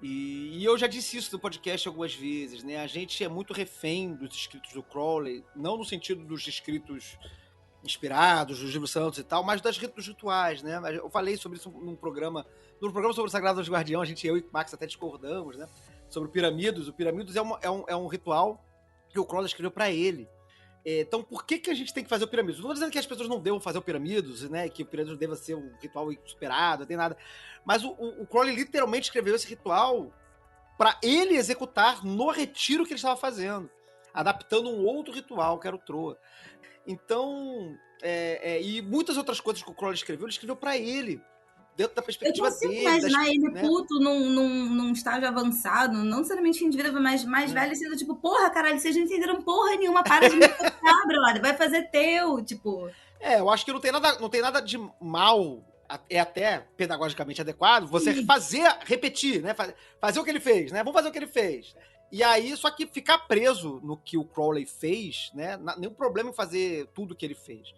E eu já disse isso no podcast algumas vezes, né? A gente é muito refém dos escritos do Crowley, não no sentido dos escritos inspirados, dos livros santos e tal, mas dos rituais, né? Eu falei sobre isso num programa sobre o Sagrado dos Guardião, eu e o Max até discordamos, né? Sobre o Piramidos. O Piramidos é um ritual que o Crowley escreveu para ele. Então, por que a gente tem que fazer o Piramidos? Não estou dizendo que as pessoas não devam fazer o Piramidos, né? Que o Piramidos deva ser um ritual superado, não tem nada. Mas o Crowley literalmente escreveu esse ritual para ele executar no retiro que ele estava fazendo, adaptando um outro ritual, que era o Troa. Então, e muitas outras coisas que o Crowley escreveu, ele escreveu para ele, dentro da perspectiva dele. Eu consigo imaginar ele, né, puto num estágio avançado, não necessariamente fim de vida, mas mais velho, sendo tipo, porra, caralho, vocês não entenderam porra nenhuma, para de me tocar, brother, vai fazer teu, tipo... Eu acho que não tem nada de mal, é até pedagogicamente adequado, você repetir, né, fazer o que ele fez, né, vamos fazer o que ele fez. E aí, só que ficar preso no que o Crowley fez, né? Nenhum problema em fazer tudo que ele fez.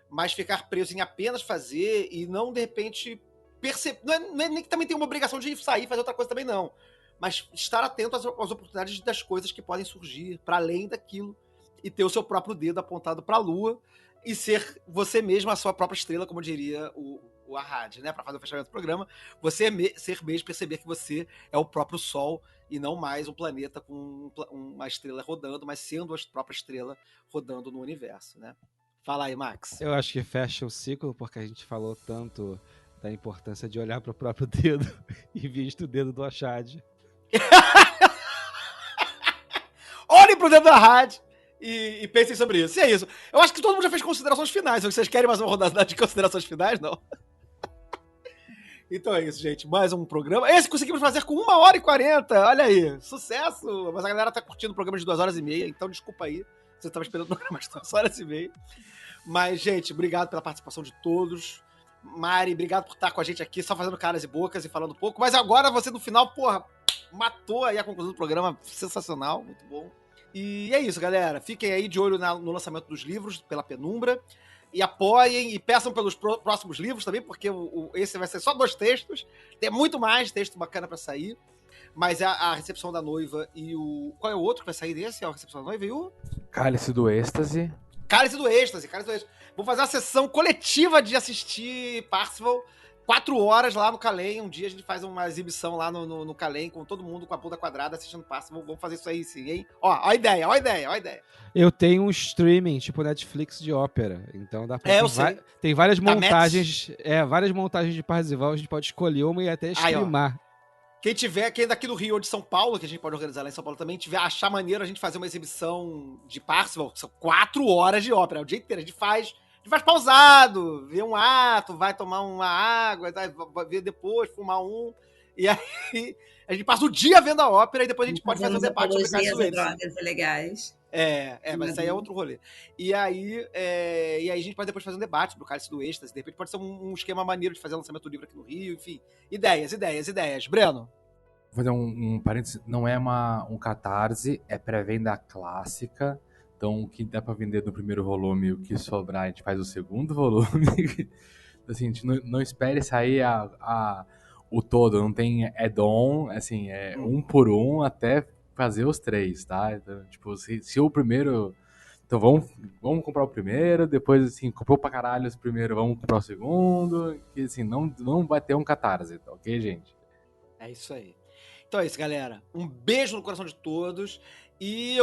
Mas ficar preso em apenas fazer e não, de repente, perceber. Não é nem que também tem uma obrigação de sair e fazer outra coisa também, não. Mas estar atento às oportunidades das coisas que podem surgir para além daquilo e ter o seu próprio dedo apontado para a lua e ser você mesmo a sua própria estrela, como diria o Arad, né? Para fazer o fechamento do programa. Você ser mesmo, perceber que você é o próprio Sol e não mais um planeta com uma estrela rodando, mas sendo a própria estrela rodando no universo, né? Fala aí, Max. Eu acho que fecha o ciclo, porque a gente falou tanto da importância de olhar para o próprio dedo em vez do dedo do Achad. Olhem pro dedo da Arad e pensem sobre isso. E é isso. Eu acho que todo mundo já fez considerações finais. Vocês querem mais uma rodada de considerações finais? Não. Então é isso, gente. Mais um programa. Esse conseguimos fazer com 1h40. Olha aí. Sucesso. Mas a galera tá curtindo o programa de 2h30. Então desculpa aí. Você estava esperando o programa de 2h30. Mas, gente, obrigado pela participação de todos. Mari, obrigado por estar com a gente aqui, só fazendo caras e bocas e falando pouco. Mas agora você, no final, porra, matou aí a conclusão do programa. Sensacional, muito bom. E é isso, galera. Fiquem aí de olho no lançamento dos livros pela Penumbra. E apoiem e peçam pelos próximos livros também, porque esse vai ser só 2 textos. Tem muito mais texto bacana pra sair. Mas é a Recepção da Noiva e o... Qual é o outro que vai sair desse? É a Recepção da Noiva e o... Cálice do Êxtase. Cálice do Êxtase. Vou fazer uma sessão coletiva de assistir Parzival. 4 horas lá no Calem. Um dia a gente faz uma exibição lá no Calem com todo mundo com a bunda quadrada assistindo Parzival. Vamos fazer isso aí sim, hein? Ó a ideia. Eu tenho um streaming, tipo Netflix de ópera. Então dá pra... eu sei. Tem várias montagens. Várias montagens de Parzival. A gente pode escolher uma e até streamar. Quem é daqui do Rio ou de São Paulo, que a gente pode organizar lá em São Paulo também, achar maneiro a gente fazer uma exibição de Parzival, são 4 horas de ópera, o dia inteiro. A gente faz pausado, vê um ato, vai tomar uma água, vai ver depois, fumar um. E aí a gente passa o dia vendo a ópera e depois a gente pode fazer um debate sobre Cálice do Êxtase. Drogas ilegais. Mas isso aí é outro rolê. E aí a gente pode depois fazer um debate pro Cálice do Êxtase. De repente pode ser um esquema maneiro de fazer lançamento do livro aqui no Rio, enfim. Ideias. Breno? Vou fazer um parênteses. Não é um catarse, é pré-venda clássica. Então, o que dá pra vender no primeiro volume, o que sobrar, a gente faz o segundo volume. Assim, a gente não espere sair o todo. Não tem add-on, assim, é um por um até fazer os 3, tá? Então, tipo, se o primeiro... Então vamos comprar o primeiro, depois, assim, comprou pra caralho o primeiro, vamos comprar o segundo, que, assim, não vai ter um catarse, tá ok, gente? É isso aí. Então é isso, galera. Um beijo no coração de todos. E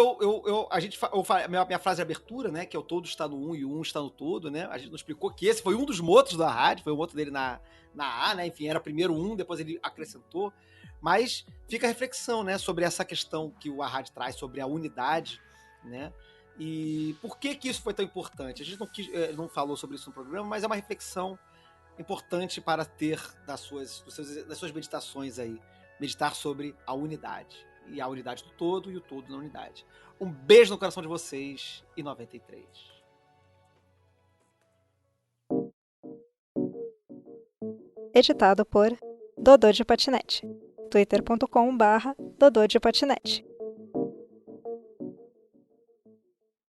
minha frase de abertura, né, que é o todo está no 1 e o 1 está no todo, né? A gente nos explicou que esse foi um dos motos da rádio, foi o moto dele na A, né? Enfim, era primeiro 1, depois ele acrescentou. Mas fica a reflexão, né, sobre essa questão que o Arad traz sobre a unidade, né? E por que isso foi tão importante? A gente não falou sobre isso no programa, mas é uma reflexão importante para ter das suas meditações aí. Meditar sobre a unidade. E a unidade do todo e o todo na unidade. Um beijo no coração de vocês e 93. Editado por Dodô de Patinete. twitter.com/Dodô de Patinete.